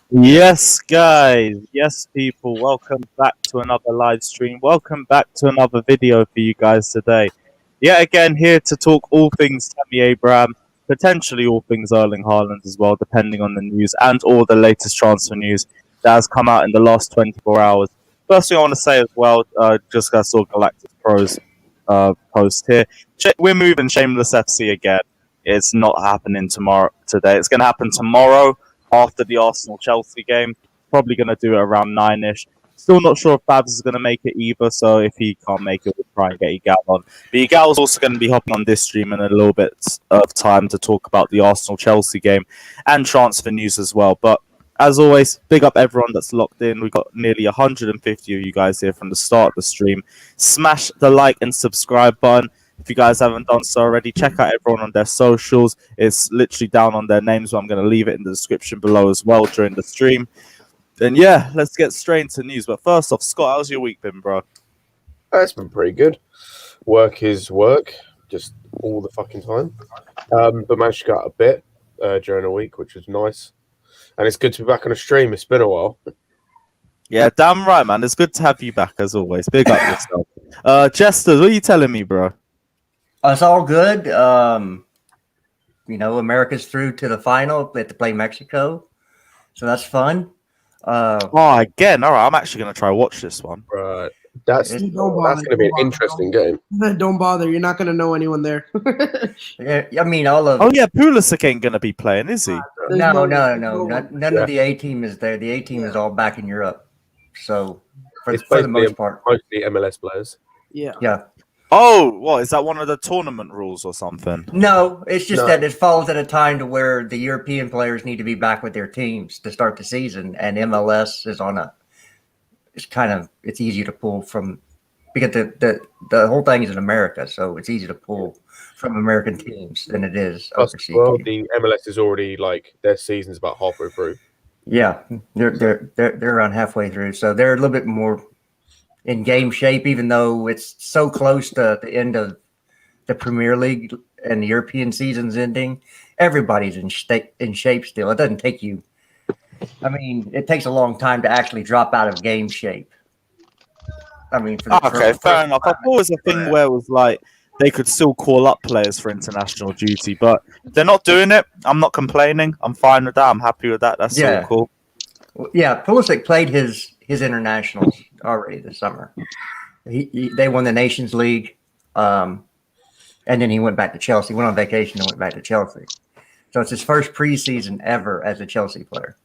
Yes, guys. Yes, people. Welcome back to another live stream. Welcome back to another video for you guys today. Yet again, here to talk all things Tammy Abraham, potentially all things Erling Haaland as well, depending on the news and all the latest transfer news that has come out in the last 24 hours. First thing I want to say as well, just I saw Galactic Pros post here. We're moving Shameless FC again. It's not happening today. It's going to happen tomorrow after the Arsenal-Chelsea game. Probably going to do it around 9-ish. Still not sure if Babs is going to make it either, so if he can't make it, we'll try and get Igal on. But Igal's also going to be hopping on this stream in a little bit of time to talk about the Arsenal-Chelsea game and transfer news as well. But as always, big up everyone that's locked in. We've got nearly 150 of you guys here from the start of the stream. Smash the like and subscribe button. If you guys haven't done so already, check out everyone on their socials. It's literally down on their names, so I'm going to leave it in the description below as well during the stream. Then yeah, let's get straight into news. But first off, Scott, how's your week been, bro? It's been pretty good. Work is work, just all the fucking time. But managed to get out a bit during the week, which was nice. And it's good to be back on a stream. It's been a while. Yeah, damn right, man. It's good to have you back as always. Big up yourself. Chester, what are you telling me, bro? It's all good. America's through to the final. They have to play Mexico, so that's fun. Again, all right. I'm actually gonna try watch this one. Right, that's going to be an interesting game. Don't bother. You're not going to know anyone there. Yeah, I mean, all of. Oh yeah, Pulisic ain't gonna be playing, is he? No. None of the A team is there. The A team is all back in Europe. So for the most part, mostly MLS players. Yeah. Oh, what is that? One of the tournament rules or something? No, it's just that it falls at a time to where the European players need to be back with their teams to start the season, and MLS is on a. It's easy to pull from because the whole thing is in America, so it's easy to pull from American teams than it is overseas. Well, the MLS is already their season's about halfway through. Yeah, they're around halfway through, so they're a little bit more in game shape, even though it's so close to the end of the Premier League and the European season's ending. Everybody's in shape still. It doesn't take you. I mean, it takes a long time to actually drop out of game shape. I mean, fair enough. I thought it was a thing where it was they could still call up players for international duty, but if they're not doing it, I'm not complaining. I'm fine with that. I'm happy with that. That's so cool. Yeah, Pulisic played his internationals already this summer. They won the Nations League, and then he went back to Chelsea. Went on vacation and went back to Chelsea. So it's his first preseason ever as a Chelsea player.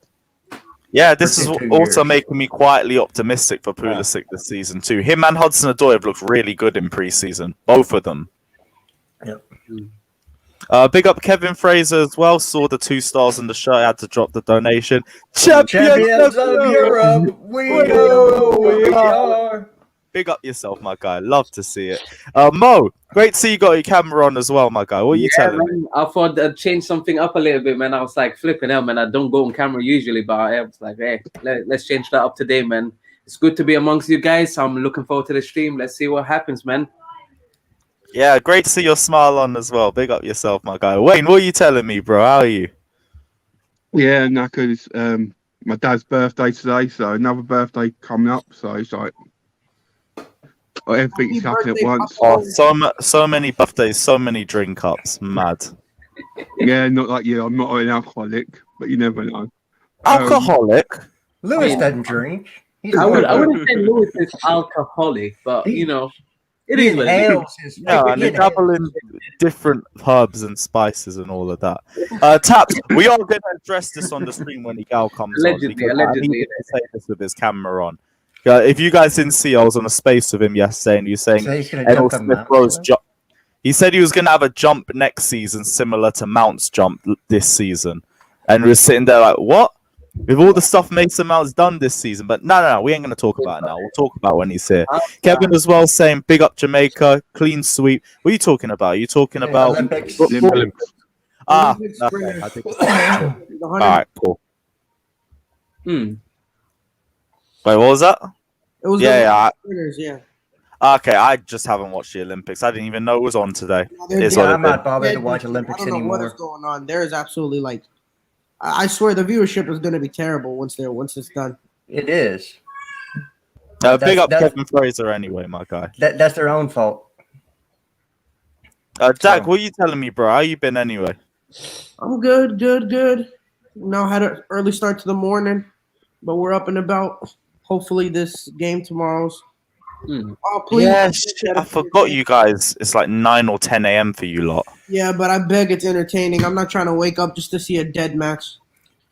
Yeah, this is also making me quietly optimistic for Pulisic this season too. Him and Hudson-Odoi have looked really good in preseason, both of them. Yep. Big up Kevin Fraser as well. Saw the 2 stars in the shirt. Had to drop the donation. Champions of Europe, we are. Big up yourself, my guy. Love to see it. Mo, great to see you got your camera on as well, my guy. What are you telling me? I thought I'd change something up a little bit, man. I was like, flipping hell, man. I don't go on camera usually, but I was like, hey, let's change that up today, man. It's good to be amongst you guys. I'm looking forward to the stream. Let's see what happens, man. Yeah, great to see your smile on as well. Big up yourself, my guy. Wayne, what are you telling me, bro? How are you? Yeah, knackered. It's my dad's birthday today, so another birthday coming up. So it's like everything's happening at once. Oh, so many birthdays, so many drink ups. Mad. Yeah, not like you. I'm not an alcoholic, but you never know. Alcoholic? Lewis doesn't drink. I wouldn't say Lewis is alcoholic, but it is what it is. Yeah, and they dabble in different herbs and spices and all of that. Taps, we are going to address this on the stream when Igal comes allegedly, on. I need to say this with his camera on. If you guys didn't see, I was on a space with him yesterday, and he was saying he said he was going to have a jump next season similar to Mount's jump this season. And we were sitting there like, what? With all the stuff Mason Mount's done this season. But no, we ain't going to talk about it now. We'll talk about it when he's here. Kevin as well saying, big up Jamaica, clean sweep. What are you talking about? Are you talking about Olympics? Okay. I think all right, cool. Wait, what was that? It was winners, yeah. Okay, I just haven't watched the Olympics. I didn't even know it was on today. I'm not bothered to watch Olympics I don't know anymore. what is going on. There is absolutely I swear the viewership is going to be terrible once it's done. It is. Big up That's- Kevin Fraser anyway, my guy. That's their own fault. Jack, So- what are you telling me, bro? How you been anyway? I'm good. Now had an early start to the morning, but we're up and about. Hopefully this game tomorrow's. Oh, please. Yeah, shit, I forgot you guys. It's like 9 or 10 a.m. for you lot. Yeah, but I beg it's entertaining. I'm not trying to wake up just to see a dead match.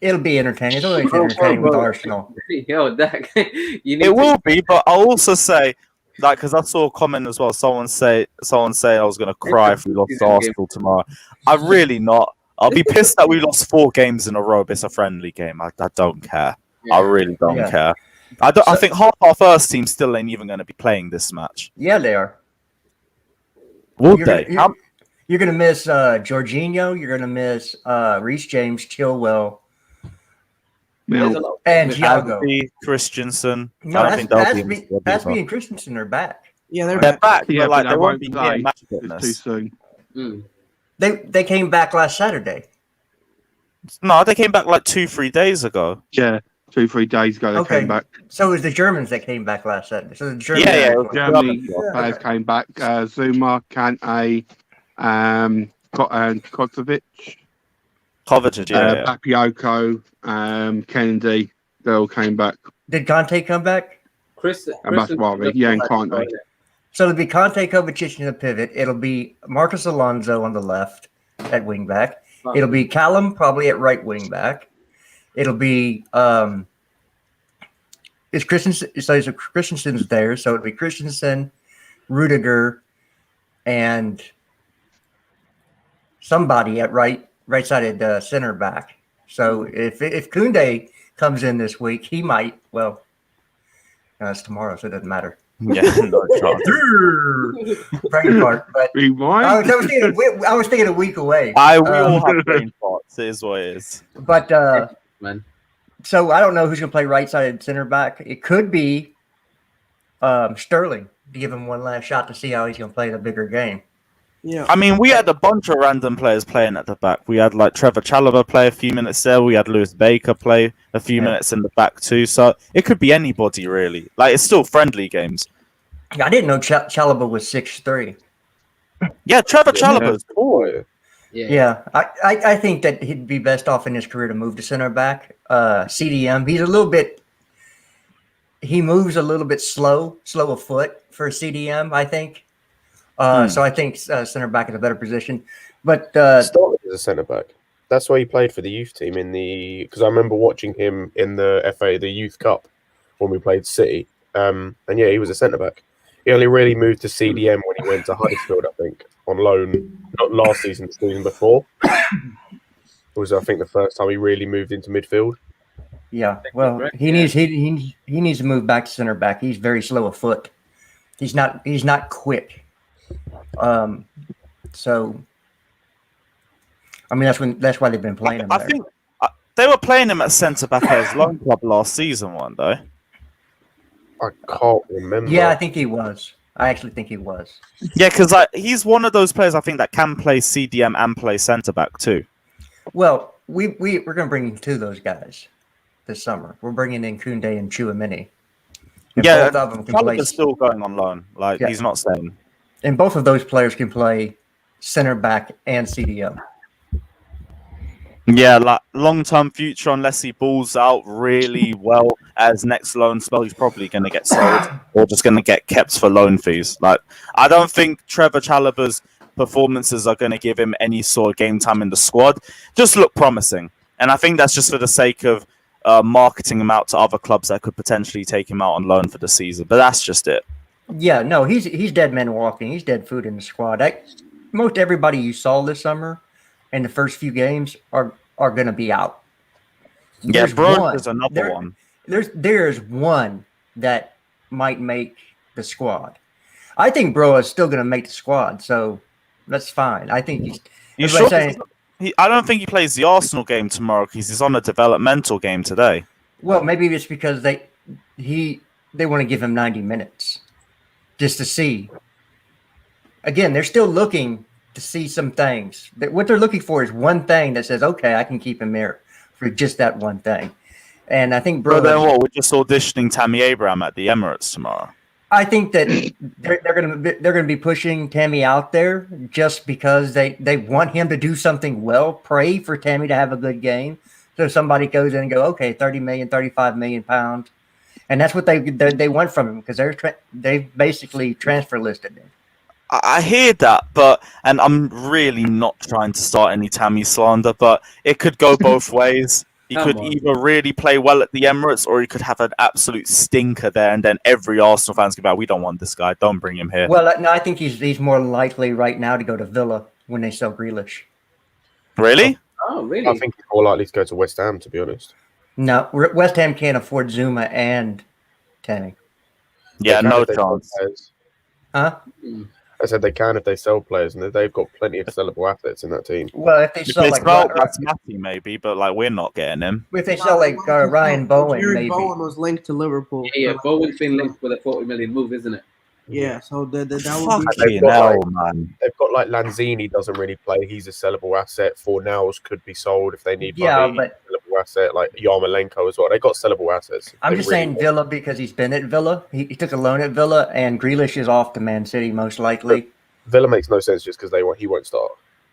It'll be entertaining. It's always entertaining with Arsenal. Yo, Dak, you need It to- will be, but I'll also say, like, because I saw a comment as well. Someone saying I was gonna cry if we lost to Arsenal tomorrow. I'm really not. I'll be pissed that we lost 4 games in a row. But it's a friendly game. I don't care. Yeah. I really don't Yeah. care. I think half our first team still ain't even going to be playing this match. Yeah, they are. Would You're they? gonna- You're going to miss Jorginho. You're going to miss Reece James, Chilwell, There's a Now, lot. and Thiago. Asby, Christensen. No, I don't think they'll be in the squad Asby either. and Christensen are back. Yeah, they're They're back. back, yeah, but like but they they won't won't be play. near match It's too fitness. soon. Mm. They came back last Saturday. No, they came back like 2-3 days ago. Yeah, 2-3 days ago they Okay. came back. So it was the Germans that came back last Saturday. So the Germans. Yeah. Germany Yeah. players came back. Zouma, Kante, Kovacic, Kovacic, yeah. Bakayoko, Kennedy. They all came back. Did Conte come back? And that's why, yeah, and Kounde. So it'll be Conte, Kovacic in the pivot. It'll be Marcus Alonso on the left at wing back. It'll be Callum probably at right wing back. It'll be is Christensen. So Christensen's there. So it'll be Christensen, Rudiger, and somebody at right-sided center back. So if Kounde comes in this week, he might. Well, it's tomorrow, so it doesn't matter. Yeah, no chance. Brain fart, but Rewind. I was thinking a week away. We all have brain farts. It is what it is. But Man. so I don't know who's going to play right-sided center back. It could be Sterling to give him one last shot to see how he's going to play the bigger game. Yeah. I mean, we had a bunch of random players playing at the back. We had like Trevor Chalobah play a few minutes there. We had Lewis Baker play a few minutes in the back too. So it could be anybody really. Like it's still friendly games. I didn't know Chalobah was 6'3". Yeah, Trevor Chalobah's Boy. Yeah, I think that he'd be best off in his career to move to center back. CDM, he moves a little bit slow of foot for CDM, I think. So I think center back is a better position. But Started as a centre back. That's why he played for the youth team because I remember watching him in the FA, the Youth Cup, when we played City. And yeah, he was a centre back. He only really moved to CDM when he went to Huddersfield, I think, on loan. Not last season, the season before. It was, I think, the first time he really moved into midfield. yeah, well, he needs to move back to center back. He's very slow of foot. He's not quick. So I mean that's why they've been playing him I there. think they were playing him at centre back at his loan club last season, weren't they? I can't remember. Yeah, I think he was. I actually think he was. Yeah, because he's one of those players I think that can play CDM and play centre back too. Well, we're going to bring in 2 of those guys this summer. We're bringing in Kounde and Chouamini. And Yeah, both of them can play. Chalobah's still going on loan. Like Yeah. he's not staying. And both of those players can play center back and CDM. Yeah, like long-term future, unless he balls out really well as next loan spell, he's probably going to get sold or just going to get kept for loan fees. Like, I don't think Trevor Chalobah's performances are going to give him any sort of game time in the squad. Just look promising, and I think that's just for the sake of marketing him out to other clubs that could potentially take him out on loan for the season. But that's just it. Yeah, no, he's dead man walking. He's dead food in the squad. Most everybody you saw this summer in the first few games are going to be out. Yeah, There's bro, one. there's another one. There's one that might make the squad. I think Bro is still going to make the squad, so that's fine. I think You everybody's sure? saying, I don't think he plays the Arsenal game tomorrow because he's on a developmental game today. well, maybe it's because they want to give him 90 minutes just to see. Again, they're still looking to see some things. What they're looking for is one thing that says, okay, I can keep him here for just that one thing. And I think But then Bro, what? We're just auditioning Tammy Abraham at the Emirates tomorrow. I think that they're gonna be pushing Tammy out there just because they want him to do something well, pray for Tammy to have a good game. So somebody goes in and go, okay, 30 million, 35 million pounds. And that's what they want from him because they basically transfer listed him. I hear that, and I'm really not trying to start any Tammy slander, but it could go both ways. He Come could on. either really play well at the Emirates, or he could have an absolute stinker there, and then every Arsenal fan's going to be like, we don't want this guy, don't bring him here. Well, no, I think he's more likely right now to go to Villa when they sell Grealish. Really? Oh, I really? think he's more likely to go to West Ham, to be honest. No, West Ham can't afford Zouma and Tammy. Yeah, They can no if they sell chance. players. Huh? I said they can if they sell players, and they've got plenty of sellable assets in that team. Well, if they If sell they like sell Basmati, maybe, but like we're not getting him. if they sell like Ryan Bowen, Jared maybe. Bowen was linked to Liverpool. Yeah, Bowen's been linked with a 40 million move, isn't it? Yeah, so that would be. Fucking got, hell, like- man. They've got like Lanzini doesn't really play. He's a sellable asset. Fornals could be sold if they need Yeah, money. but Sellable asset like Yarmolenko as well. They got sellable assets. I'm They just really saying want- Villa because he's been at Villa. He took a loan at Villa, and Grealish is off to Man City most likely. Villa makes no sense just because he won't start.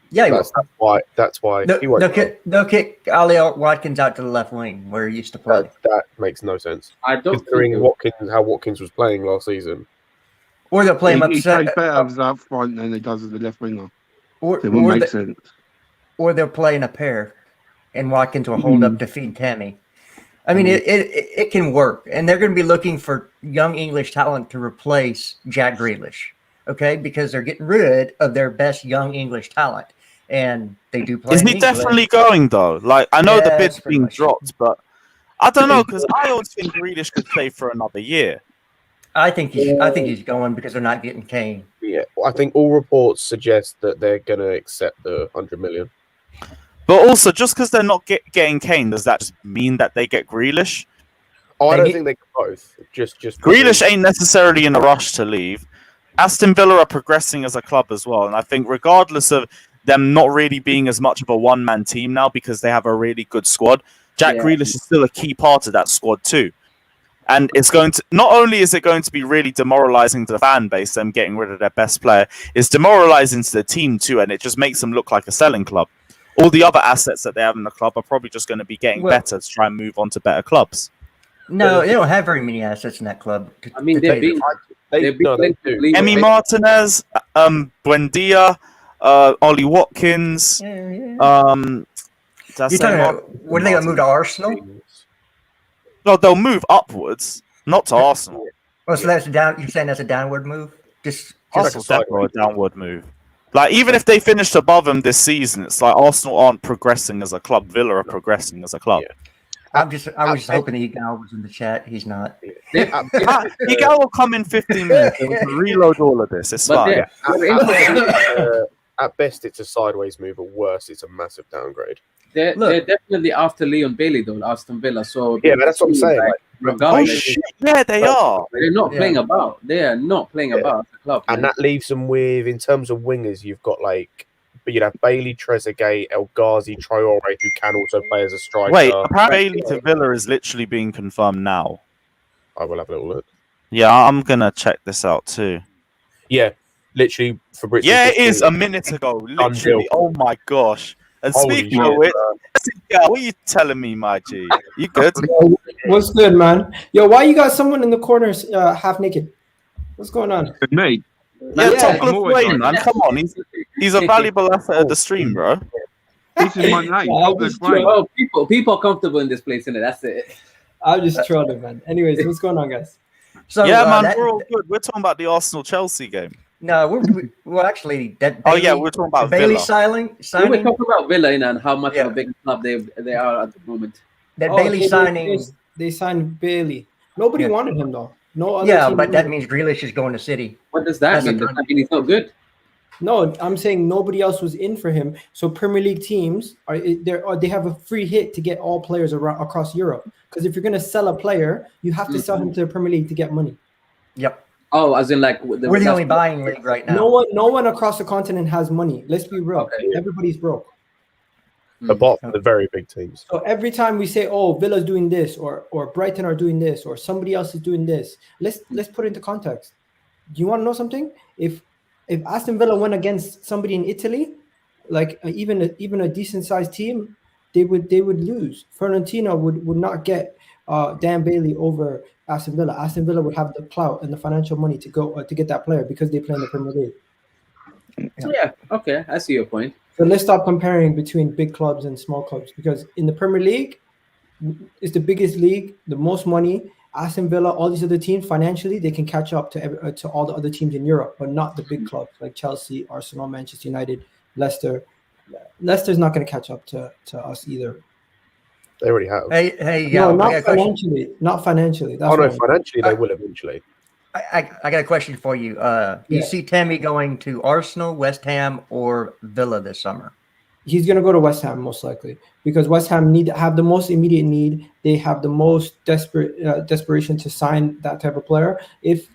Yeah, he That's will. That's why They'll, he won't. they'll start. kick, they'll kick Ali Watkins out to the left wing where he used to play. That makes no sense. I don't Considering think how Watkins was playing last season. Or they'll play him He upset, plays better as up front than he does as the left winger. or, So it wouldn't or, make the, sense. or they'll play in a pair, and Watkins will hold up to feed Tammy. I mean, it can work, and they're going to be looking for young English talent to replace Jack Grealish, okay? Because they're getting rid of their best young English talent, and they do play. Is in he England. definitely going though? Like I know the Yeah, bid's that's pretty being much it. dropped, but I don't know because I always think Grealish could stay for another year. I think he's going because they're not getting Kane. Yeah, I think all reports suggest that they're going to accept the 100 million. But also, just because they're not getting Kane, does that just mean that they get Grealish? Oh, I They don't need- think they can both. Just Grealish ain't necessarily in a rush to leave. Aston Villa are progressing as a club as well, and I think regardless of them not really being as much of a one-man team now because they have a really good squad, Jack Yeah. Grealish is still a key part of that squad too. And it's going to not only is it going to be really demoralizing to the fan base, them getting rid of their best player, it's demoralizing to the team too, and it just makes them look like a selling club. All the other assets that they have in the club are probably just going to be getting Well- better to try and move on to better clubs. No, they don't have very many assets in that club. I mean, to they're pay being them. they're being no, they linked do. with Leo. Emi Martinez, Buendia, Ollie Watkins. Yeah. Did I You're say talking Martin? about when are they going to move to Arsenal? No, they'll move upwards, not to Arsenal. Oh, so that's down. You're saying that's a downward move? Just Arsenal's definitely a downward move. Like even if they finished above them this season, it's like Arsenal aren't progressing as a club. Villa are progressing as a club. Yeah. I was just hoping Egal was in the chat. He's not. Miguel will come in 15 minutes and we can reload all of this. It's But fine. At best, it's a sideways move. At worst, it's a massive downgrade. they're definitely after Leon Bailey though, Aston Villa. So Yeah, but that's what I'm saying. Like, Oh regardless, shit! Yeah, they are. they're not Yeah. playing about. They are not playing Yeah. about the club. and man. that leaves them with, in terms of wingers, you've got but you'd have Bailey, Trezeguet, El Ghazi, Traore, who can also play as a striker. Wait, apparently Bailey to Villa is literally being confirmed now. I will have a little look. Yeah, I'm gonna check this out too. Yeah, literally Fabrizio. Yeah, it is a minute ago. Literally. deal. Oh my gosh. And Holy speaking of shit, which, bro. yeah, what are you telling me, my G? You good? What's good, man? Yo, why you got someone in the corners half naked? What's going on? With me, Yeah, Yeah, Top I'm always Wayne, man. like- Come on, he's a valuable asset of the stream, bro. this is my name. Yeah, Top just Wayne. Oh, people are comfortable in this place, innit? That's it. I'm just trolling, man. Anyways, what's going on, guys? So Yeah, man, that- we're all good. We're talking about the Arsenal Chelsea game. No, well, actually, that. Oh yeah, Bailey- we're talking about Bailey Villa. signing. We were talking about Villa and how much Yeah. of a big club they are at the moment. That Oh, Bailey they- signing. They signed Bailey. Nobody Yeah. wanted him though. No other. Yeah, team but that wanted him. means Grealish is going to City. What does that That's mean? a Does good- that mean he's not good? No, I'm saying nobody else was in for him. So Premier League teams they have a free hit to get all players across Europe. Because if you're going to sell a player, you have to sell him to the Premier League to get money. Yep. Oh, as in like We're the only buying league right now. No one across the continent has money. Let's be real. Okay. Everybody's broke. apart from the very big teams. So every time we say, "Oh, Villa's doing this," or Brighton are doing this, or somebody else is doing this, let's put it into context. Do you want to know something? If Aston Villa went against somebody in Italy, like even a decent sized team, they would lose. Fiorentina would not get Dan Bailey over Aston Villa. Aston Villa would have the clout and the financial money to go to get that player because they play in the Premier League. So yeah, okay, I see your point. So let's stop comparing between big clubs and small clubs, because in the Premier League, it's the biggest league, the most money. Aston Villa, all these other teams, financially, they can catch up to all the other teams in Europe, but not the big clubs like Chelsea, Arsenal, Manchester United, Leicester. Leicester's not going to catch up to us either. They already have. Hey, No, I got not a question. financially. Not financially. That's Oh no, what I mean. financially they will eventually. I got a question for you. You see Tammy going to Arsenal, West Ham, or Villa this summer? He's going to go to West Ham most likely, because West Ham have the most immediate need. They have the most desperation to sign that type of player. If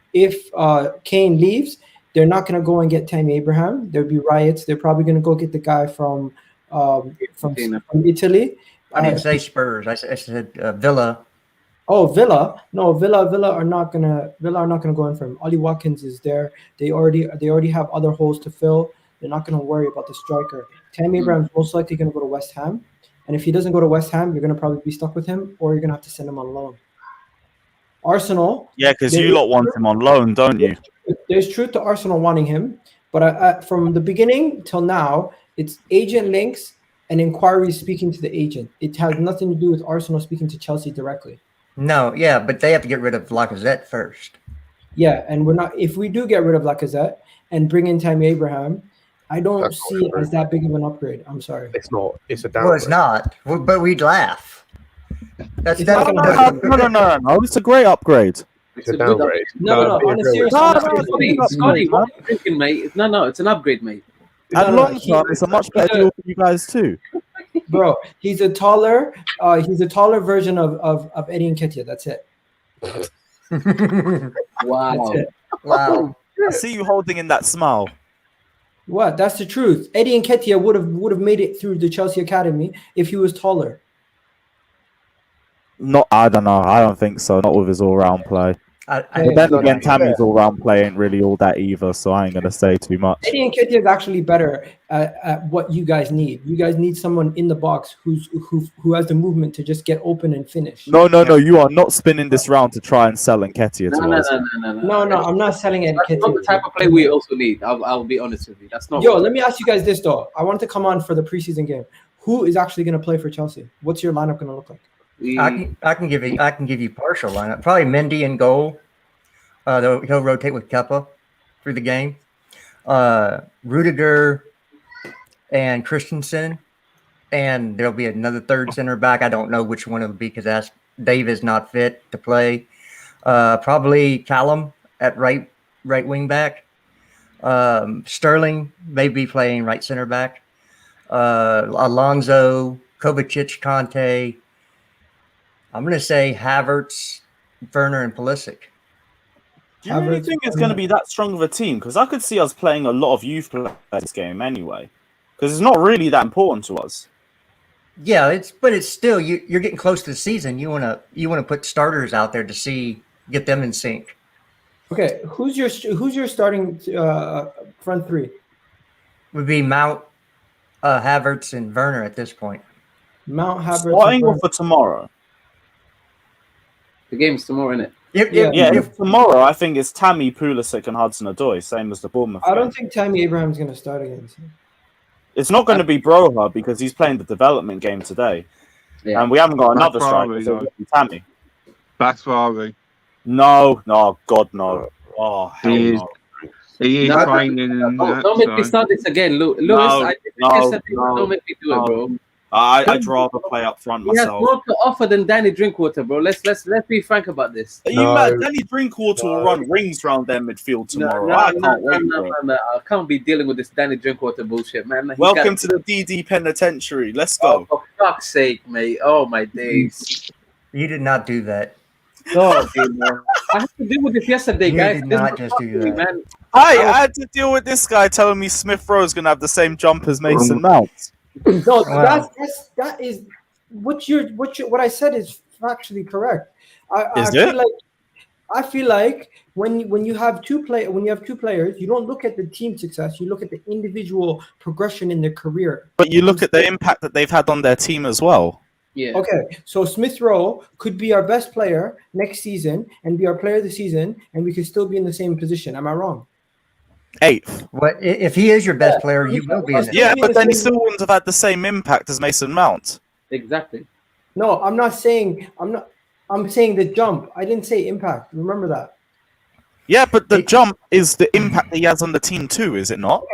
Kane leaves, they're not going to go and get Tammy Abraham. There'll be riots. They're probably going to go get the guy from Italy. I didn't say Spurs. I said Villa. Oh, Villa. No, Villa are not gonna go in for him. Ollie Watkins is there. They already have other holes to fill. They're not gonna worry about the striker. Tammy Abraham's most likely gonna go to West Ham. And if he doesn't go to West Ham, you're gonna probably be stuck with him, or you're gonna have to send him on loan. Arsenal. Yeah, because you lot want him on loan, don't you? There's truth to Arsenal wanting him, but from the beginning till now, it's agent links and inquiries speaking to the agent. It has nothing to do with Arsenal speaking to Chelsea directly. No, yeah, but they have to get rid of Lacazette first. Yeah, and we're not. If we do get rid of Lacazette and bring in Tammy Abraham, I don't see it as that big of an upgrade. I'm sorry. It's not. It's a downgrade. Well, it's not, but we'd laugh. That's It's not definitely gonna happen. No. It's a great upgrade. It's a downgrade. No, on a serious No, note, Scotty, what are you thinking, mate? No, it's an upgrade, mate. And long term, it's a much better deal for you guys too. bro, he's a taller version of Eddie Nketiah. That's it. Wow. That's it. wow. I see you holding in that smile. What? That's the truth. Eddie Nketiah would have made it through the Chelsea academy if he was taller. I don't know. I don't think so. Not with his all-round play. But then again, Tammy's all-round play ain't really all that either, so I ain't gonna say too much. Eddie Nketiah is actually better at what you guys need. You guys need someone in the box who has the movement to just get open and finish. No. You are not spinning this round to try and sell Nketiah to us. No. I'm not selling Eddie That's not Nketiah. the type of play we also need. I'll be honest with you. That's not. Yo, let me ask you guys this though. I wanted to come on for the preseason game. Who is actually going to play for Chelsea? What's your lineup going to look like? I can give you partial lineup. Probably Mendy in goal. He'll rotate with Kepa through the game. Rudiger and Christensen, and there'll be another third center back. I don't know which one it'll be because Dave is not fit to play. Probably Callum at right wing back. Sterling may be playing right center back. Alonso, Kovacic, Conte. I'm going to say Havertz, Werner, and Pulisic. Do you really think it's going to be that strong of a team? Because I could see us playing a lot of youth players this game anyway. Because it's not really that important to us. Yeah, it's still you're getting close to the season. You want to put starters out there to get them in sync. Okay, who's your starting front three? Would be Mount, Havertz, and Werner at this point. Mount, Havertz. Starting or for tomorrow? The game's tomorrow, innit? If tomorrow, I think it's Tammy, Pulisic, and Hudson-Odoi, same as the Bournemouth. I don't think Tammy Abraham's going to start against him. It's not going to be Broha because he's playing the development game today. Yeah. And we haven't got another That's striker, probably so it'll be Tammy. Batshuayi. No, God, no. Oh, hell He is. no. He is No, training and Don't make me start this again, Lewis. Don't make me do it, bro. I'd rather play up front He has myself. more to offer than Danny Drinkwater, bro. Let's be frank about this. Are you mad? Danny Drinkwater will run rings round their midfield tomorrow. I can't wait. No. I can't be dealing with this Danny Drinkwater bullshit, man. Welcome to the DD Penitentiary. Let's go. Oh, for fuck's sake, mate. Oh, my days. You did not do that. Oh, man. I had to deal with this yesterday, You guys. did This not is just do fucking, that. man. I had to deal with this guy telling me Smith Rowe's going to have the same jump as Mason Mount. No, Wow. that is what I said is factually correct. I Is feel it? like when you have two players, you don't look at the team success. You look at the individual progression in their career. But you look at the impact that they've had on their team as well. Yeah. Okay, so Smith Rowe could be our best player next season and be our player of the season, and we could still be in the same position. Am I wrong? 8th. What if he is your best player? You will be in the Yeah, be but the then he same- still wouldn't have had the same impact as Mason Mount. Exactly. No, I'm saying the jump. I didn't say impact. Remember that. Yeah, but the jump is the impact that he has on the team too, is it not?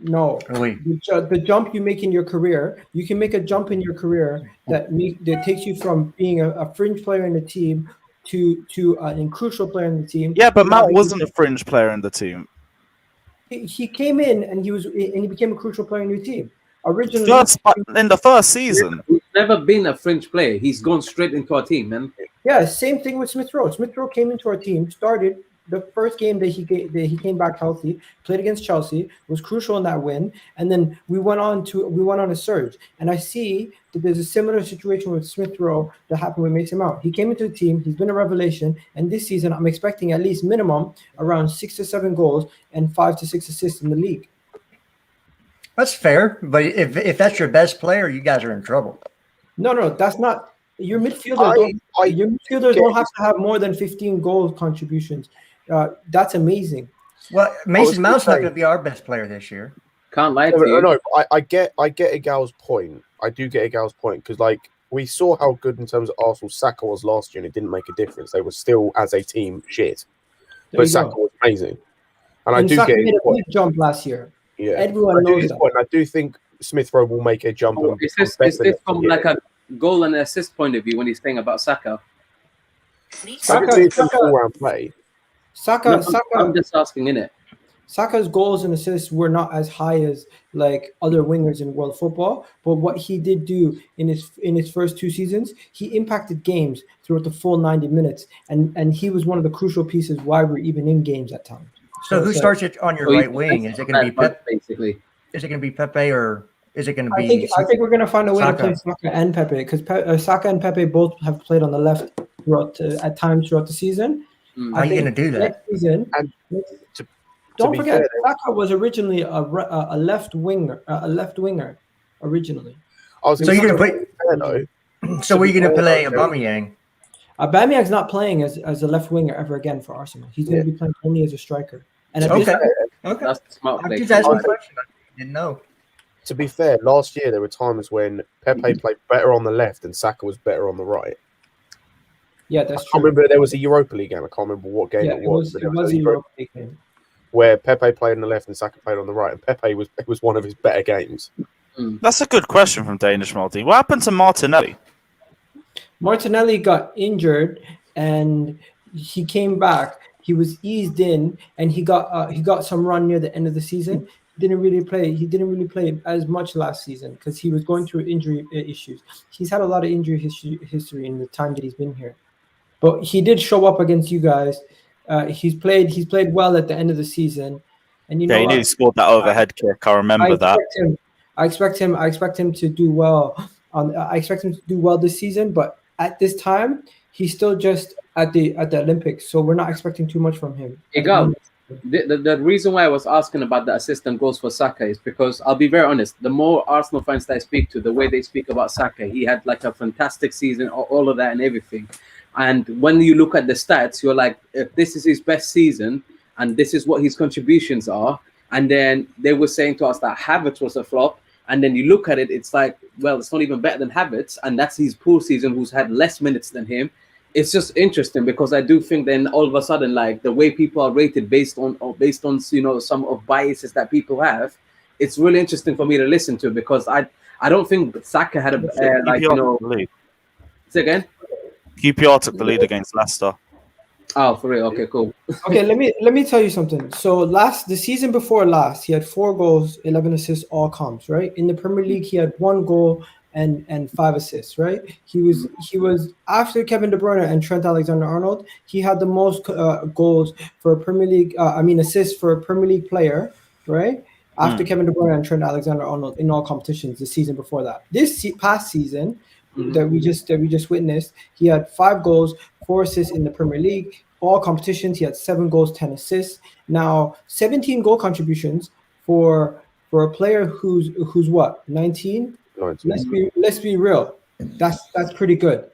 No, Really? the jump you make in your career, you can make a jump in your career that takes you from being a fringe player in the team to an crucial player in the team. Yeah, but Now Mount wasn't a fringe player in the team. he came in and he became a crucial player in your team. Originally, In the first season. He's never been a fringe player. He's gone straight into our team, man. yeah, same thing with Smith Rowe. Smith Rowe came into our team, started the first game that he came back healthy, played against Chelsea, was crucial in that win, and then we went on a surge. And I see that there's a similar situation with Smith Rowe that happened with Mason Mount. He came into the team, he's been a revelation, and this season I'm expecting at least minimum around 6 to 7 goals and 5 to 6 assists in the league. That's fair, but if that's your best player, you guys are in trouble. No, that's not. Your midfielders don't have to have more than 15 goal contributions. That's amazing. Well, Mason Mount's not going to be our best player this year. Can't lie to you. No, I get Igal's point. I do get Igal's point because, like, we saw how good in terms of Arsenal Saka was last year, and it didn't make a difference. They were still, as a team, shit. But Saka was amazing, and I do Saka get made his a point. big jump last year. Yeah, Everyone I do knows his that. point. I do think Smith Rowe will make a jump. And Is become this better next from year. like a goal and assist point of view when he's saying about Saka? I can see it's an all-round play. Saka, I'm just asking, innit? Saka's goals and assists were not as high as like other wingers in world football, but what he did do in his first 2 seasons, he impacted games throughout the full 90 minutes, and he was one of the crucial pieces why we're even in games at times. So who starts it on your right wing? Is it going to be Pepe? Basically, Is it going to be Pepe or is it going to be? I think we're going to find a way Saka. to play Saka and Pepe because Saka and Pepe both have played on the left at times throughout the season. How are you going to do that? Next season, And don't forget, fair, Saka was originally a left winger, originally. I was So going you're to gonna say, fair, though. So were you going to play Aubameyang? Aubameyang's not playing as a left winger ever again for Arsenal. He's going to be playing only as a striker. And at this Okay. time, Okay. that's the smart I'm play. just asking a question. I didn't know. To be fair, last year there were times when Pepe played better on the left and Saka was better on the right. yeah, I that's can't true. remember. There was a Europa League game. I can't remember what game Yeah, it it was. was but there a a Europa League game. where Pepe played on the left and Saka played on the right, and Pepe was one of his better games. That's a good question from Danish Multi. What happened to Martinelli? Martinelli got injured and he came back. He was eased in and he got some run near the end of the season. He didn't really play as much last season because he was going through injury issues. He's had a lot of injury history in the time that he's been here, but he did show up against you guys. He's played well at the end of the season, and you know he nearly scored that overhead kick. I remember that. I expect him to do well. I expect him to do well this season, but at this time, he's still just at the Olympics, so we're not expecting too much from him. The reason why I was asking about the assist and goals for Saka is because I'll be very honest. The more Arsenal fans that I speak to, the way they speak about Saka, he had like a fantastic season, all of that and everything. And when you look at the stats, you're like, if this is his best season and this is what his contributions are, and then they were saying to us that Havertz was a flop, and then you look at it, it's like, well, it's not even better than Havertz, and that's his poor season, who's had less minutes than him. It's just interesting because I do think then all of a sudden, like the way people are rated based on some of biases that people have, it's really interesting for me to listen to because I don't think Saka had a Say again. QPR took the lead against Leicester. Oh, for real? Okay, cool. Okay, let me tell you something. So the season before last, he had 4 goals, 11 assists, all comps, right? In the Premier League, he had 1 goal and 5 assists, right? He was after Kevin De Bruyne and Trent Alexander-Arnold, he had the most goals for a Premier League. Assists for a Premier League player, right? after Kevin De Bruyne and Trent Alexander-Arnold in all competitions the season before that. This past season that we just witnessed, he had 5 goals, 4 assists in the Premier League. All competitions, he had 7 goals, 10 assists. Now, 17 goal contributions for a player who's what, 19? 19. Let's be real. That's pretty good.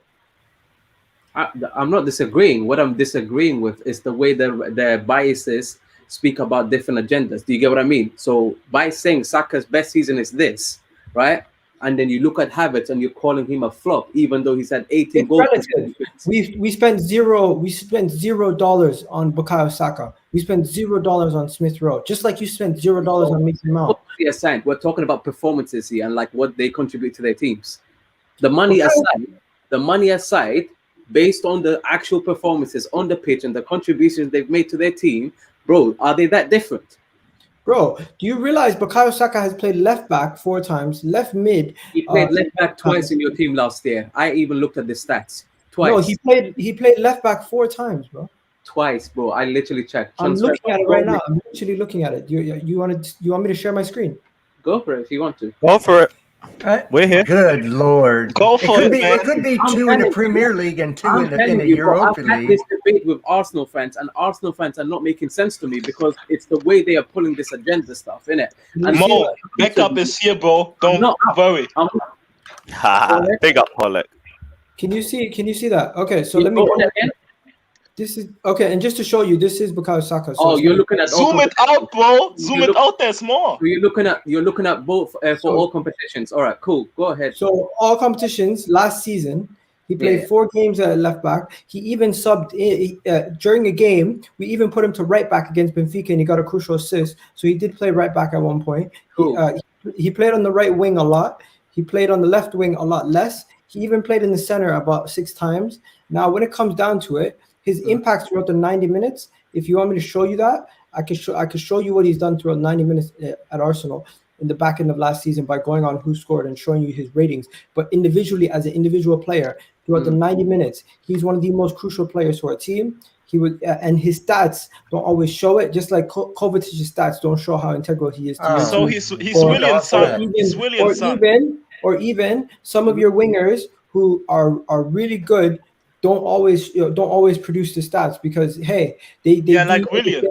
I'm not disagreeing. What I'm disagreeing with is the way the biases speak about different agendas. Do you get what I mean? So by saying Saka's best season is this, right? And then you look at Havertz and you're calling him a flop, even though he's had 18 goals. We spent $0 on Bukayo Saka. We spent $0 on Smith Rowe, just like you spent $0 on Mason Mount. Aside, we're talking about performances here and like what they contribute to their teams. The money aside, based on the actual performances on the pitch and the contributions they've made to their team, bro, are they that different? Bro, do you realize Bukayo Saka has played left back 4 times, left mid? He played left back twice in your team last year. I even looked at the stats. Twice. No, he played left back 4 times, bro. Twice, bro. I literally checked. I'm looking at it right now. I'm literally looking at it. You want me to share my screen? Go for it if you want to. Go for it. We're here. Good Lord. Go for it, man. It could be 2 in the Premier League and 2 in the Europa I've had League. this debate with Arsenal fans, and Arsenal fans are not making sense to me because it's the way they are pulling this agenda stuff, innit? And Mo, backup is here, bro. Don't worry. Big up, Pollock. Can you see that? Okay, so let me go again. This is okay, and just to show you, this is Bukayo Saka. So you're looking at zoom it out, bro. Zoom it out. There's more. So you're looking at both for all competitions. All right, cool. Go ahead. So all competitions last season, he played 4 games at left back. He even subbed during a game. We even put him to right back against Benfica, and he got a crucial assist. So he did play right back at one point. Cool. He played on the right wing a lot. He played on the left wing a lot less. He even played in the center about 6 times. Now, when it comes down to it, his impact throughout the 90 minutes, if you want me to show you that, I could show you what he's done throughout 90 minutes at Arsenal in the back end of last season by going on who scored and showing you his ratings. But individually, as an individual player, throughout the 90 minutes, he's one of the most crucial players for our team. He would, and his stats don't always show it, just like Kovacic's stats don't show how integral he is to your So team. he's William's son. He's William's son. Or even some of your wingers who are really good don't always produce the stats because hey, they like William.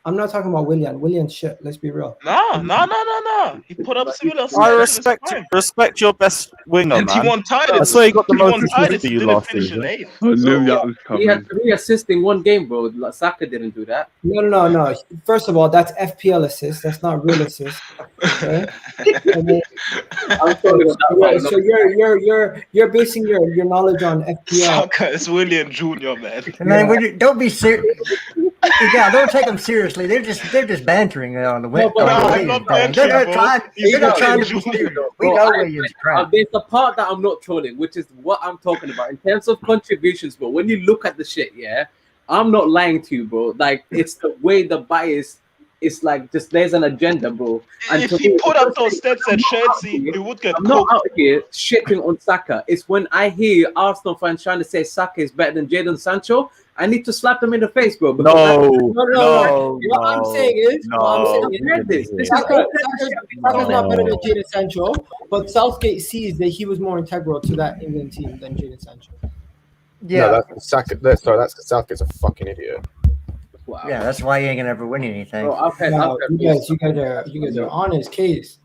I'm not talking about William. William's shit. Let's be real. No. He put up similar. I respect your best winger, and man. he won titles. That's why he got the most titles. assists for you last season. I knew that was He had coming. 3 assists in 1 game, bro. Saka didn't do that. No. First of all, that's FPL assists. That's not real assists. Okay. You're basing your knowledge on FPL. Saka is William Jr., man. Man, don't be serious. Yeah, don't take them seriously. They're just bantering on the web. I'm not bantering, They're bro. trying to be serious. We know where you're trying. There's the part that I'm not trolling, which is what I'm talking about in terms of contributions, bro. When you look at the shit, I'm not lying to you, bro. Like it's the way the bias is like just there's an agenda, bro. And If he put up those stats at Chelsea, he would get I'm not cooked. out here shitting on Saka. It's when I hear Arsenal fans trying to say Saka is better than Jadon Sancho, I need to slap them in the face, bro. No. What I'm saying is, Saka's not better than Jadon Sancho, but Southgate sees that he was more integral to that England team than Jadon Sancho. Yeah, No, that's Saka. That's because Southgate's a fucking idiot. Wow. yeah, that's why he ain't gonna ever win anything. Bro, You guys are on his case.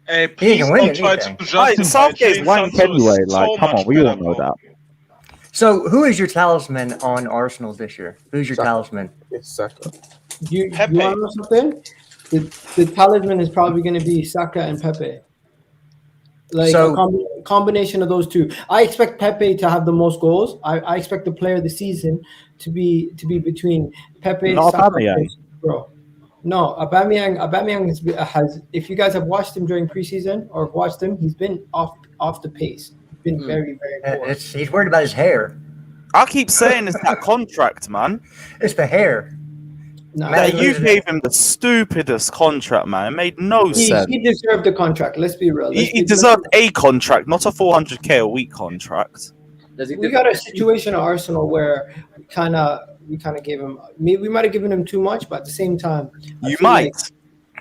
Hey, He please can win don't try anything. to justify. Southgate's Jadon wank Sancho is anyway. so Like, come on, much we all better, know bro. that. So, who is your talisman on Arsenal this year? Who's your Saka. talisman? It's Saka. You Pepe. want to know something? The talisman is probably going to be Saka and Pepe. Like So- a combination of those two. I expect Pepe to have the most goals. I expect the player of the season to be between Pepe, Not Saka, Aubameyang. bro. No, Aubameyang has. If you guys have watched him during preseason or watched him, he's been off the pace. He's been very poor. He's worried about his hair. I keep saying it's that contract, man. It's the hair. No, That Man, you losing gave him the stupidest contract, man. It made no sense. he deserved the contract. Let's be real. He deserved a contract, not a 400k a week contract. We got a situation at Arsenal where we kind of gave him. We might have given him too much, but at the same time, I You feel like might.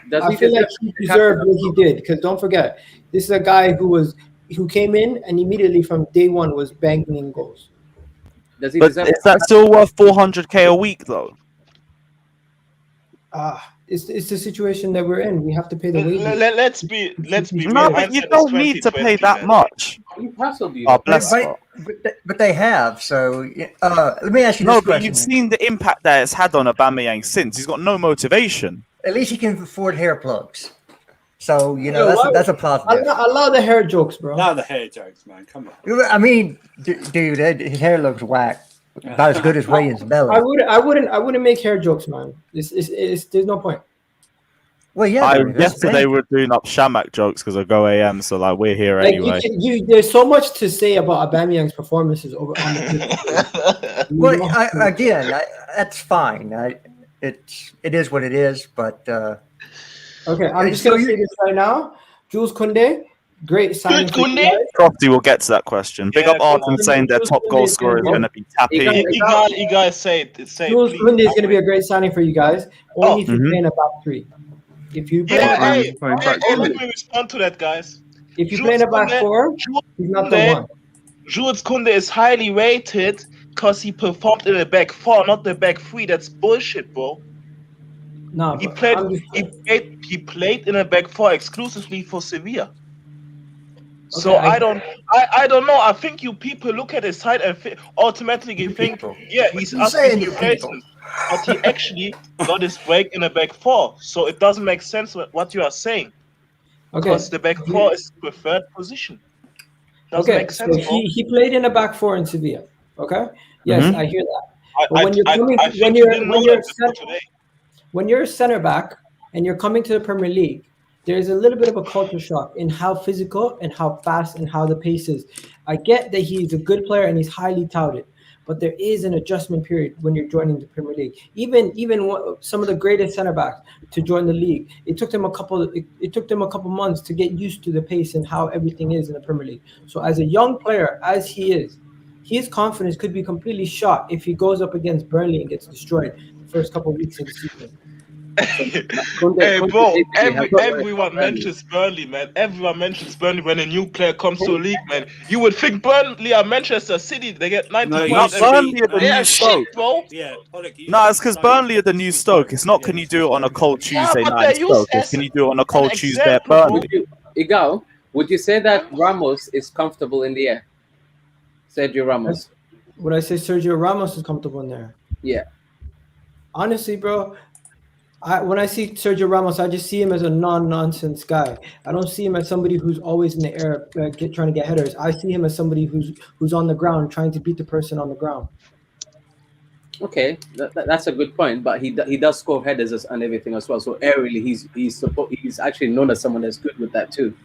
Does I he feel like deserve he the deserved captain? what he did because don't forget, this is a guy who came in and immediately from day one was banging in goals. Does he But deserve? is that still worth 400k a week though? It's the situation that we're in. We have to pay the wages. Let's be No, real. but you Hindsight is don't need to pay 20/20, that man. much. You hustled you. Oh, though. bless her. But they have. So let me ask you No, this but question. you've seen the impact that it's had on Aubameyang since. He's got no motivation. At least he can afford hair plugs. So Yo, that's a positive. allow the hair jokes, bro. Now the hair jokes, man. Come on. I mean, dude, his hair looks whack. About as good as Williams' belly. I wouldn't make hair jokes, man. There's no point. Well, yeah. Yesterday we were doing up Shamak jokes because I go AM, so like we're here Like anyway. there's so much to say about Aubameyang's performances over on the pitch. Well, that's fine. It is what it is. But Okay, I'm just gonna say this right now. Jules Kounde, great signing. for you Kounde? guys. Crofty will get to that question. Big Yeah, up Arton Kounde- saying their Jules top Kounde goal is scorer is gonna going to be Tappy. You guys say it. Jules please. Kounde is going to be a great signing for you guys. Only if you mhm. play in a back three. If you play, Yeah, Fine, hey, fine, hey, back hey, four. let me respond to that, guys. if you play in a back Jules four, Kounde- he's not the Kounde- one. Jules Kounde is highly rated because he performed in the back four, not the back three. That's bullshit, bro. No, He but played. I'm just- He played in a back four exclusively for Sevilla. So Okay, I don't know. I think you people look at his height and automatically think, yeah, he's Who's saying asking you replacement. But he actually got his break in a back four. So it doesn't make sense what you are saying. okay. Because the back four is preferred position. Doesn't Okay, make so sense, bro. he played in a back four in Sevilla. Okay, yes, Mhm. I hear that. I But when you're coming, think when you you're didn't when know you're that before cent- today. when you're a center back and you're coming to the Premier League, there's a little bit of a culture shock in how physical and how fast and how the pace is. I get that he's a good player and he's highly touted, but there is an adjustment period when you're joining the Premier League. Even some of the greatest center backs to join the league, it took them a couple months to get used to the pace and how everything is in the Premier League. So as a young player, as he is, his confidence could be completely shot if he goes up against Burnley and gets destroyed the first couple of weeks of the season. Hey, bro, everyone mentions Burnley, man. Everyone mentions Burnley when a new player comes to a league, man. You would think Burnley are Manchester City. They get 90 No, points. you Burnley see- are the They new are Stoke. shit, bro. Yeah, Pollock, you No, see it's because Stoke. Burnley are the new Stoke. It's not Yeah, can you do it on a cold Yeah, Tuesday but night they're in used Stoke. It's as can you do it on a cold Tuesday at example, bro. Burnley? Igal, would you say that Ramos is comfortable in the air? Sergio Ramos. Would I say Sergio Ramos is comfortable in there? Yeah. Honestly, bro, when I see Sergio Ramos, I just see him as a non-nonsense guy. I don't see him as somebody who's always in the air trying to get headers. I see him as somebody who's on the ground trying to beat the person on the ground. Okay, that's a good point. But he does score headers and everything as well. So aerially, he's actually known as someone that's good with that too.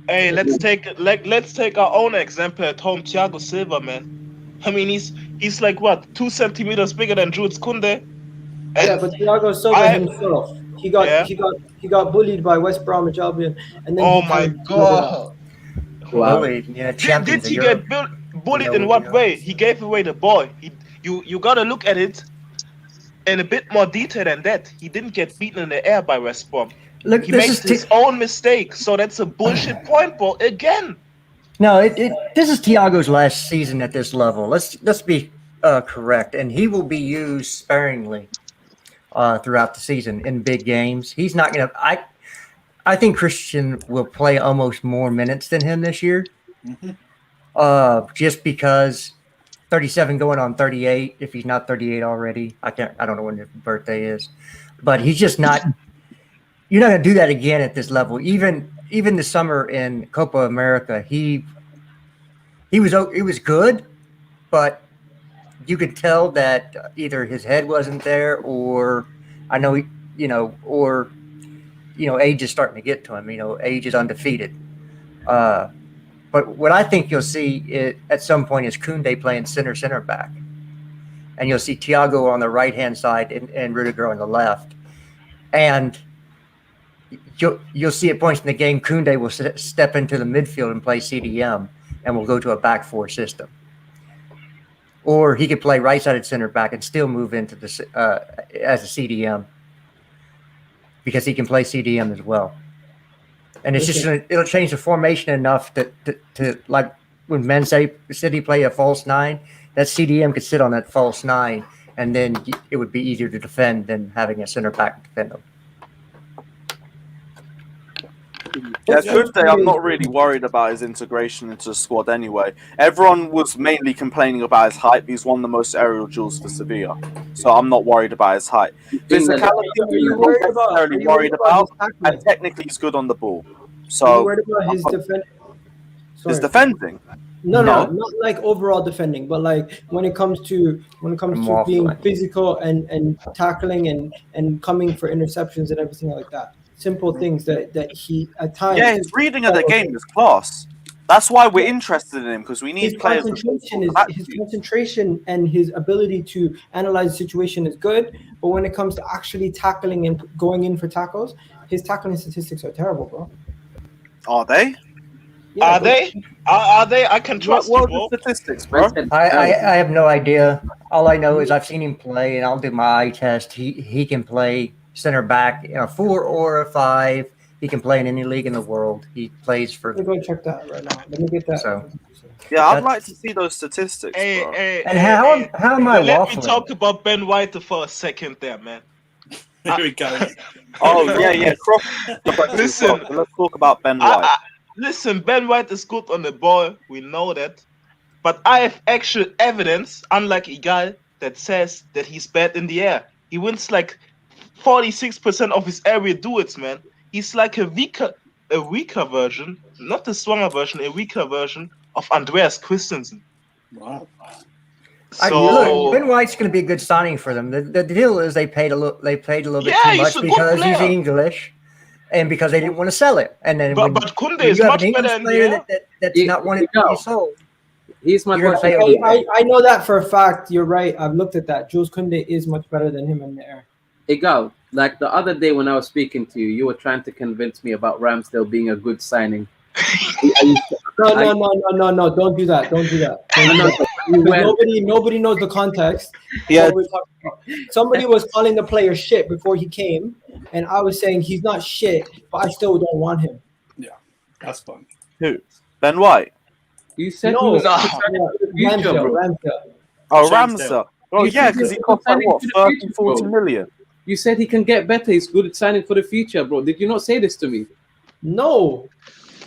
Hey, let's take our own example at home, Thiago Silva, man. I mean, he's like what, 2 centimeters bigger than Jules Kounde. Yeah, but Thiago Silva himself, he got bullied by West Bromwich Albion, and then Oh he my kind of blew it up. god! Wow. Yeah, Did champions he of get Europe. bullied You in know, what you know. way? He gave away the ball. You gotta look at it in a bit more detail than that. He didn't get beaten in the air by West Brom. Look, He this made is his own mistake, so that's a bullshit point, bro. Again. No, this is Thiago's last season at this level. Let's be correct, and he will be used sparingly throughout the season in big games. He's not going to. I think Christian will play almost more minutes than him this year, just because 37 going on 38. If he's not 38 already, I don't know when his birthday is, but he's just not. You're not going to do that again at this level. Even the summer in Copa America, he was good, but you could tell that either his head wasn't there, or age is starting to get to him. Age is undefeated. But what I think you'll see at some point is Kounde playing center back, and you'll see Thiago on the right hand side and Rudiger on the left, and you'll see at points in the game Kounde will step into the midfield and play CDM, and will go to a back four system. Or he could play right-sided center back and still move into the as a CDM. because he can play CDM as well. And it's just it'll change the formation enough to like when Man City play a false 9, that CDM could sit on that false 9, and then it would be easier to defend than having a center back defend them. Yeah, Kounde, I'm not really worried about his integration into the squad anyway. Everyone was mainly complaining about his height. He's one of the most aerial duels for Sevilla, so I'm not worried about his height. Physicality, I'm not necessarily worried about, and technically he's good on the ball. So, are you worried about his his defending? No, not like overall defending, but like when it comes to being physical and tackling and coming for interceptions and everything like that. Simple things that he at times. Yeah, his reading of the game is class. That's why we're interested in him, because we need players. His concentration and his ability to analyze the situation is good, but when it comes to actually tackling and going in for tackles, his tackling statistics are terrible, bro. Are they? Yeah, Are they? Are they? I can trust you, bro. Statistics, bro. I have no idea. All I know is I've seen him play, and I'll do my eye test. He can play center back in a 4 or a 5. He can play in any league in the world. He plays for. Let me go check that right now. Let me get that. So, yeah, I'd like to see those statistics, bro. And how am I Let waffling? me talk about Ben White for a second there, man. Here we go. Oh, yeah. Listen. Let's talk about Ben White. Listen, Ben White is good on the ball. We know that. But I have actual evidence, unlike Igal, that says that he's bad in the air. He wins like 46% of his area duels, man. He's like a weaker version, not the stronger version, a weaker version of Andreas Christensen. Wow. Look, Ben White's going to be a good signing for them. The deal is they paid a little bit too much because he's English, and because they didn't want to sell it. And then, but Kounde is much better in the air. That's not wanting to be sold. He's my question. I know that for a fact. You're right. I've looked at that. Jules Kounde is much better than him in the air. Igal, like the other day when I was speaking to you, you were trying to convince me about Ramsdale being a good signing. No, don't do that. Don't do that. Nobody knows the context. Yeah. Somebody was calling the player shit before he came, and I was saying he's not shit, but I still don't want him. Yeah, that's fun. Who? Ben White? You said he was Ramsdale. Oh, Ramsdale. Oh, yeah, because he cost like what, 30, 40 million? You said he can get better. He's good at signing for the future, bro. Did you not say this to me? No.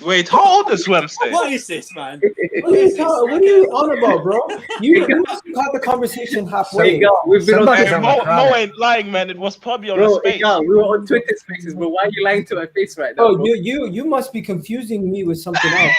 Wait, how old is Ramsdale? What is this, man? What are you on about, bro? You must have caught the conversation halfway. We've been Mo ain't lying, man. It was probably on his face. We were on Twitter Spaces, but why are you lying to my face right now? Oh, you must be confusing me with something else.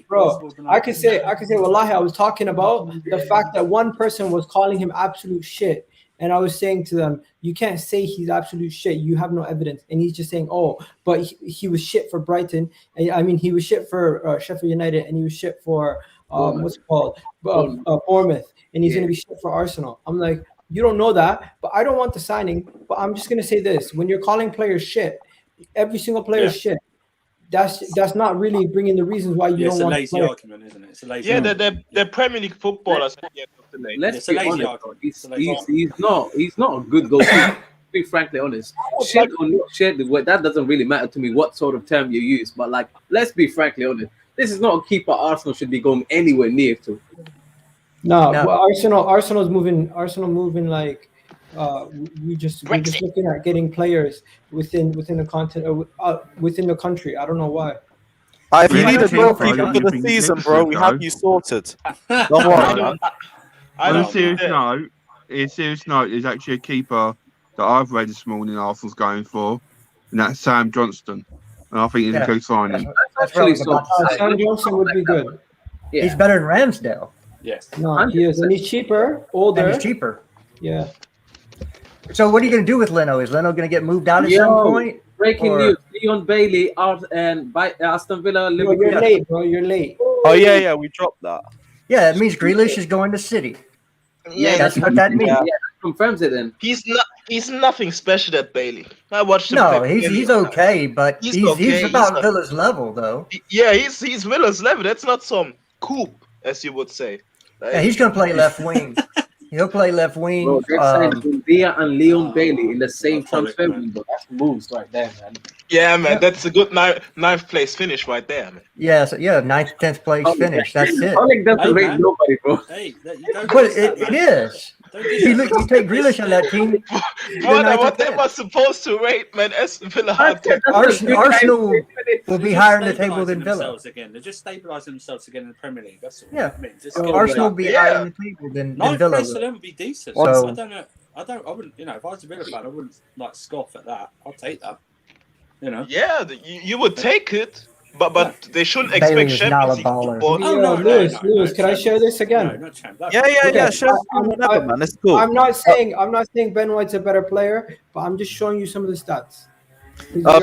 Bro, I could say, wallahi, I was talking about the fact that one person was calling him absolute shit. And I was saying to them, you can't say he's absolute shit. You have no evidence. And he's just saying, oh, but he was shit for Brighton. And, I mean, he was shit for Sheffield United, and he was shit for, what's it called? Bournemouth. And he's going to be shit for Arsenal. I'm like, you don't know that, but I don't want the signing. But I'm just going to say this. When you're calling players shit, every single player is shit. That's not really bringing the reasons why you don't want to play. It's a lazy argument, isn't it? It's a lazy argument. They're Premier League footballers at the end of the day. Let's be honest. He's not a good goalkeeper. Be frankly honest. Shit or not shit, that doesn't really matter to me what sort of term you use. But like, let's be frankly honest. This is not a keeper Arsenal should be going anywhere near to. No. Well, Arsenal's moving like we're just looking at getting players within the continent within the country. I don't know why. If you need a goalkeeper for the season, bro, we have you sorted. Don't worry, man. On a serious note, there's actually a keeper that I've read this morning Arsenal's going for, and that's Sam Johnston. And I think he's a good signing. Sam Johnston would be good. Yeah. He's better than Ramsdale. Yes. No, he is. And he's cheaper, older. And he's cheaper. Yeah. So what are you going to do with Leno? Is Leno going to get moved out at some point? Breaking news. Leon Bailey and by Aston Villa. Liverpool. You're late, bro. You're late. Oh, yeah, we dropped that. Yeah, that means Grealish is going to City. Yeah, that's what that means. Yeah, confirms it then. He's nothing special at Bailey. I watched him. No, he's okay, but he's about Villa's level, though. Yeah, he's Villa's level. That's not some coup, as you would say. Yeah, he's going to play left wing. He'll play left wing. Bro, they've signed Villa and Leon Bailey in the same transfer window. That's moves right there, man. Yeah, man, that's a good ninth place finish right there, man. Yeah, so, yeah, 9th, 10th place finish. That's it. Oleg doesn't rate man. nobody, bro. Hey, you don't But do that, it man. is. Don't do You, that. look, you take Grealish on that team. What they were supposed to rate, man, Aston Villa hard tech. Arsenal will be They're higher in just the table than stabilising Villa. themselves again. They're just stabilising themselves again in the Premier League. That's all. Yeah. I mean, just get Arsenal will over be Yeah. higher in the table than Ninth Villa. place for them would be decent. So- I don't know. I wouldn't. You know, if I was a Villa fan, I wouldn't like scoff at that. I'll take that. You know. Yeah, you would take it, but they shouldn't Bailey expect is not Champions a League baller. football. Oh, no, Lewis, can I share this again? No, not champ. Yeah. Okay, Share whatever, man. It's cool. I'm not saying Ben White's a better player, but I'm just showing you some of the stats.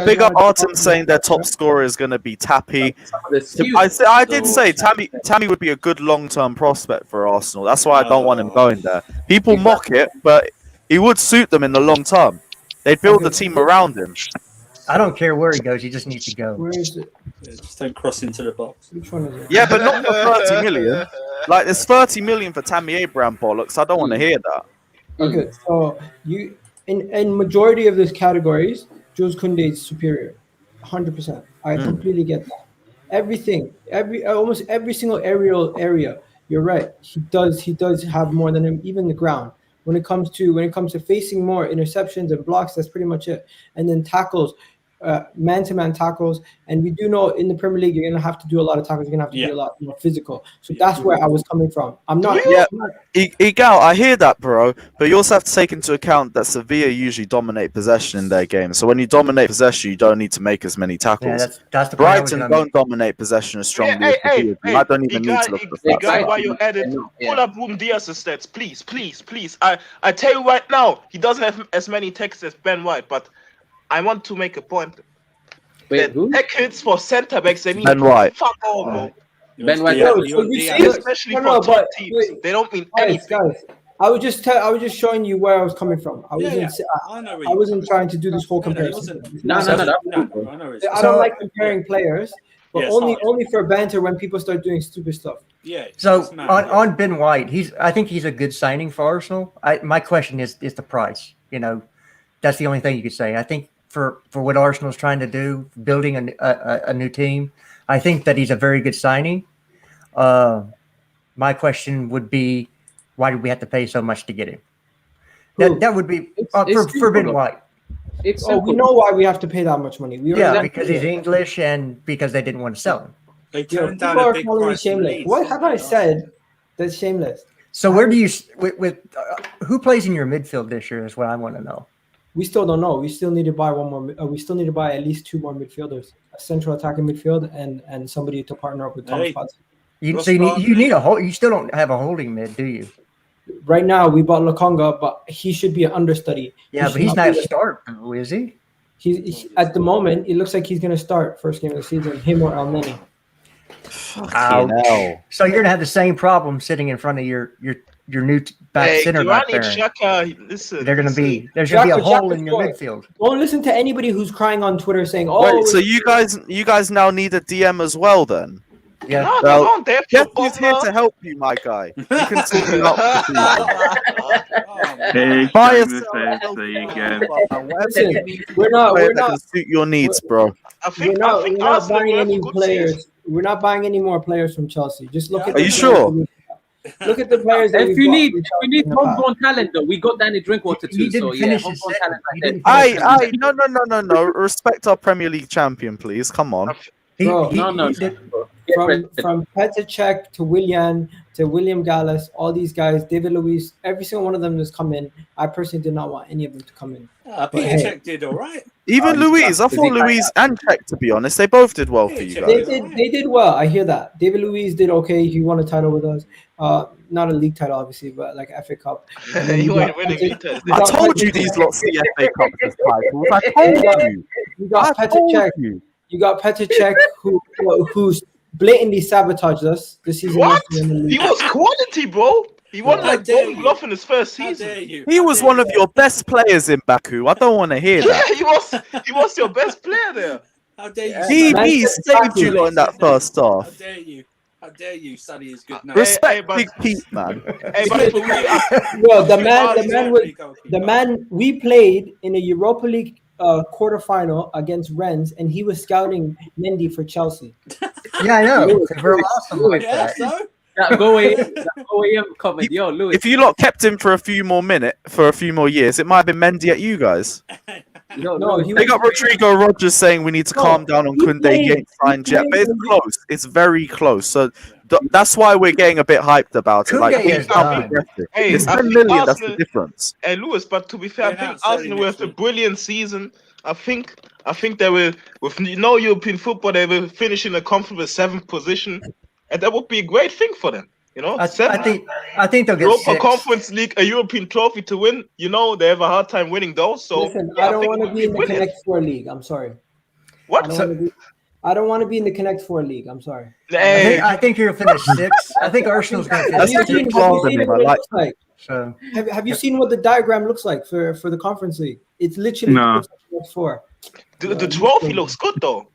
Big up Artem saying their top scorer is going to be Tappy. I did say Tammy would be a good long-term prospect for Arsenal. That's why I don't want him going there. People mock it, but he would suit them in the long term. They'd build the team around him. I don't care where he goes. He just needs to go. Where is it? Yeah, just don't cross into the box. Which one is it? Yeah, but not for 30 million. Like, there's 30 million for Tammy Abraham bollocks. I don't want to hear that. Okay, so you in majority of these categories, Jules Kounde is superior, 100%. I completely get that. Everything, almost every single aerial area. You're right. He does have more than him, even the ground. When it comes to facing more interceptions and blocks, that's pretty much it. And then tackles, man-to-man tackles, and we do know in the Premier League you're gonna have to do a lot of tackles. You're gonna have to be a lot more physical. So that's where I was coming from. I'm not. Yeah, Igal, I hear that, bro. But you also have to take into account that Sevilla usually dominate possession in their game. So when you dominate possession, you don't need to make as many tackles. Yeah, that's the point I was Brighton gonna don't dominate possession as strongly as Hey, Sevilla do. I don't even need to look for the stats. guy, while you're at it, pull up Ruben Diaz's stats, please. I tell you right now, he doesn't have as many tackles as Ben White, but I want to make a point. Wait, who? Tackles for centre backs, they mean Ben White. fuck all, bro. Ben White. So you see it? Especially No, for top but teams, wait. they don't mean Guys, anything. I was just showing you where I was coming from. I wasn't trying to do this whole comparison. No. I know where it's- I don't like comparing players, but Yeah, it's only hard. for banter when people start doing stupid stuff. Yeah. So it's mad, on Ben White, I think he's a good signing for Arsenal. My question is the price. You know, that's the only thing you could say. I think for what Arsenal's trying to do, building a new team, I think that he's a very good signing. My question would be, why did we have to pay so much to get him? That would be for Ben White. We know why we have to pay that much money. Because he's English and because they didn't want to sell him. They People turned down a are big calling me price. from shameless. Leeds. What have I said that's shameless? So where do you who plays in your midfield this year is what I want to know. We still don't know. We still need to buy one more. We still need to buy at least two more midfielders: a central attacking midfield and somebody to partner up with Thomas Partey. You need a hold. You still don't have a holding mid, do you? Right now, we bought Lokonga, but he should be an understudy. Yeah, but he's not a start, is he? He's at the moment. It looks like he's going to start first game of the season. Him or El Neni. Ouch. So you're gonna have the same problem sitting in front of your new back center back there. There's gonna be a hole in your midfield. Don't listen to anybody who's crying on Twitter saying, "Oh." Wait, so you guys now need a DM as well then? Yeah. No, Well, they don't. Jeff is here to help you, my guy. You can sort me out. Buy yourself Listen, we're not can suit your needs, bro. we're not buying any players. We're not buying any more players from Chelsea. Just look at. Are you sure? Look at the players. That If you need homegrown talent, though, we got Danny Drinkwater too. So yeah, homegrown talent. No. Respect our Premier League champion, please. Come on. From Petr Cech to William Gallas, all these guys, David Luiz, every single one of them that's come in. I personally did not want any of them to come in. Peter Cech did all right. Even Luiz, I thought Luiz and Cech, to be honest, they both did well for you guys. They did well. I hear that. David Luiz did okay. He won a title with us. Not a league title, obviously, but like FA Cup. You ain't winning league titles. I told you these lots of the FA Cup titles. I told you. You got Petr Cech. You got Petr Cech, who's blatantly sabotaged us this season. What? He was quality, bro. He won like Golden Glove in his first season. He was one of your best players in Baku. I don't want to hear that. Yeah, he was your best player there. How dare you? He saved you lot in that first half. How dare you? How dare you? Sonny is good now. Respect but- Big Pete, man. Hey, but for me, Well, the man we played in a Europa League quarterfinal against Rennes, and he was scouting Mendy for Chelsea. Yeah, I know. We're awesome like Yeah, that. so That go AM comment. Yo, Lewis. If you lot kept him for a few more years, it might have been Mendy at you guys. Yo, No, Lewis, he They was got Rodrigo Rogers saying we need to calm down on he Kounde. played- He ain't signed he yet, but it's played- close. It's very close. So that's why we're getting a bit hyped about it. Like, Kounde he's is not done. progressive. Hey, It's I 10 think million. That's the Arsenal- difference. Hey, Lewis, but to be fair, I They're think not selling Arsenal will next have a week. brilliant season. I think they will, with no European football, they will finish in a comfortable 7th position, and that would be a great thing for them. You know, I 7th. think they'll get Europa 6. Conference League, a European trophy to win. You know, they have a hard time winning those. So Listen, yeah, I don't think want it to would be in the brilliant. Connect Four league. I'm sorry. What? I don't want to be in the Connect Four league. I'm sorry. Hey, I think you'll finish 6th. I think Arsenal's going to Have finish you That's seen, the sixth. have you clause in seen him, what I it like looks like? So Have you seen what the diagram looks like for the Conference League? It's literally No. looks like Connect Four. the trophy looks good though.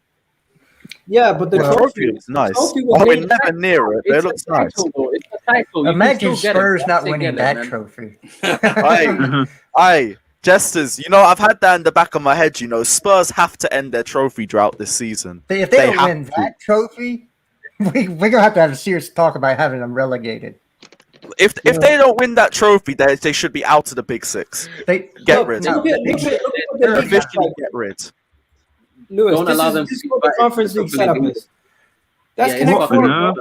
Yeah, but the The Well, trophy trophy looks nice. trophy was Oh, we're made- never near it, but it it's looks a nice. title, though. It's a title. You imagine can still get Spurs it. not Say winning get it, that man. trophy. Aye, jesters, I've had that in the back of my head, Spurs have to end their trophy drought this season. If they don't have win to. that trophy, we're going to have a serious talk about having them relegated. If they don't win that trophy, they should be out of the Big Six. They Get Look, rid. look at what the league looks Officially like. get rid. Lewis, Don't allow them this to is what the fight Conference the League setup League. is. That's Yeah, Connect it's Four. No.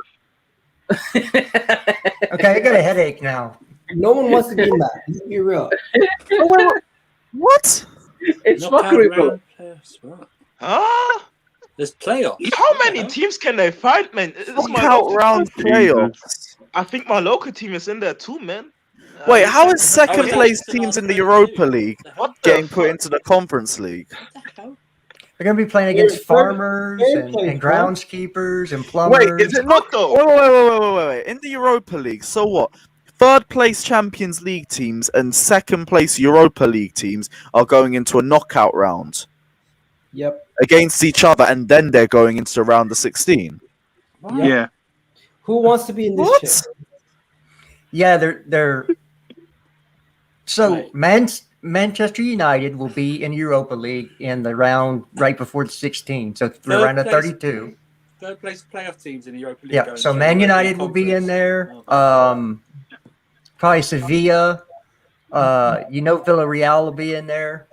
Okay, I got a headache now. No one wants to be in that. Let's be real. What? It's Knockout fuckery, bro. round playoffs, right. Ah, There's playoffs. how many teams can they fight, man? This is my Knockout local round team. playoffs. I think my local team is in there too, man. Wait, how is Oh, second is place that teams in the Arsenal Europa too? League What the getting put fuck? into the Conference League? What the hell? They're going to be playing Third- against farmers third and place, bro. groundskeepers and plumbers. Wait, is it Good not? though. Wait. In the Europa League, so what? Third place Champions League teams and second place Europa League teams are going into a knockout round Yep. against each other, and then they're going into round of 16. Yep. Yeah. Who wants to be in this What? shit? Yeah, they're. So Right. Manchester United will be in Europa League in the round right before the 16. So through Third round of place. 32. Third place playoff teams in the Europa League. Yeah. going So straight Man away to the United will be in conference. there. Oh, Probably Sevilla. Villarreal will be in there.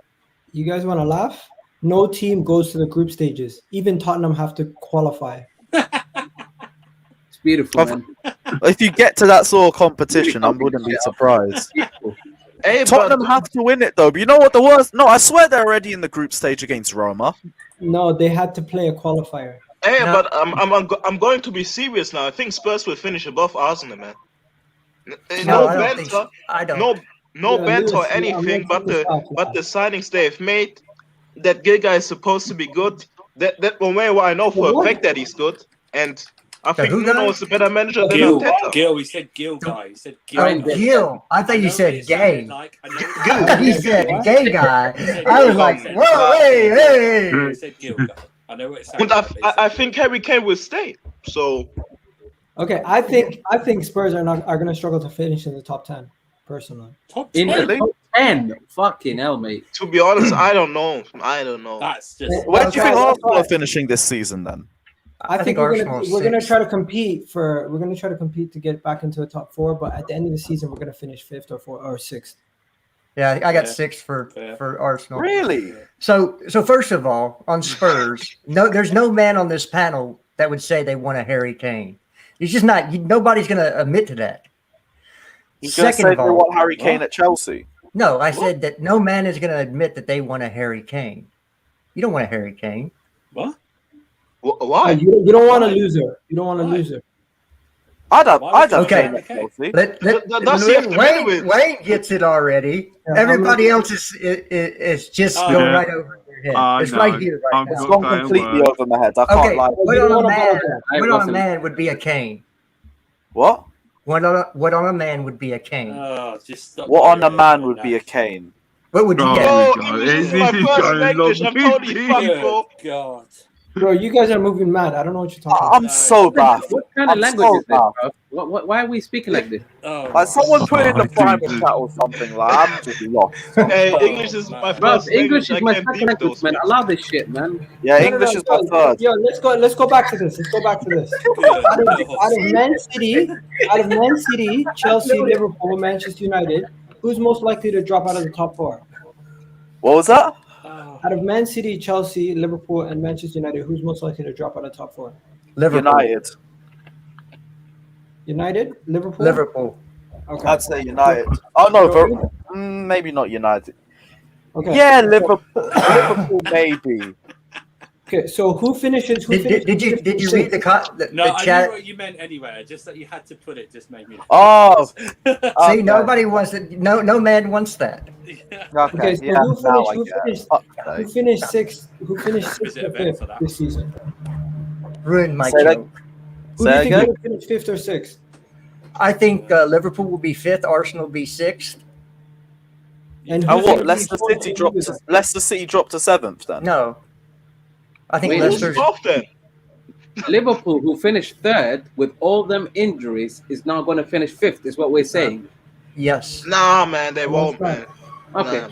You guys want to laugh? No team goes to the group stages. Even Tottenham have to qualify. It's beautiful, Of- man. If you get to that sort of competition, I wouldn't be surprised. Hey, Tottenham but have to win it though. But you know what the worst? No, I swear they're already in the group stage against Roma. No, they had to play a qualifier. hey, No. but I'm going to be serious now. I think Spurs will finish above Arsenal, man. No I don't think banter, so. I don't. no Yeah, banter or Lewis, I'm anything. not taking shots, But the signings they have made, that Giga is supposed to be good. That Romeo, I know for a What? fact that he's good, and I think who Nuno guy? is a better manager than Gil, Arteta. Gil, he said Gil guy. He said Gil. Oh, guy. Gil. I thought I you know said what it sounded gay. like. I know what it He sounded said What? gay guy. like. I was like, whoa, hey. He said Gil guy. I know what it sounded And like. I think Harry Kane will stay. So Okay, I think Spurs are going to struggle to finish in the top 10. Personally, top In 10. the top 10. Fucking hell, mate. to be honest, I don't know. That's just. Where do you think Okay, Arsenal that's are finishing this season then? I think Arsenal is we're gonna sixth. try to compete to get back into the top 4. But at the end of the season, we're gonna finish 5th or 6th. Yeah, I got Yeah. 6 for Yeah. Arsenal. Really? So first of all, on Spurs, there's no man on this panel that would say they want a Harry Kane. It's just not. Nobody's going to admit to that. He's going to say they want Harry Kane at Chelsea. No, I said that no man is going to admit that they want a Harry Kane. You don't want a Harry Kane. What? why? You don't want a loser. You don't want a loser. I'd have Okay. Kane at Chelsea. Does he have to win with? Wayne gets it already. Yeah, Everybody else is just Oh, going yeah. right over their head. I It's know. right here right I'm It's now. gone Okay, completely well. over my head. I can't Okay, lie. what You on don't a wanna man? apologize. I What on a wasn't- man would be a Kane? What? What on a man would be a Kane? Oh, just stop What on a doing man it. would be a Cane? What would you Oh, get? Oh, God. English is This my is first going language. I'm long. totally fucked, bro. Good God. Bro, you guys are moving mad. I don't know what you're talking about. I'm so baffled. What kind of I'm language so is this, bro? Why are we speaking like this? Oh, Like someone put in the Oh, private Jesus. chat or something. Like I'm just lost. Hey, Oh, English is my man. Bro, first English is I my can't second deep language, those man. things. I love this shit, man. Yeah, No, English is my third. Yo, let's go back to this. Let's go back to this. Out of Man City, Chelsea, Liverpool, Manchester United, who's most likely to drop out of the top 4? What was that? Out of Man City, Chelsea, Liverpool, and Manchester United, who's most likely to drop out of the top 4? Liverpool. Liverpool? Liverpool. Okay. I'd say United. Oh no, maybe not United. Okay. Yeah, Liverpool maybe. Okay, so who finishes? Did you read the No, I chat? knew what you meant anyway. Just that you had to put it just made me. Oh, See, nobody wants it. No man wants that. Okay, so yeah, who finished sixth? Who finished Is sixth it a or bet fifth for that? this season? Ruined my Say that- joke. Who do Say you think again? will finish fifth or sixth? I think Liverpool will be 5th. Arsenal will be 6th. And Oh, who's what? gonna be Leicester fourth City and dropped. who's Leicester City dropped to 7th then. No, I think Wait, Who's Leicester's. off then? Liverpool, who finished third with all them injuries, is now going to finish fifth. Is what we're saying. Yes. Nah, man, they won't, man. Okay.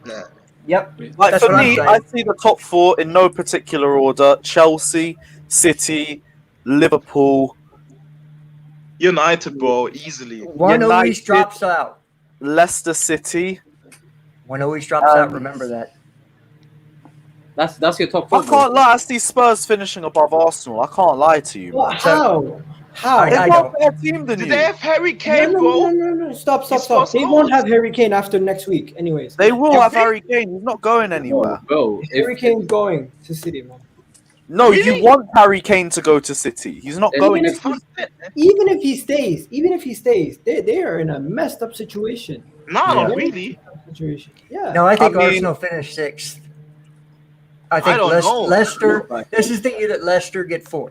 Nah. Yep. Like That's for what I'm me, saying. I see the top 4 in no particular order: Chelsea, City, Liverpool, United, bro, easily. One always United. drops out. Leicester City. One always drops out. Remember that. That's your top I 4. can't lie. I see Spurs finishing above Arsenal. I can't lie to you. Well, Man. how? How? I They've don't. got a better team than Do you. they have Harry No, Kane, no, bro? no. Stop. He scores They won't goals. have Harry Kane after next week, anyways. They will If have they- Harry Kane. He's not going anywhere. Bro, Harry Kane's going to City, man. No, Really? you want Harry Kane to go to City. He's not going. Even To... Even if he stays, they are in a messed up situation. Nah, Yeah. not really. Yeah. No, I think I mean- Arsenal finished 6th. I think don't know. Leicester. This is the year that Leicester get 4th.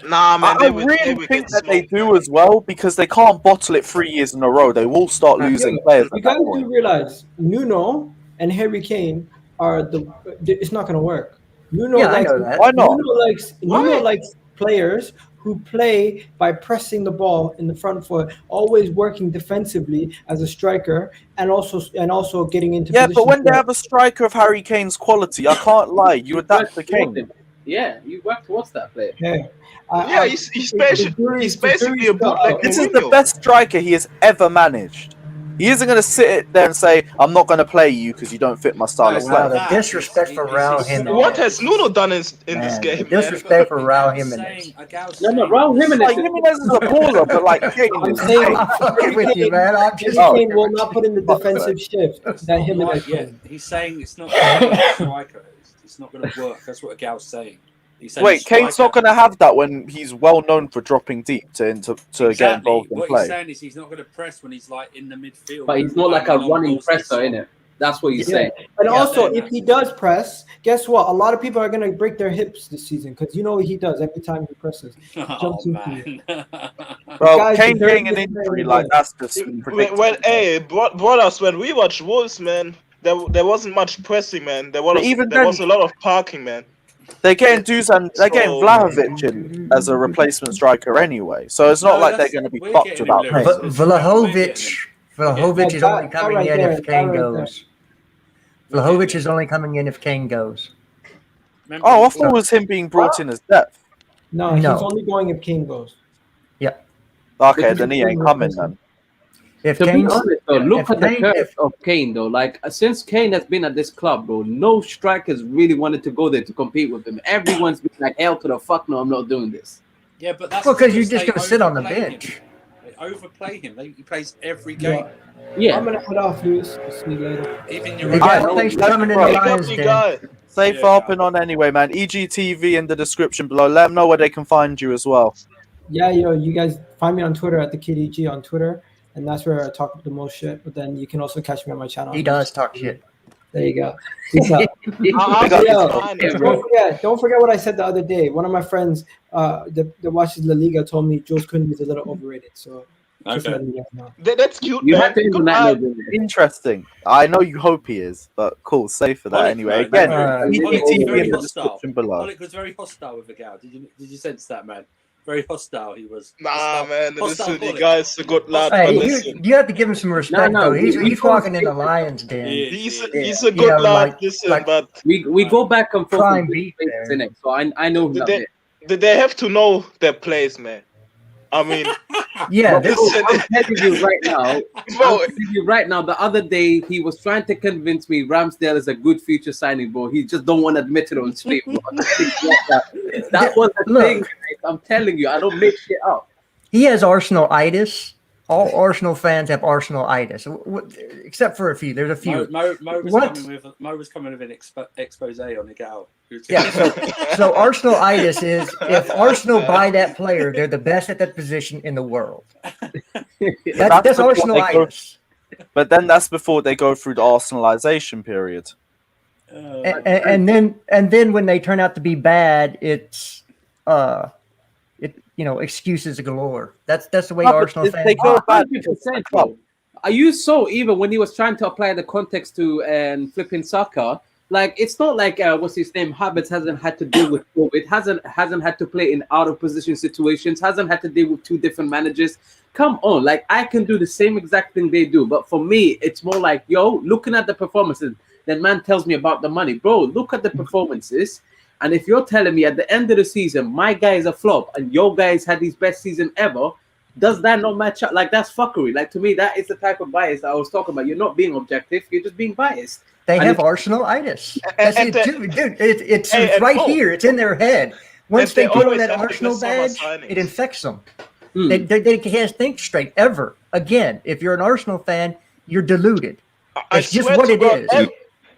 Nah, man, I they would really think get that they smoked. do as well because they can't bottle it 3 years in a row. They will start losing players. You At that guys point. do realize Nuno and Harry Kane are it's not going to work. Nuno Yeah, I likes, know that. Why not? Nuno likes players who play by pressing the ball in the front foot, always working defensively as a striker, and also getting into Yeah, but positions when they where- have a striker of Harry Kane's quality, I can't lie. You adapt the Kane. Yeah, you work towards that player. Yeah, he's basically a bootleg. This is the best striker he has ever managed. He isn't going to sit there and say, "I'm not going to play you because you don't fit my style of Wow, play." the disrespect for Raul Jimenez. What has Nuno done in this Man, game? the Man? disrespect for Raul Jimenez. No, Raul Jimenez. Like, Jimenez is a baller, but like Kane I'm is. saying I'm fucking with you, man. I'm just. Harry Kane will not put in the defensive shift that him and Right, yeah, he's saying it's not going to be a striker. It's not going to work. That's what Gal's saying. He's saying Wait, Kane's striker- not going to have that when he's well known for dropping deep to get involved in What play. he's saying is he's not going to press when he's like in the midfield. But he's not like a Long running balls to presser, the innit? That's what he's saying. And Yeah, also, yeah. if he does press, guess what? A lot of people are going to break their hips this season because you know what he does every time he presses. Oh, Jumps into man. Bro, Guys, Kane they're getting an very injury good. like that's just predictable. Brothers, when we watch Wolves, man, there wasn't much pressing, man. There was Even there then- was a lot of parking, man. They're getting Dusan, they're getting So- Vlahovic in as a replacement striker anyway, so it's not No, like they're that's- going to be we're fucked getting without him, pace. Lewis. Vlahovic is only That coming right in there, if Kane that right goes. Vlahovic is only coming in if Kane goes. Remember, Oh, I thought it was him being brought in as depth. No, he's No. only going if Kane goes. Okay, then he ain't coming then. If To be Kane's, honest, though, look if at the Kane- curve if- of Kane, though. Like, since Kane has been at this club, bro, no strikers really wanted to go there to compete with him. Everyone's been like, hell to the fuck no, I'm not doing this. yeah, but that's well, because you're because just they going to sit on the overplay him. bench. They overplay him. He plays every game. Yeah. I'm going to head off, Lewis. See you later. Even Hey your guys, Alright, thanks for let's coming in go. the Pick up Lions the Den. guy. Safe Yeah, for hopping on anyway, man. EGTV in the description below. Let them know where they can find you as well. Yeah, you guys find me on Twitter at the KDG on Twitter, and that's where I talk the most shit. But then you can also catch me on my channel. He does talk shit. There you go. Peace out. I'll Pick up find his it. phone. Don't forget what I said the other day. One of my friends that watches La Liga told me Jules Kounde is a little overrated. So Just Okay. letting you guys know. That's cute, You man. have to end Good on that lad. note. Interesting. I know you hope he is, but cool. Safe for that Pollock, anyway. man, Again, Pollock was PPTV very in the hostile. description below. Pollock was very hostile with the gal. Did you sense that, man? Very hostile he was. Nah, Hostile- man. hostile Listen, you Pollock. guys a good lad, Hey, but you, listen. you have to give him some respect, No, though. we He's go walking in the straight- lion's den. He's Yeah. a good You know, lad. like- Listen, like- but We go back and forth Prime on beat places, there. innit? So I know him that they, bit. they have to know their place, man. I mean, Yeah, Bro, this, I'm telling you right now. bro, I'm telling you right now. The other day he was trying to convince me Ramsdale is a good future signing, bro. He just don't want to admit it on stream, bro. That was the Look. thing. Guys. I'm telling you, I don't make shit up. he has Arsenal-itis. All Arsenal fans have Arsenal-itis, except for a few. There's a few. Mo was What? coming with an expose on the gal. Yeah, so Arsenal-itis is if Arsenal buy that player, they're the best at that position in the world. That's before they go- Arsenal-itis. But then that's before they go through the Arsenalization period. And then when they turn out to be bad, it's excuses galore. That's the way No, but Arsenal if fans they go bad 100%, bro. Are you so even when he was trying to apply the context to flipping Saka? Like it's not like what's his name? Havertz hasn't had to deal with COVID. Hasn't had to play in out of position situations. Hasn't had to deal with two different managers. Come on, like I can do the same exact thing they do, but for me, it's more like looking at the performances. Then man tells me about the money, bro. Look at the performances, and if you're telling me at the end of the season my guy is a flop and your guys had his best season ever, does that not match up? Like that's fuckery. Like to me, that is the type of bias that I was talking about. You're not being objective. You're just being biased. They And have if- Arsenal-itis. That's it, dude. It's and right Mo, here. It's in their head. Once they they put on always that have the Arsenal best summer badge, signings. it infects them. Mm. They can't think straight ever. Again, if you're an Arsenal fan, you're deluded. I It's just swear what to it God,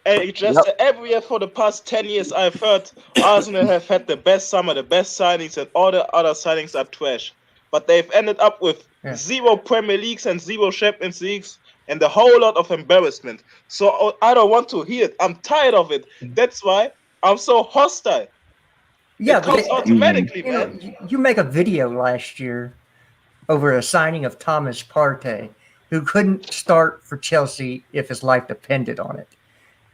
is. every year for the past 10 years, I've heard Arsenal have had the best summer, the best signings, and all the other signings are trash. But they've ended up with 0 Premier Leagues and 0 Champions Leagues and a whole lot of embarrassment. So I don't want to hear it. I'm tired of it. That's why I'm so hostile. Yeah, It comes automatically, man. you make a video last year over a signing of Thomas Partey, who couldn't start for Chelsea if his life depended on it.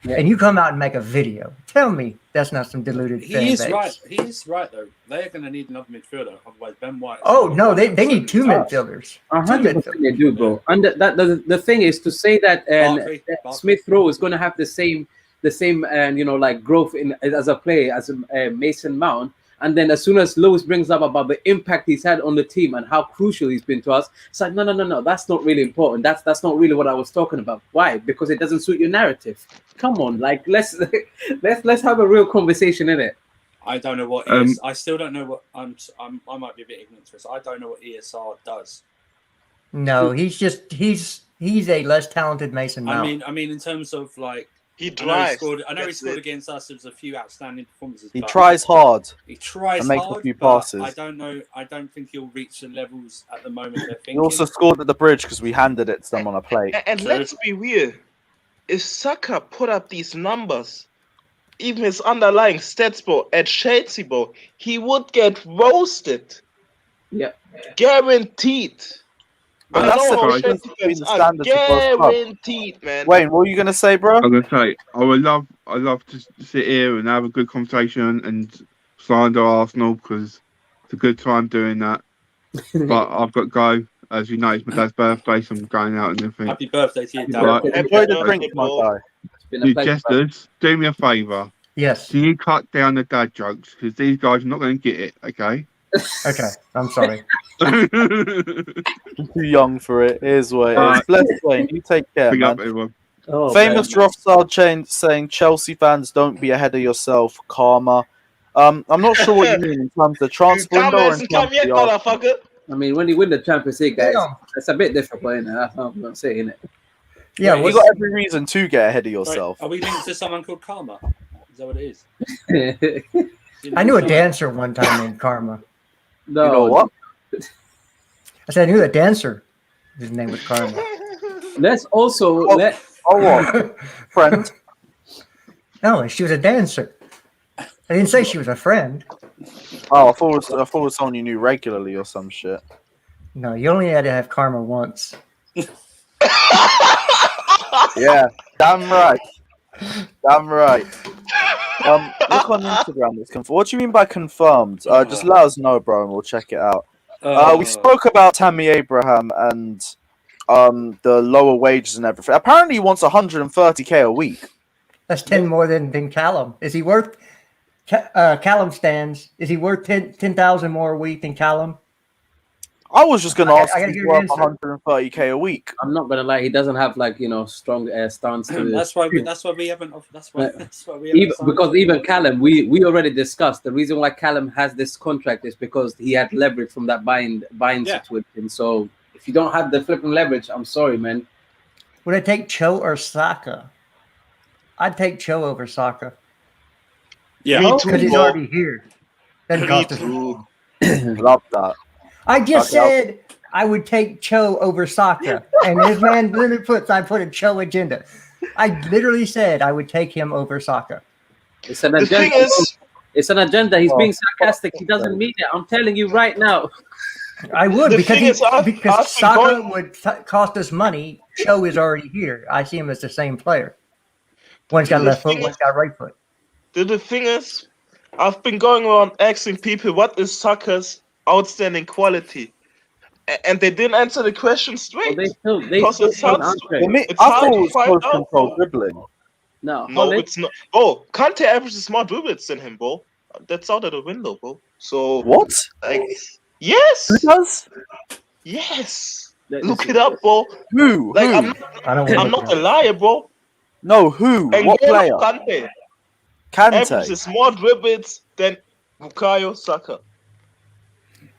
Yeah. And you come out and make a video. Tell me that's not some deluded fan He is base. right. He is right though. They're going to need another midfielder. Otherwise, Ben White. Oh no, they need two midfielders. 100% they do, bro. And the thing is to say that Barkley. Smith Rowe is going to have the same like growth in as a player as Mason Mount, and then as soon as Lewis brings up about the impact he's had on the team and how crucial he's been to us, it's like no, that's not really important. That's not really what I was talking about. Why? Because it doesn't suit your narrative. Come on, like let's have a real conversation in it. I don't know what I still don't know what I might be a bit ignorant to this. I don't know what ESR does. No, he's a less talented Mason Mount. I mean, in terms of like He I know he drives. scored. I know he That's scored it. against us. There was a few outstanding performances. He but tries hard. He tries and makes hard, a few but passes. I don't know. I don't think he'll reach the levels at the moment they're He thinking. also scored at the bridge because we handed it to them on a plate. And let's be real. If Saka put up these numbers, even his underlying stats, bro, at Chelsea, bro, he would get roasted. Yeah. Guaranteed. But I that's know the how difference Chelsea between fans the are standards of both clubs. guaranteed, man. Wayne, what were you going to say, bro? I'm gonna say I love to sit here and have a good conversation and slander Arsenal because it's a good time doing that. But I've got to go. As you know, it's my dad's birthday, so I'm going out and everything. Happy birthday to you, Dad. Right. Enjoy the drink, my guy. It's been a You pleasure. jesters, do me a favour. Yes. Can you cut down the dad jokes? Because these guys are not going to get it, okay? Okay, I'm sorry. I'm too young for it. Here's what it is. Bless Wayne. You take care, Big up, man. everyone. Oh, Famous man. Rothschild chain saying Chelsea fans don't be ahead of yourself, karma. I'm not sure what you mean in terms of transfer window Karma or in hasn't come terms yet, of the Arsenal. motherfucker. I mean, when you win the Champions League, guys, Damn. it's a bit difficult, innit? That's what I'm not saying it. Yeah, You what's, got every reason to get ahead of Right, yourself. are we linked to someone called Karma? Is that what it is? I knew a dancer one time named Karma. No, You know what? I said I knew a dancer. His name was Karma. Let's also Oh. let Oh, what? Friend? No, she was a dancer. I didn't say she was a friend. Oh, I thought it was someone you knew regularly or some shit. No, you only had to have karma once. Yeah, damn right. Damn right. Look on Instagram. It's confirmed. What do you mean by confirmed? Just let us know, bro, and we'll check it out. We spoke about Tammy Abraham and the lower wages and everything. Apparently, he wants 130k a week. That's 10 more than Callum. Is he worth Callum stands? Is he worth 10,000 more a week than Callum? I was just going to ask I gotta if he's hear your worth answer. 130k a week. I'm not gonna lie, he doesn't have like strong stance to That's why we haven't. That's why we haven't. because even Callum, we already discussed the reason why Callum has this contract is because he had leverage from that buying situation. So if you don't have the flipping leverage, I'm sorry, man. Would I take Cho or Saka? I'd take Cho over Saka. Yeah, Me Because he's bro. already here. Doesn't Me cost us. too. Love that. I just Okay, said I would take Cho over Saka. And this man literally I put a Cho agenda. I literally said I would take him over Saka. It's an The agenda. thing is, It's an agenda. He's being sarcastic. He doesn't mean it. I'm telling you right now. I would The because thing is, I've been Saka going- would cost us money. Cho is already here. I see him as the same player. One's got The left foot, thing one's is- got right foot. the thing is, I've been going around asking people what is Saka's outstanding quality, and they didn't answer the question straight. They still Because it don't sounds- answer it. It's I hard thought to it was find close out, control bro. dribbling. No, No, it's not. Oh, Kante averages more dribbles than him, bro. That's out of the window, bro. So What? like, yes, Who does? yes. Look it up, bro. Who? Like Who? I don't I'm not a liar, bro. No, who? And What player? Kante Kante. averages more dribbles than Bukayo Saka.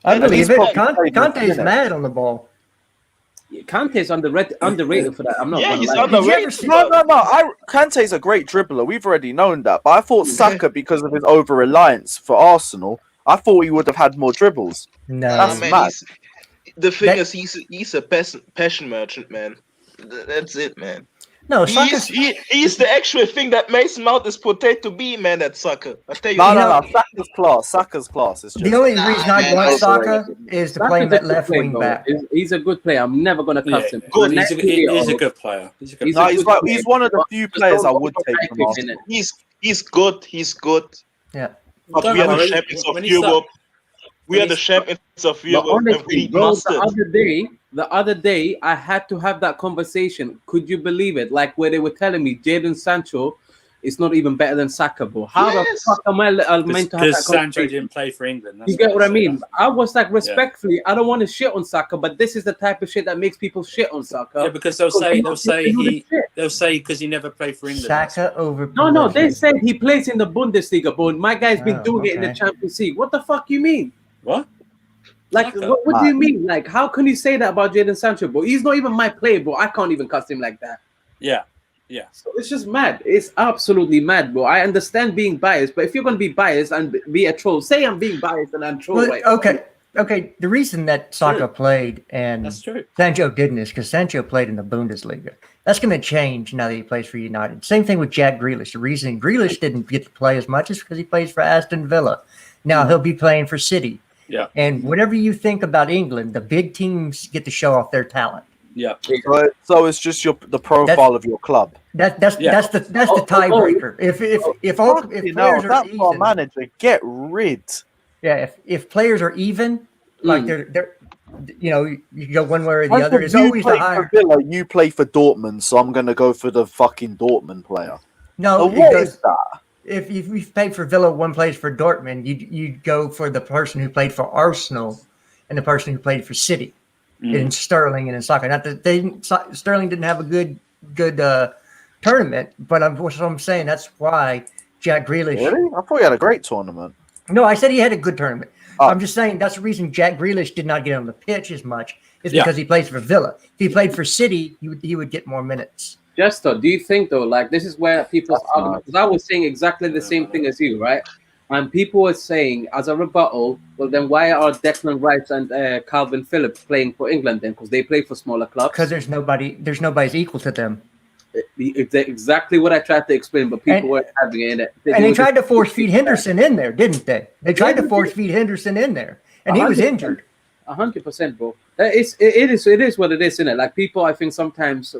I And believe he's it. probably Conte is minutes. mad on the ball. Kante is underrated for that. I'm not. Yeah, gonna he's lie. underrated. No. Kante's a great dribbler. We've already known that. But I thought Saka, because of his over-reliance for Arsenal, I thought he would have had more dribbles. No, That's man, mad. the thing That- is, he's a passion merchant, man. That's it, man. no. He's the actual thing that Mason Mount is portrayed to be, man. That Saka. I tell you. No, You no, know- no. Saka's class. Saka's class. It's just The only reason I man, want that's Saka is to play him Saka's at a good left player, wing bro. back. He's a good player. I'm never gonna Yeah, cuss him. good. he's a good player. He's a good He's no. a He's good like player. he's one of the few Just players I don't would overhype take from him, Arsenal. innit? He's good. He's good. Yeah. But Don't we are the worry, champions of when he start- Europe. We when are the he- champions of But Europe, and honestly, we bro, must. the other day, I had to have that conversation. Could you believe it? Like where they were telling me Jadon Sancho is not even better than Saka, bro. How the Yes. fuck am I meant to have that Because Sancho conversation? didn't play for England. You get what I mean? I was like, respectfully, I don't want to shit on Saka, but this is the type of shit that makes people shit on Saka. Yeah, because they'll say Shit. because he never played for England. Saka over. No, they Pulisic. said he plays in the Bundesliga, bro. My guy's been Oh, doing it in the okay. Champions League. What the fuck you mean? What? Like, Saka? what do you mean? Like, how can you say that about Jadon Sancho, bro? He's not even my player, bro. I can't even cuss him like that. Yeah. So it's just mad. It's absolutely mad, bro. I understand being biased, but if you're going to be biased and be a troll, say I'm being biased and I'm troll. Well, right? okay. The reason that Saka played and That's true. Sancho didn't is because Sancho played in the Bundesliga. That's going to change now that he plays for United. Same thing with Jack Grealish. The reason Grealish didn't get to play as much is because he plays for Aston Villa. Now he'll be playing for City. Yeah. And whatever you think about England, the big teams get to show off their talent. Yeah. So it's just the profile of your club. That's the tiebreaker. If players are That's our even, manager. Get rid. yeah, if players are even, like they're you go one way or the I other. said It's you always the play higher. for Villa, you play for Dortmund, so I'm going to go for the fucking Dortmund player. No, What is that? If you played for Villa, one plays for Dortmund, you'd go for the person who played for Arsenal and the person who played for City. In Sterling and in Saka. Not that Sterling didn't have a good tournament, but I'm saying that's why Jack Grealish. Really? I thought he had a great tournament. No, I said he had a good tournament. Oh. I'm just saying that's the reason Jack Grealish did not get on the pitch as much is because he plays for Villa. If he played for City, he would get more minutes. Jester, do you think though, like this is where people's argument? Because I was saying exactly the same thing as you, right? And people were saying as a rebuttal, well, then why are Declan Rice and Calvin Phillips playing for England then? Because they play for smaller clubs. Because there's nobody's equal to them. Exactly what I tried to explain, but people weren't having it. And they tried to force feed Henderson in there, didn't they? They tried to force feed Henderson in there, and he was injured. 100%, bro. It is what it is, isn't it? Like people, I think sometimes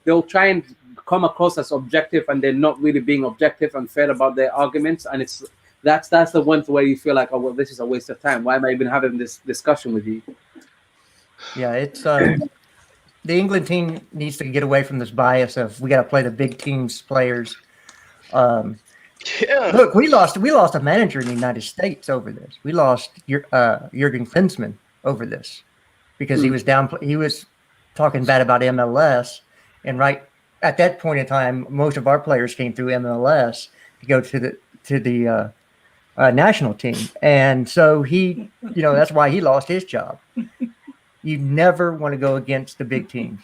they'll try and come across as objective, and they're not really being objective and fair about their arguments, and that's the one where you feel like, oh well, this is a waste of time. Why am I even having this discussion with you? Yeah, it's the England team needs to get away from this bias of we got to play the big teams players. Yeah. Look, we lost a manager in the United States over this. We lost Jurgen Klinsmann over this because he was talking bad about MLS, and right at that point in time, most of our players came through MLS to go to the national team, and so he, that's why he lost his job. You never want to go against the big teams.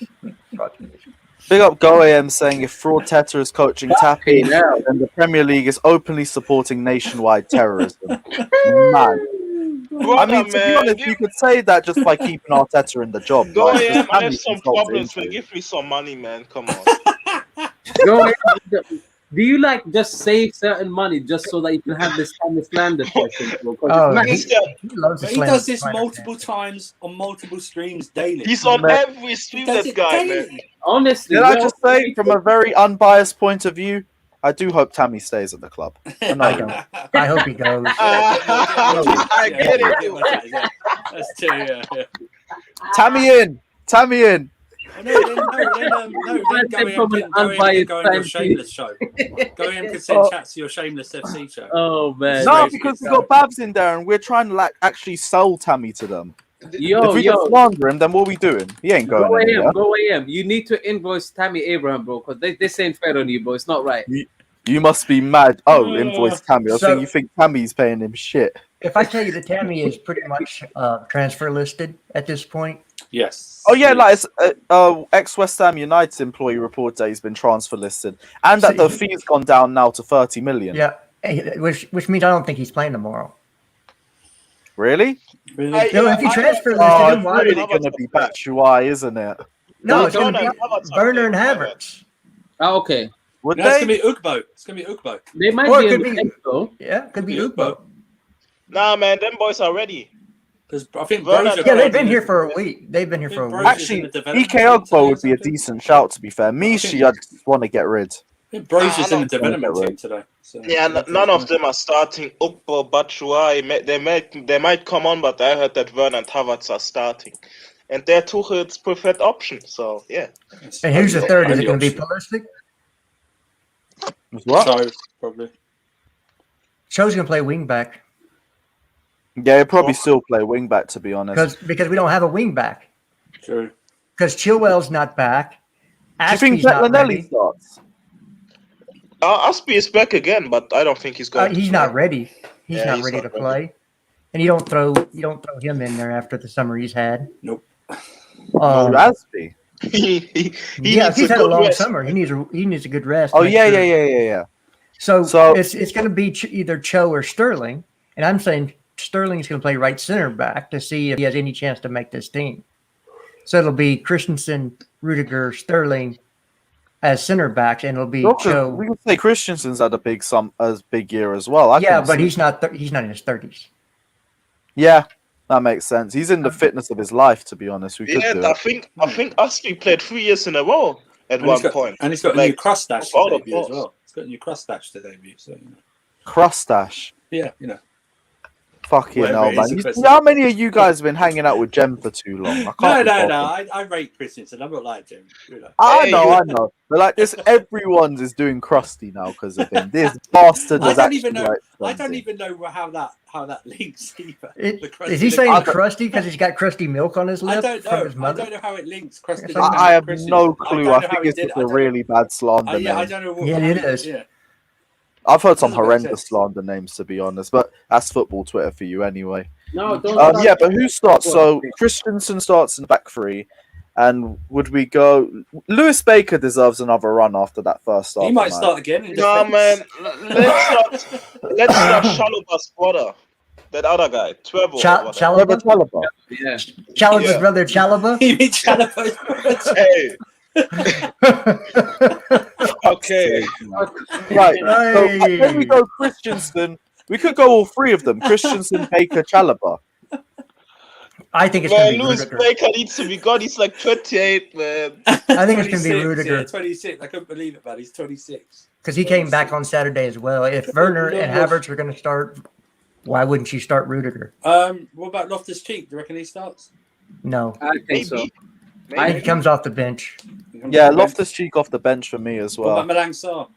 Big up GoAM saying if Fraud Teta is coaching Tappy, then the Premier League is openly supporting nationwide terrorism. Man. I mean, to be honest, you could say that just by keeping Arteta in the job. Go right? ahead, I have Just some problems. So give me some money, man. Come on. Go ahead. Do you just save certain money just so that you can have this kind of slander session? He loves He does this multiple times on multiple streams daily. He's on every stream, that guy, man. Honestly, did I just say, from a very unbiased point of view, I do hope Tammy stays at the club. I hope he goes. I get it. That's true, yeah. Tammy in. No, go on your Shameless show. Go in and send chats to your Shameless FC show. Oh man! No, because we've got Babs in there, and we're trying to actually sell Tammy to them. If we Yo, slander him, then what are we doing? He ain't going anywhere. Go AM. You need to invoice Tammy Abraham, bro, because this ain't fair on you, bro. It's not right. You must be mad. Oh, invoice Tammy. I was saying you think Tammy's paying him shit. If I tell you that Tammy is pretty much transfer listed at this point. Yes. Oh yeah, it's ex-West Ham United employee reported that he's been transfer listed, and that the fee's gone down now to 30 million. Yeah, which means I don't think he's playing tomorrow. Really? If you transfer listed, it's really going to be Batshuayi, isn't it? No, it's going to be Werner and Havertz. Oh, okay. Would It's going to be Ugbo. It's going to be Ugbo. They might Or be it in could the be, though. yeah, could be Ugbo. Nah, man, them boys are ready. Because I think they've been here for a week. They've been here for a week. Actually, EK Ugbo would be a decent shout, to be fair. Mishi, I just want to get rid. I think Brozier's in the development team today. So Yeah, none of them are starting. Ukbo, Batshuayi, they might come on, but I heard that Werner and Havertz are starting. And they're Tuchel's preferred option, so yeah. And who's the third? Is it going to be Pulisic? What? So, probably. Cho's going to play wing back. Yeah, he'll probably still play wing back, to be honest. Because we don't have a wing back. True. Because Chilwell's not back. Do you think Aspie's not Bettinelli ready. starts? Aspie is back again, but I don't think he's going. He's not ready. He's Yeah, not he's ready not to ready. play. And you don't throw him in there after the summer he's had. Nope. Aspie? he He's needs had a long rest. summer. He needs a good rest. Oh, to make yeah. sure. So- it's going to be either Cho or Sterling, and I'm saying Sterling's going to play right center back to see if he has any chance to make this team. So it'll be Christensen, Rudiger, Sterling as center backs, and it'll be Cho. We could say Christensen's had a big year as well. But he's not in his 30s. Yeah, that makes sense. He's in the fitness of his life, to be honest. We could do I it. think Aspie played 3 years in a row at one point. And he's got a Like, new Crustache all to of debut as us. well. He's got a new Crustache to debut. So, Crustache. yeah, Fucking Whatever hell, it man. is, You it's see how many of you guys have been hanging out with Jem for too long? I can't be bothered. I rate Christensen. I'm not lying to him. I know. But like this, everyone is doing crusty now because of him. This bastard I was don't actually even know. like I don't something. even know how that links either. Is he saying crusty because he's got crusty milk on his I lip don't from know. his I mother? don't know how it links. Crusty I have Christensen. no clue. don't I know how think he it's did just it. a really bad slander I name. don't know what. Yeah, it is. Yeah. I've heard some Doesn't make horrendous sense. slander names, to be honest, but that's football Twitter for you anyway. No, don't. Yeah, but who starts? So Christensen starts in the back three, and would we go? Lewis Baker deserves another run after that first start. He might start again. In No, defense. man. Let's start Chalobah's brother. That other guy, Trevor. Chalobah? Chalobah. Yeah. Chalobah's Yeah. brother Chalobah? You mean Chalobah's brother? Hey. Okay. Right. So then we go Christensen. We could go all three of them: Christensen, Baker, Chalobah. I think it's going Man, to be Lewis Rudiger. Baker needs to be gone. He's like 28, man. I think it's going to be 26, Rudiger. Yeah, 26. I couldn't believe it, man. He's 26. Because he came back on Saturday as well. If Werner and Havertz are going to start, why wouldn't you start Rudiger? What about Loftus-Cheek? Do you reckon he starts? No. I think so. I think he comes off the bench. Yeah, Loftus-Cheek off the bench for me as What well. about Malang Sarr?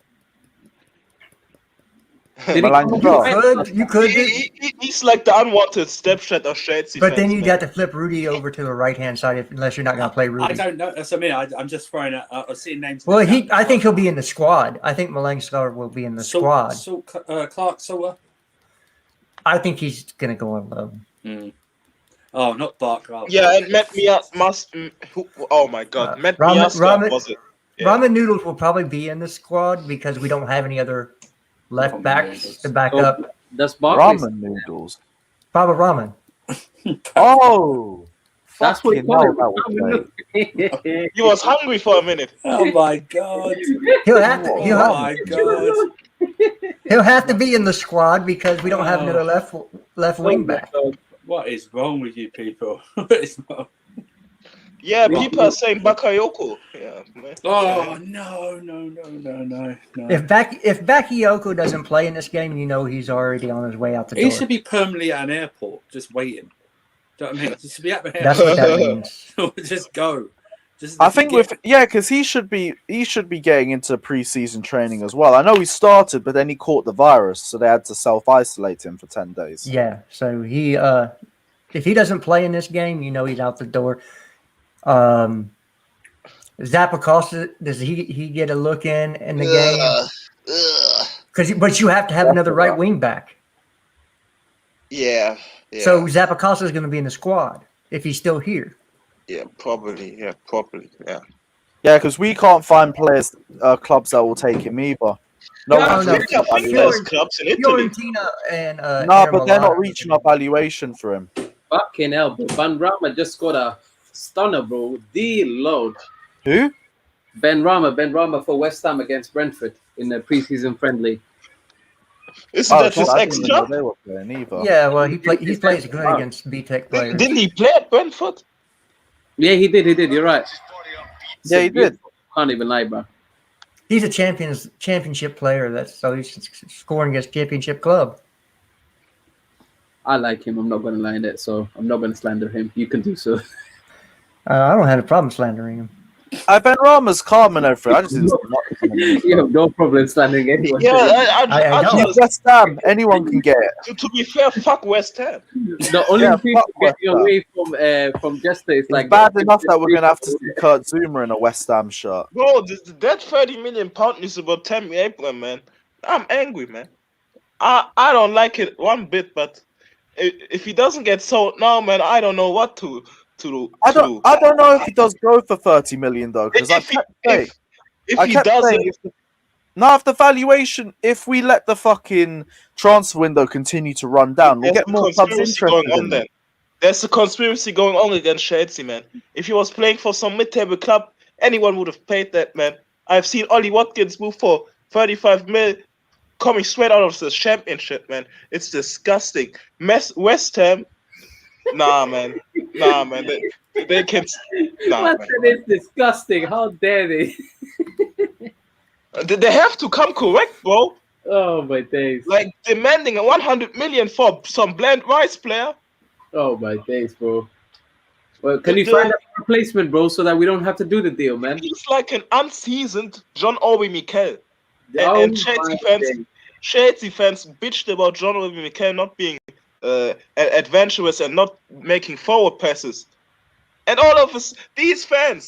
You could. He's like the unwanted stepdad of Chelsea. But then fans, you'd man. have to flip Rudy over to the right-hand side unless you're not going to play Rudy. I don't know. That's what I mean. I'm just throwing out. I'm seeing names. Well, I think he'll be in the squad. I think Malang Sarr will be in the squad. Clark Silva. I think he's going to go on loan. Oh, not Barkley. Yeah, and Matt Mia must. Oh my God, Matt Mia was it? Yeah. Ramen Noodles will probably be in the squad because we don't have any other left backs to back up. That's Barkley. Ramen noodles. Baba Ramen. Oh, that's what he He was hungry for a minute. Oh my God. He'll have to. God. He'll have to be in the squad because we don't have another left wing back. What is wrong with you people? What is wrong? Yeah, people are saying Bakayoko. Yeah, man. Oh no. If Bakayoko doesn't play in this game, you know he's already on his way out the door. He should be permanently at an airport, just waiting. Do you know what I mean? Just be at the airport. That's what that means. Just go. I think because he should be getting into preseason training as well. I know he started, but then he caught the virus, so they had to self-isolate him for 10 days. Yeah, so he if he doesn't play in this game, you know he's out the door. Zappacosta, does he get a look in the game? But you have to have another right wing back. Yeah. So Zappacosta is going to be in the squad if he's still here. Yeah, probably. Yeah. Yeah, because we can't find clubs that will take him either. Clubs in Italy. Fiorentina and but they're not reaching our valuation for him. Fucking hell, bro. Ben Rama just got a stunner, bro. Load. Who? Ben Rama for West Ham against Brentford in the preseason friendly. Isn't that his ex-club? They were playing either. Yeah, well, he plays good against B-Tech players. Didn't he play at Brentford? Yeah, he did. You're right. Yeah, he did. Can't even lie, bro. He's a championship player. So he's scoring against championship club. I like him. I'm not going to lie in that, so I'm not going to slander him. You can do so. I don't have a problem slandering him. Ben Rama's calm and everything. I just didn't You have no problem slandering anyone. Yeah, I He's West Ham. Anyone can get it. To be fair, fuck West Ham. The only thing to get you away from Jester is like bad enough that we're gonna have to see Kurt Zouma in a West Ham shirt. Bro, that £30 million is about Tammy Abraham, man. I'm angry, man. I don't like it one bit, but if he doesn't get sold now, man, I don't know what to do. I don't know if he does go for 30 million though, because if the valuation, if we let the fucking transfer window continue to run down, we'll get more clubs interested in him. There's a conspiracy going on against Chelsea, man. If he was playing for some mid-table club, anyone would have paid that, man. I've seen Ollie Watkins move for 35 mil coming straight out of the championship, man. It's disgusting. West Ham, nah, man. They can. Nah, man. It's disgusting. How dare they? They have to come correct, bro. Oh my days! Like demanding 100 million for some bland rice player. Oh my days, bro. Well, can you find a replacement, bro, so that we don't have to do the deal, man? He's like an unseasoned John Obi Mikel. And Chelsea fans bitched about John Obi Mikel not being adventurous and not making forward passes. And all of us, these same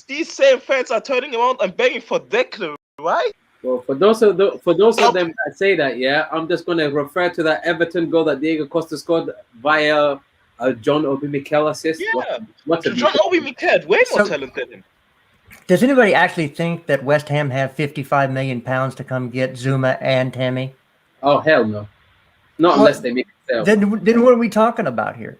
fans are turning around and begging for Declan, right? Well, for those of them that say that, yeah, I'm just going to refer to that Everton goal that Diego Costa scored via a John Obi Mikel assist. Yeah, what's John Obi Mikel, way more talented than him. Does anybody actually think that West Ham have £55 million to come get Zouma and Tammy? Oh, hell no. Not unless they make it sell. Then what are we talking about here?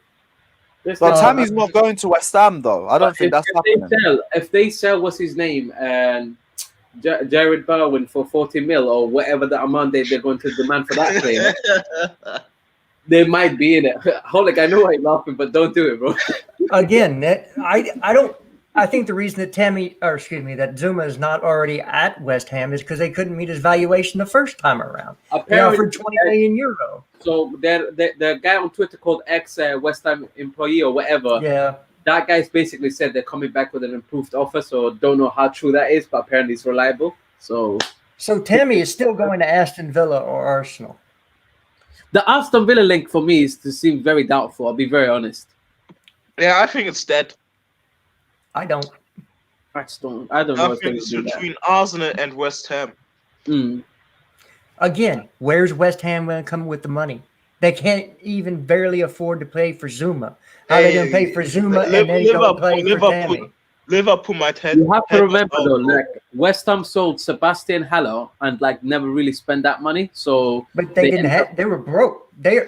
But Tammy's not going to West Ham, though. I don't think that's happening. If they sell, what's his name? And Jared Bowen for 40 mil or whatever the amount they're going to demand for that player, they might be in it. Holik, I know why you're laughing, but don't do it, bro. again, I think the reason that that Zouma is not already at West Ham is because they couldn't meet his valuation the first time around. They offered 20 million euro. So the guy on Twitter called ex West Ham employee or whatever. Yeah. That guy's basically said they're coming back with an improved offer. So don't know how true that is, but apparently it's reliable. So Tammy is still going to Aston Villa or Arsenal. The Aston Villa link for me seems very doubtful. I'll be very honest. Yeah, I think it's dead. I don't. I don't know. I think it's between Arsenal and West Ham. Again, where's West Ham going to come with the money? They can't even barely afford to pay for Zouma. How are they going to pay for Zouma and then don't pay for Tammy? Liverpool might have. You have to remember though, like West Ham sold Sebastian Haller and like never really spent that money. So, but they didn't have. They were broke. They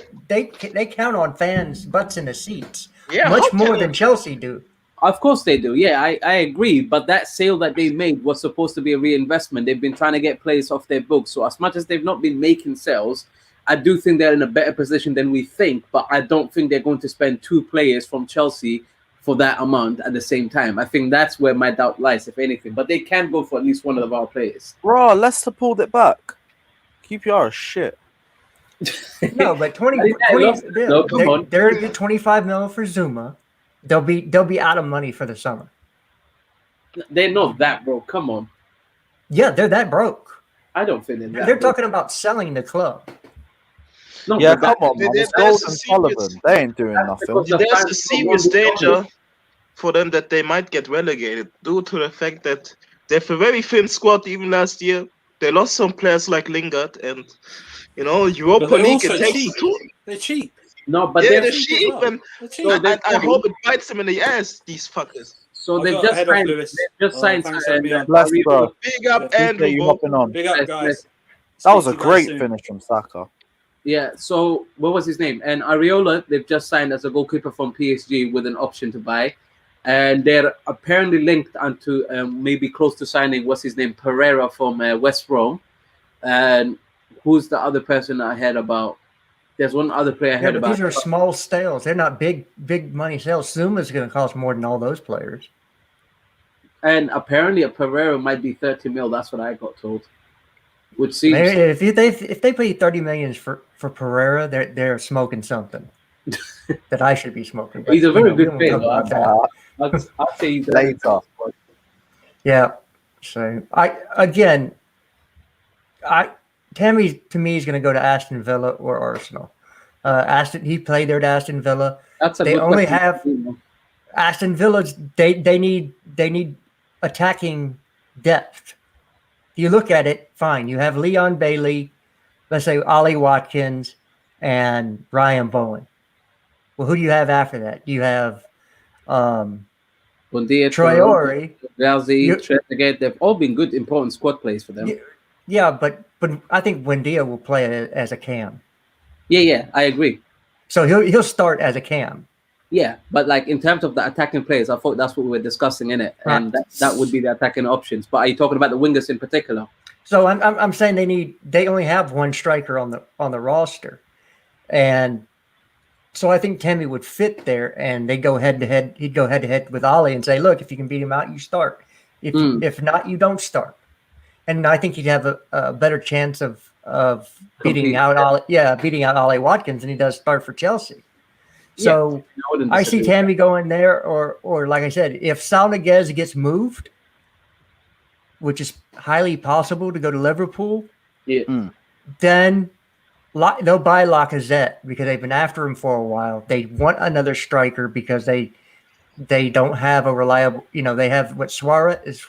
count on fans' butts in the seats. Yeah, much more than Chelsea do. Of course they do. Yeah, I agree. But that sale that they made was supposed to be a reinvestment. They've been trying to get players off their books. So as much as they've not been making sales, I do think they're in a better position than we think. But I don't think they're going to spend 2 players from Chelsea for that amount at the same time. I think that's where my doubt lies, if anything. But they can go for at least one of our players. Bro, Leicester pulled it back. QPR is shit. No, but 20 they're at 25 million for Zouma. They'll be out of money for the summer. They're not that broke. Come on. Yeah, they're that broke. I don't think they're that They're broke. talking about selling the club. No, Yeah, but come on, man. It's Gold and Sullivan. They ain't doing nothing. There's a serious danger for them that they might get relegated due to the fact that they have a very thin squad. Even last year, they lost some players like Lingard, and Europa But they're League. also It takes cheap. two. They're cheap. No, but Yeah, they're they're cheap, and They're cheap. I hope it bites them in the ass. These fuckers. So I've they've got just ahead of signed. Lewis. They've just signed. Thanks for being on. Bless, bro. Big up, Appreciate Andrew. you bro. hopping on. Big up, guys. That was a Speak to you guys great soon. finish from Saka. Yeah. So what was his name? And Areola, they've just signed as a goalkeeper from PSG with an option to buy, and they're apparently linked onto maybe close to signing. What's his name? Pereira from West Brom, and who's the other person I heard about? There's one other player I heard But about. these are small sales. They're not big money sales. Zuma's going to cost more than all those players. And apparently a Pereira might be 30 mil. That's what I got told. Which seems Maybe if they pay 30 million for Pereira, they're smoking something that I should be smoking. But, he's a very we good won't player. talk about that. I'll say he's Later. Yeah. So Tammy to me is going to go to Aston Villa or Arsenal. He played there at Aston Villa. That's a They good only question. have Aston Villa's. They need attacking depth. If you look at it, fine. You have Leon Bailey, let's say Ollie Watkins, and Ryan Bowen. Well, who do you have after that? You have Bundia, Traore. Galzi, Trezeguet, they've all been good, important squad players for them. Yeah, but I think Buendia will play as a cam. Yeah, I agree. So he'll start as a cam. Yeah, but like in terms of the attacking players, I thought that's what we were discussing in it, and that would be the attacking options. But are you talking about the wingers in particular? So I'm saying they only have one striker on the roster, and so I think Tammy would fit there, and they go head to head. He'd go head to head with Ollie and say, "Look, if you can beat him out, you start. If not, you don't start." And I think he'd have a better chance of beating out Ollie Watkins than he does start for Chelsea. So I see Tammy going there, or like I said, if Salniguez gets moved, which is highly possible to go to Liverpool, then they'll buy Lacazette because they've been after him for a while. They want another striker because they don't have a reliable. They have what Suarez is.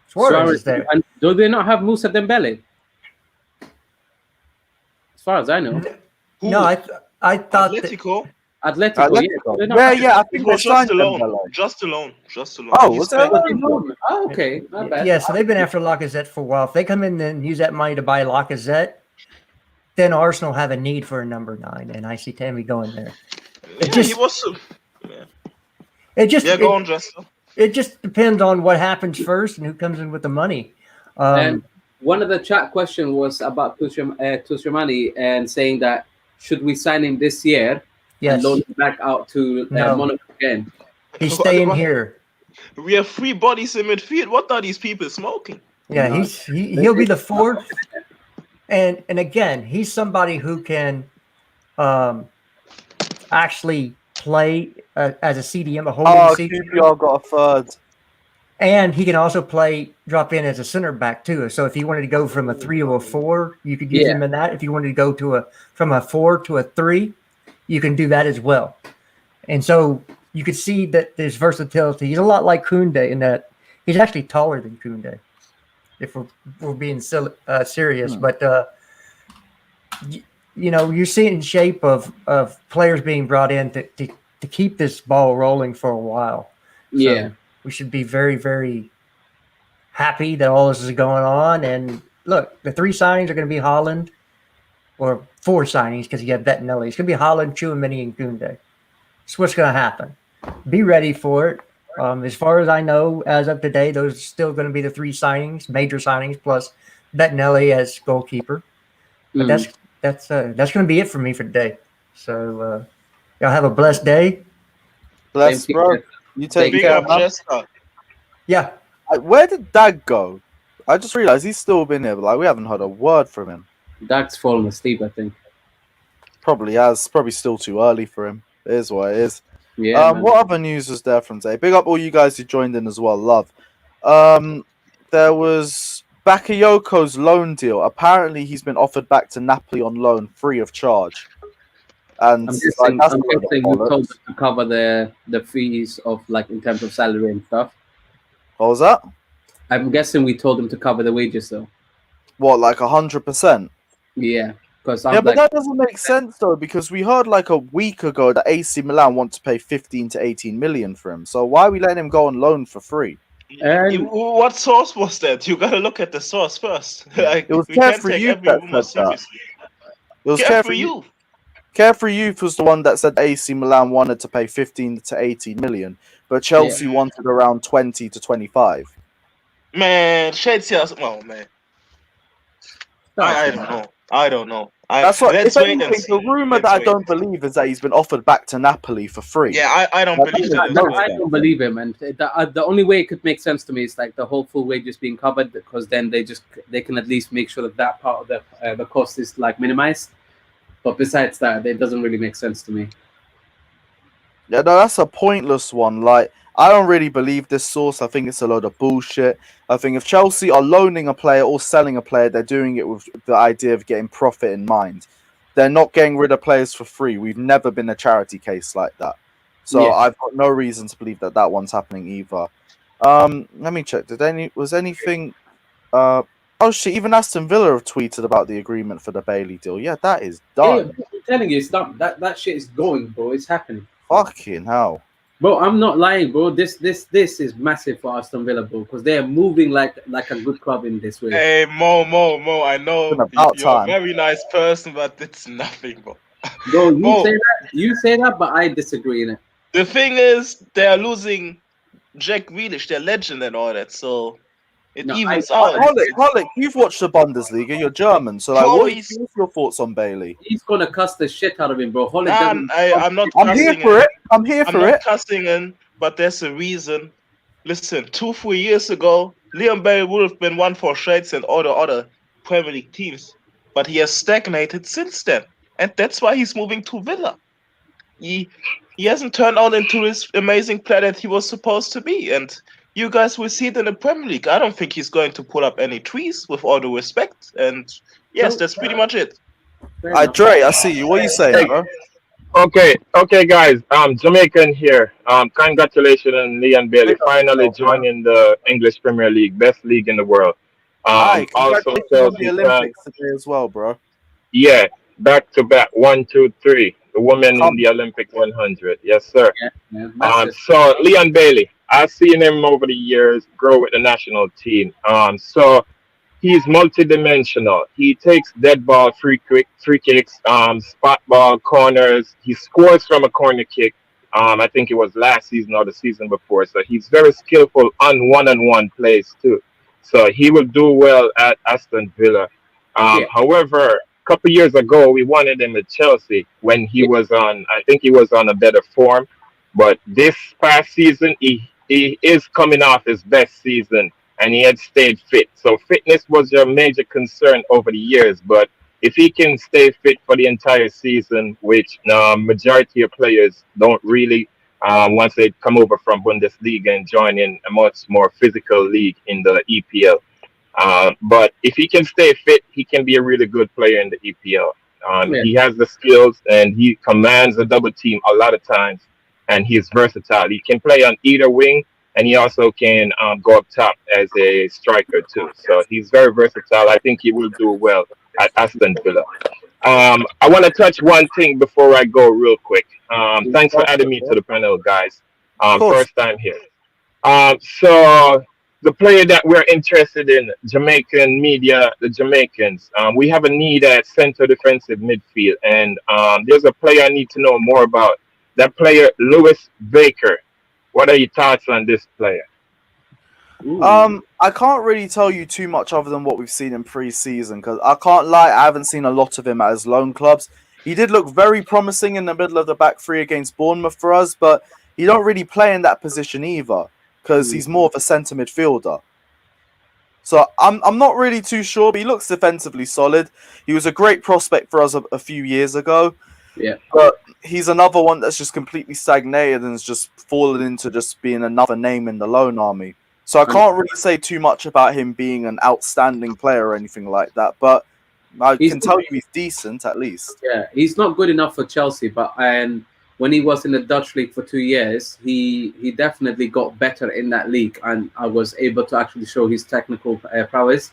Suarez is there. And do they not have Moussa Dembele? As far as I know. No, I thought Atletico. Atletico. Yeah, I think they signed them. Just alone. Oh, was that? Oh, okay, not bad. Yeah, so they've been after Lacazette for a while. If they come in and use that money to buy Lacazette, then Arsenal have a need for a number 9, and I see Tammy going there. He was. Go on, Justin. It just depends on what happens first and who comes in with the money. And one of the chat question was about Tushramani and saying that should we sign him this year Yes. and loan him back out to Monaco again? He's staying here. We have 3 bodies in midfield. What are these people smoking? Yeah, he'll be the fourth. And again, he's somebody who can actually play as a CDM, a holding CDM. QPR got a third. And he can also drop in as a center back too. So if you wanted to go from a 3 to a 4, you could use him in that. If you wanted to go from a 4 to a 3, you can do that as well. And so you could see that there's versatility. He's a lot like Kounde in that he's actually taller than Kounde, if we're being serious. But you're seeing shape of players being brought in to keep this ball rolling for a while. So we should be very, very happy that all this is going on. And look, the 3 signings are going to be Haaland, or 4 signings because you have Bettinelli. It's going to be Haaland, Chouameni, and Kounde. That's what's going to happen. Be ready for it. As far as I know, as of today, those are still going to be the 3 signings, major signings, plus Bettinelli as goalkeeper. But that's going to be it for me for today. So y'all have a blessed day. Bless, bro. You take care, man. Yeah. Where did Dag go? I just realized he's still been here, but like we haven't heard a word from him. Dag's fallen asleep, I think. Probably has. Probably still too early for him. It is what it is. Yeah. What other news was there from today? Big up all you guys who joined in as well. Love. There was Bakayoko's loan deal. Apparently, he's been offered back to Napoli on loan free of charge. And I'm guessing we told them to cover the fees of like in terms of salary and stuff. What was that? I'm guessing we told them to cover the wages though. What, like 100%? Yeah. But that doesn't make sense though, because we heard like a week ago that AC Milan want to pay 15 to 18 million for him. So why are we letting him go on loan for free? What source was that? You gotta look at the source first. Like, it was Carefree Youth that said that. It was Carefree Youth. Carefree Youth was the one that said AC Milan wanted to pay 15 to 18 million, but Chelsea wanted around 20 to 25. Man, Chelsea, man. I don't know. That's what. If anything, the rumor that I don't believe is that he's been offered back to Napoli for free. Yeah, I don't believe that. I don't believe him, and the only way it could make sense to me is like the whole full wages being covered, because then they can at least make sure that part of the cost is like minimized. But besides that, it doesn't really make sense to me. Yeah, no, that's a pointless one. Like, I don't really believe this source. I think it's a load of bullshit. I think if Chelsea are loaning a player or selling a player, they're doing it with the idea of getting profit in mind. They're not getting rid of players for free. We've never been a charity case like that. So I've got no reason to believe that one's happening either. Let me check. Was anything... oh shit, even Aston Villa have tweeted about the agreement for the Bailey deal. Yeah, that is done. Yeah, I'm telling you, it's done. That shit is going, bro. It's happening. Fucking hell. Bro, I'm not lying, bro. This is massive for Aston Villa, bro, because they are moving like a good club in this way. Hey, Mo, I know you're a very nice person, but it's nothing, bro. Bro, you say that, but I disagree in it. The thing is, they are losing Jack Grealish, their legend and all that, so it evens out. Hollick, you've watched the Bundesliga. You're German, so like, what's your thoughts on Bailey? He's gonna cuss the shit out of him, bro. I'm not. I'm here for it. I'm not cussing in, but there's a reason. Listen, 2-3 years ago, Liam Bailey would have been one for shades and all the other Premier League teams, but he has stagnated since then, and that's why he's moving to Villa. He hasn't turned out into this amazing player that he was supposed to be, and you guys will see it in the Premier League. I don't think he's going to pull up any trees, with all the respect. And yes, that's pretty much it. Dre, I see you. What are you saying, bro? Okay, guys. Jamaican here. Congratulations on Liam Bailey finally joining the English Premier League, best league in the world. Also, Chelsea on the Olympics today as well, bro. Yeah, back to back, 1, 2, 3. The women in the Olympic 100. Yes, sir. So Liam Bailey. I've seen him over the years grow with the national team. So he's multi-dimensional. He takes dead ball, free kicks, spot ball, corners. He scores from a corner kick. I think it was last season or the season before. So he's very skillful on one-on-one plays too. So he will do well at Aston Villa. However, a couple years ago, we wanted him at Chelsea when he was on, I think he was on a better form. But this past season, he is coming off his best season, and he had stayed fit. So fitness was a major concern over the years. But if he can stay fit for the entire season, which majority of players don't really, once they come over from Bundesliga and join in a much more physical league in the EPL. But if he can stay fit, he can be a really good player in the EPL. He has the skills and he commands a double team a lot of times, and he's versatile. He can play on either wing, and he also can go up top as a striker too. So he's very versatile. I think he will do well at Aston Villa. I want to touch one thing before I go real quick. Thanks for adding me to the panel, guys. First time here. So the player that we're interested in, Jamaican media, the Jamaicans, we have a need at center defensive midfield, and there's a player I need to know more about. That player, Lewis Baker. What are your thoughts on this player? I can't really tell you too much other than what we've seen in pre-season, because I can't lie, I haven't seen a lot of him at his loan clubs. He did look very promising in the middle of the back three against Bournemouth for us, but he don't really play in that position either, because he's more of a centre midfielder. So I'm not really too sure, but he looks defensively solid. He was a great prospect for us a few years ago. Yeah. But he's another one that's just completely stagnated and has just fallen into just being another name in the loan army. So I can't really say too much about him being an outstanding player or anything like that. But I can tell you he's decent at least. Yeah, he's not good enough for Chelsea, but when he was in the Dutch league for 2 years, he definitely got better in that league, and I was able to actually show his technical prowess.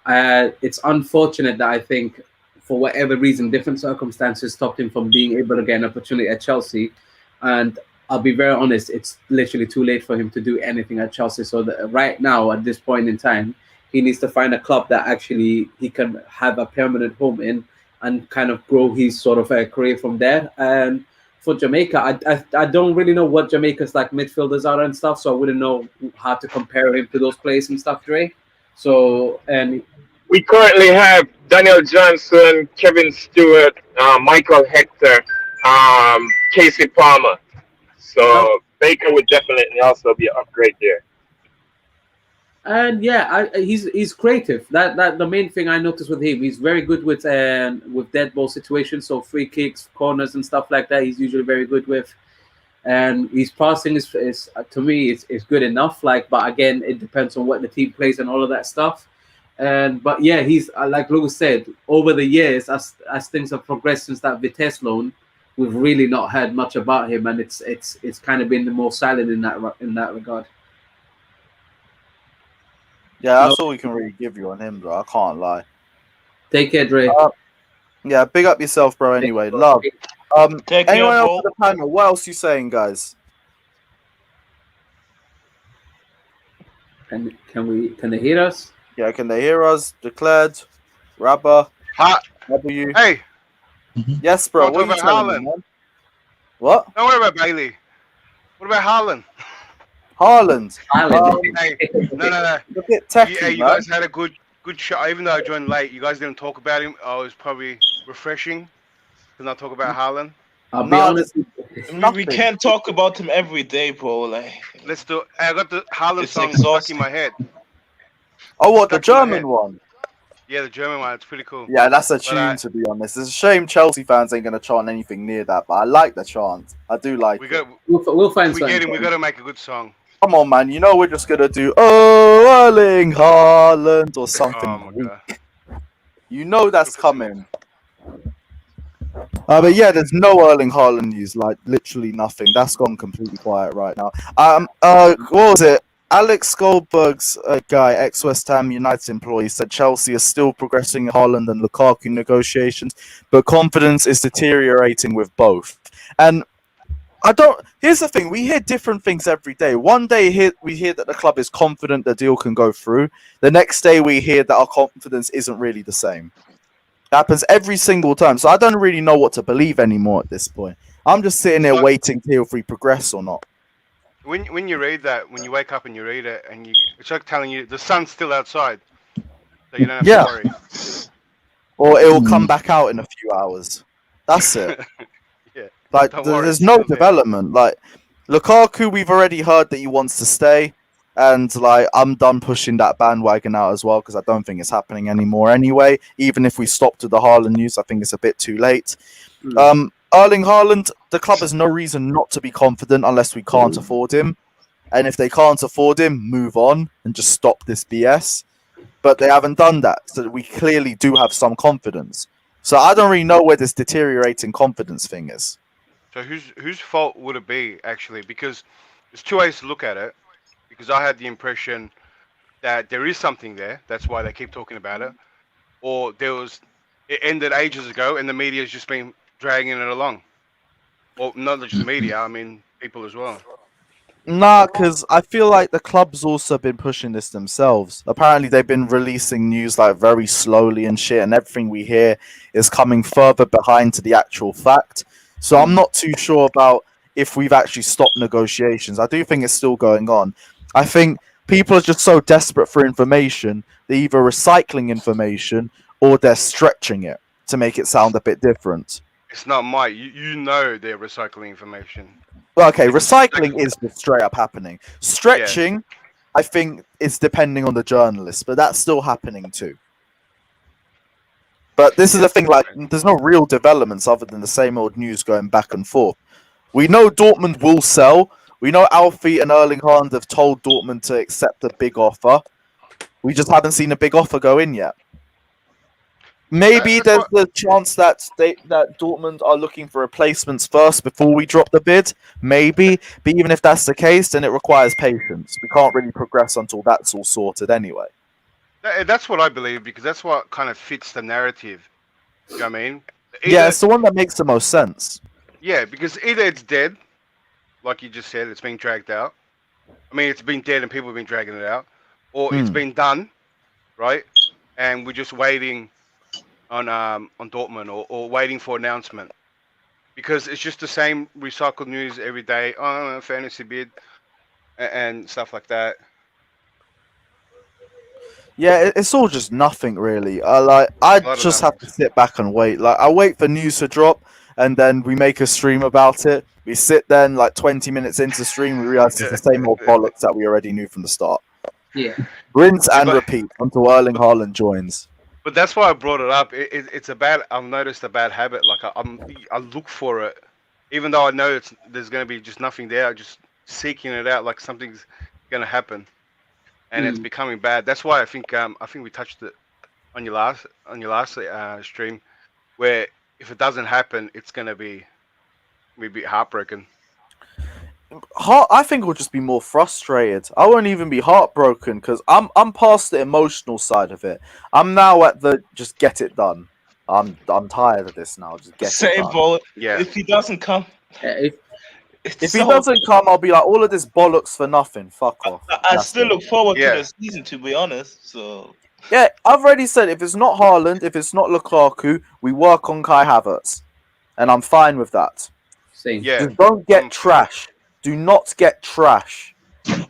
It's unfortunate that I think, for whatever reason, different circumstances stopped him from being able to get an opportunity at Chelsea. And I'll be very honest, it's literally too late for him to do anything at Chelsea. So that right now, at this point in time, he needs to find a club that actually he can have a permanent home in and kind of grow his sort of career from there. And for Jamaica, I don't really know what Jamaica's like midfielders are and stuff, so I wouldn't know how to compare him to those players and stuff, Dre. So, and we currently have Daniel Johnson, Kevin Stewart, Michael Hector, Casey Palmer. So Baker would definitely also be an upgrade there. And yeah, he's creative. That the main thing I noticed with him. He's very good with dead ball situations, so free kicks, corners, and stuff like that. He's usually very good with. And his passing is to me is good enough. Like, but again, it depends on what the team plays and all of that stuff. But yeah, he's like Lewis said, over the years, as things have progressed since that Vitesse loan, we've really not heard much about him, and it's kind of been more silent in that regard. Yeah, that's all we can really give you on him, bro. I can't lie. Take care, Dre. Yeah, big up yourself, bro. Anyway, love. Take anyone care, else bro. on the panel? What else you saying, guys? Can they hear us? Yeah, can they hear us? Declared, Rabba, W. Hey. Yes, bro. What What are you about telling me, Haaland? man? What? Don't worry about Bailey. What about Haaland? Haaland. Hey, no. A bit techy, Yeah, you man. guys had a good shot. Even though I joined late, you guys didn't talk about him. Oh, it was probably refreshing to not talk about Haaland. I'll be honest. We can't talk about him every day, bro. Like, let's do. I got the Haaland it's song stuck exhausting. in my head. Oh, what, the Stuck in my German head. one? Yeah, the German one. It's pretty cool. Yeah, that's a But, tune, to be honest. It's a shame Chelsea fans ain't going to chant anything near that, but I like the chant. I do like we it. got. We'll find We something. get him. We got to make a good song. Come on, man. You know we're just going to do, oh, Erling Haaland or something. Oh my god. You know that's coming. But yeah, there's no Erling Haaland news, like literally nothing. That's gone completely quiet right now. What was it? Alex Goldberg's guy, ex-West Ham United employee, said Chelsea is still progressing Haaland and Lukaku negotiations, but confidence is deteriorating with both. And here's the thing, we hear different things every day. One day we hear that the club is confident the deal can go through. The next day we hear that our confidence isn't really the same. It happens every single time. So I don't really know what to believe anymore at this point. I'm just sitting there waiting to hear if we progress or not. When you read that, when you wake up and you read it, and it's like telling you the sun's still outside, so you don't have to worry. Or it will come back out in a few hours. That's it. Yeah. Like Don't worry, there's it's no still there. development. Like Lukaku, we've already heard that he wants to stay, and like I'm done pushing that bandwagon out as well because I don't think it's happening anymore anyway. Even if we stopped with the Haaland news, I think it's a bit too late. Erling Haaland, the club has no reason not to be confident unless we can't afford him, and if they can't afford him, move on and just stop this BS. But they haven't done that, so we clearly do have some confidence. So I don't really know where this deteriorating confidence thing is. So whose fault would it be actually? Because there's two ways to look at it. Because I had the impression that there is something there. That's why they keep talking about it. Or it ended ages ago, and the media's just been dragging it along. Or not just the media, I mean people as well. Nah, because I feel like the club's also been pushing this themselves. Apparently, they've been releasing news like very slowly and shit, and everything we hear is coming further behind to the actual fact. So I'm not too sure about if we've actually stopped negotiations. I do think it's still going on. I think people are just so desperate for information, they're either recycling information or they're stretching it to make it sound a bit different. It's not Mike. You know they're recycling information. Well, okay, recycling is just straight up happening. Stretching, I think, is depending on the journalist, but that's still happening too. But this is the thing, like, there's no real developments other than the same old news going back and forth. We know Dortmund will sell. We know Alfie and Erling Haaland have told Dortmund to accept a big offer. We just haven't seen a big offer go in yet. Maybe there's the chance that that Dortmund are looking for replacements first before we drop the bid. Maybe. But even if that's the case, then it requires patience. We can't really progress until that's all sorted anyway. That's what I believe, because that's what kind of fits the narrative. You know what I mean? Yeah, it's the one that makes the most sense. Yeah, because either it's dead, like you just said, it's being dragged out. I mean, it's been dead and people have been dragging it out. Or it's been done, right? And we're just waiting on Dortmund or waiting for announcement. Because it's just the same recycled news every day. Oh, fantasy bid and stuff like that. Yeah, it's all just nothing really. I just have to sit back and wait. Like I wait for news to drop, and then we make a stream about it. We sit there, and like 20 minutes into stream, we realize it's the same old bollocks that we already knew from the start. Yeah. Rinse and repeat until Erling Haaland joins. But that's why I brought it up. It's a bad. I've noticed a bad habit. Like I look for it, even though I know there's going to be just nothing there. I'm just seeking it out, like something's going to happen, and it's becoming bad. That's why I think we touched it on your last stream, where if it doesn't happen, it's going to be heartbroken. I think we'll just be more frustrated. I won't even be heartbroken because I'm past the emotional side of it. I'm now at the just get it done. I'm tired of this now. Just get it done. Bro. Yeah. If he doesn't come, if he doesn't come, I'll be like, all of this bollocks for nothing. Fuck off. I still look forward to the season, to be honest. So yeah, I've already said if it's not Haaland, if it's not Lukaku, we work on Kai Havertz, and I'm fine with that. Same. Yeah. Just don't get trash. Do not get trash.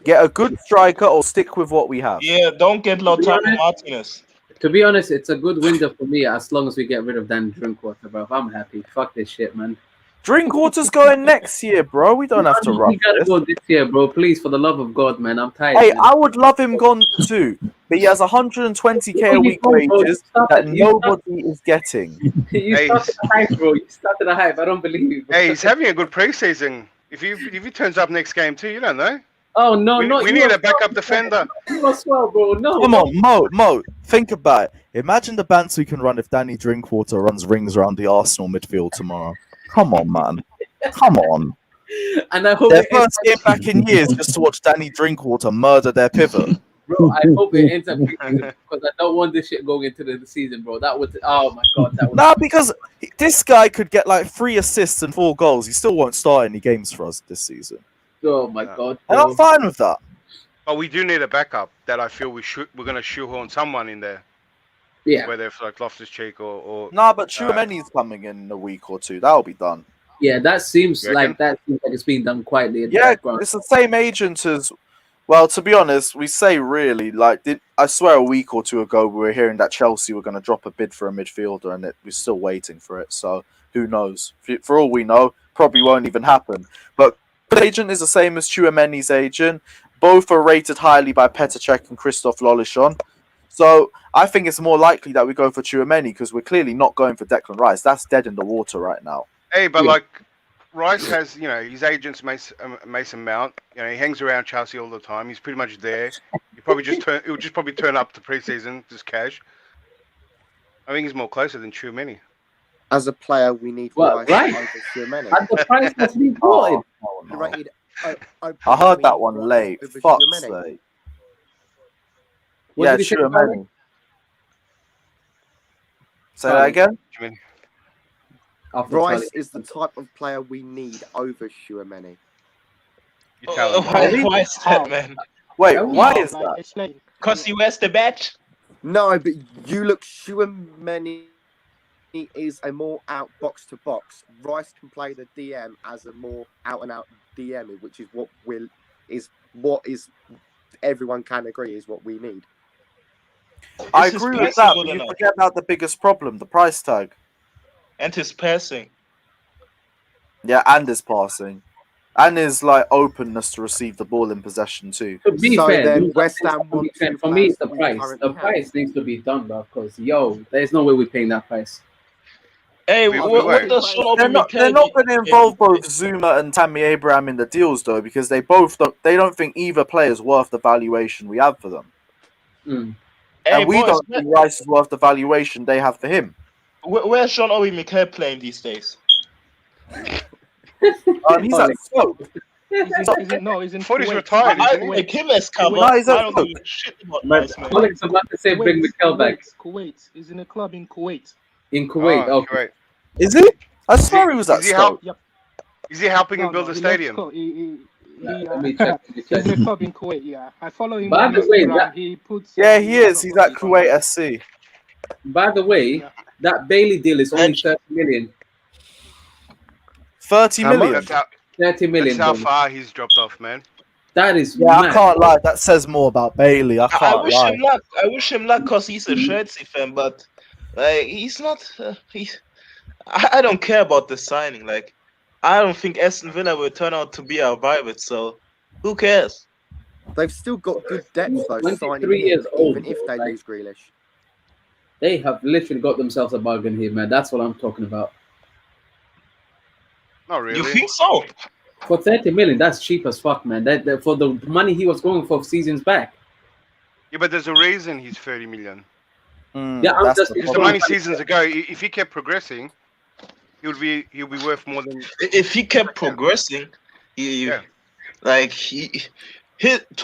Get a good striker or stick with what we have. Yeah, don't get Lautaro Martinez. To be honest, it's a good window for me as long as we get rid of Danny Drinkwater, bro. I'm happy. Fuck this shit, man. Drinkwater's going next year, bro. We don't have to rush. You gotta go this year, bro. Please, for the love of God, man. I'm tired. Hey, man. I would love him gone too, but he has 120k a week wages that nobody is getting. You started the hype, bro. You started the hype. I don't believe you. Hey, he's having a good preseason. If he turns up next game too, you don't know. Oh no, we need a backup defender. You as well, bro. No. Come on, Mo. Think about it. Imagine the bants we can run if Danny Drinkwater runs rings around the Arsenal midfield tomorrow. Come on, man. Come on. And I hope their first game back in years just to watch Danny Drinkwater murder their pivot. Bro, I hope it ends up because I don't want this shit going into the season, bro. That would, oh my god, that would. Nah, because this guy could get like 3 assists and 4 goals. He still won't start any games for us this season. Oh my god, and I'm fine with that. But we do need a backup that I feel we're going to shoehorn someone in there. Yeah. Whether it's like Loftus-Cheek or nah, but Tchouameni's coming in a week or two. That'll be done. Yeah, that seems like it's being done quietly. Yeah, it's the same agent as. Well, to be honest, we say really I swear a week or two ago we were hearing that Chelsea were going to drop a bid for a midfielder, and we're still waiting for it. So who knows? For all we know, probably won't even happen. But agent is the same as Tchouaméni's agent. Both are rated highly by Petr Cech and Christophe Lolichon. So I think it's more likely that we go for Tchouaméni because we're clearly not going for Declan Rice. That's dead in the water right now. Hey, but like Rice has, you know, his agent's Mason Mount. You know, he hangs around Chelsea all the time. He's pretty much there. He'll just probably turn up to preseason, just cash. I think he's more closer than Tchouaméni. As a player, we need Rice over Tchouaméni. At the price that's been bought. Rated, I heard that one late. Fuck's sake. What Yeah, did he say, Tchouaméni. Say that again? Rice is the type of player we need over Tchouaméni. Why is that, man? Wait, why is that? Because he wears the badge? No, but you look, Tchouaméni is a more out box to box. Rice can play the DM as a more out and out DM, which is what everyone can agree is what we need. I agree with that, but you forget about the biggest problem, the price tag. And his passing. Yeah, and his passing. And his like openness to receive the ball in possession too. To be So fair, then West Ham for me, it's the price. The price needs to be done, bro. Because there's no way we're paying that price. Hey, what does Sean They're not going to involve both Zouma and Tammy Abraham in the deals though, because they don't think either player is worth the valuation we have for them. Hey, and we boys, don't think Rice is worth the valuation they have for him. Where's Sean Obi Mikel playing these days? He's at Stoke. He's in Thought he's Kuwait. retired, I isn't he? like him as cover. No, he's I at don't Stoke. give a shit about Rice, man. Alex, I'm about to say bring Mikel back. Kuwait. He's in a club in Kuwait. In Kuwait, Oh, okay. great. Is he? I swear he was at Stoke. Is he helping him build a he stadium? left He Let me check. he's in a club in Kuwait, yeah. I follow him By on the way, Instagram. He puts... Yeah, he is. He's at Kuwait SC. By the way, that Bailey deal is only 30 million. 30 million? That's how, 30 million. that's how Bailey. far he's dropped off, man. That is Yeah, mad. I can't lie. That says more about Bailey. I I can't wish lie. him luck. I wish him luck because he's a Chelsea fan, but like he's not. I don't care about the signing. Like I don't think Aston Villa will turn out to be our vibe. So who cares? They've still got good depth though. 23 years old, even if they like- lose Grealish. They have literally got themselves a bargain here, man. That's what I'm talking about. Not really. You think so? For 30 million, that's cheap as fuck, man. That for the money he was going for seasons back. Yeah, but there's a reason he's 30 million. Yeah, I'm that's just the Because the money seasons ago, if he kept progressing, he'll be worth more than. If he kept progressing, to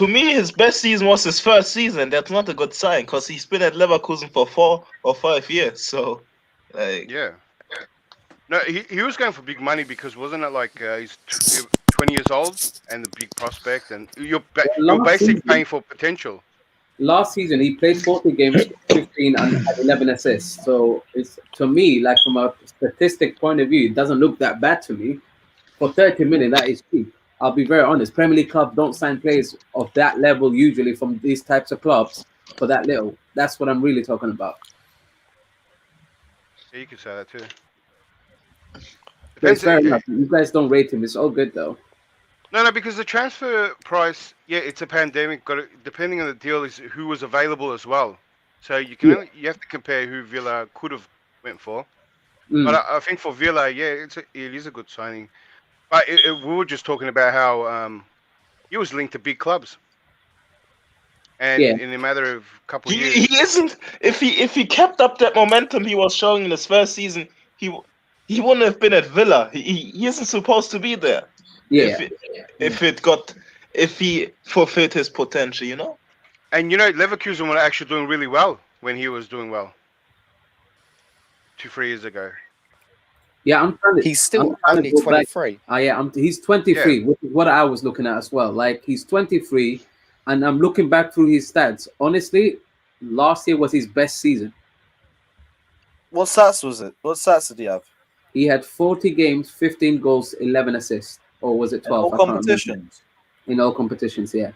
me, his best season was his first season. That's not a good sign because he's been at Leverkusen for 4 or 5 years. So, like, Yeah. No, he was going for big money because wasn't it like he's 20 years old and the big prospect, and you're basically paying for potential. Last season, he played 40 games, 15 and had 11 assists. So it's to me, like from a statistic point of view, it doesn't look that bad to me. For 30 million, that is cheap. I'll be very honest. Premier League clubs don't sign players of that level usually from these types of clubs for that little. That's what I'm really talking about. Yeah, you could say that too. So it's fair enough. You guys don't rate him. It's all good though. No, because the transfer price, yeah, it's a pandemic. Depending on the deal, is who was available as well. So you can you have to compare who Villa could have went for. But I think for Villa, yeah, it is a good signing. But we were just talking about how he was linked to big clubs, and in a matter of a couple of years, he isn't. If he kept up that momentum he was showing in his first season, he wouldn't have been at Villa. He isn't supposed to be there. Yeah. If he fulfilled his potential, you know. And you know, Leverkusen were actually doing really well when he was doing well 2-3 years ago. Yeah, I'm trying to. He's still I'm only to go back. 23. He's 23, which is what I was looking at as well. Like he's 23, and I'm looking back through his stats. Honestly, last year was his best season. What stats was it? What stats did he have? He had 40 games, 15 goals, 11 assists, or was it 12? In all competitions. In all competitions, yeah.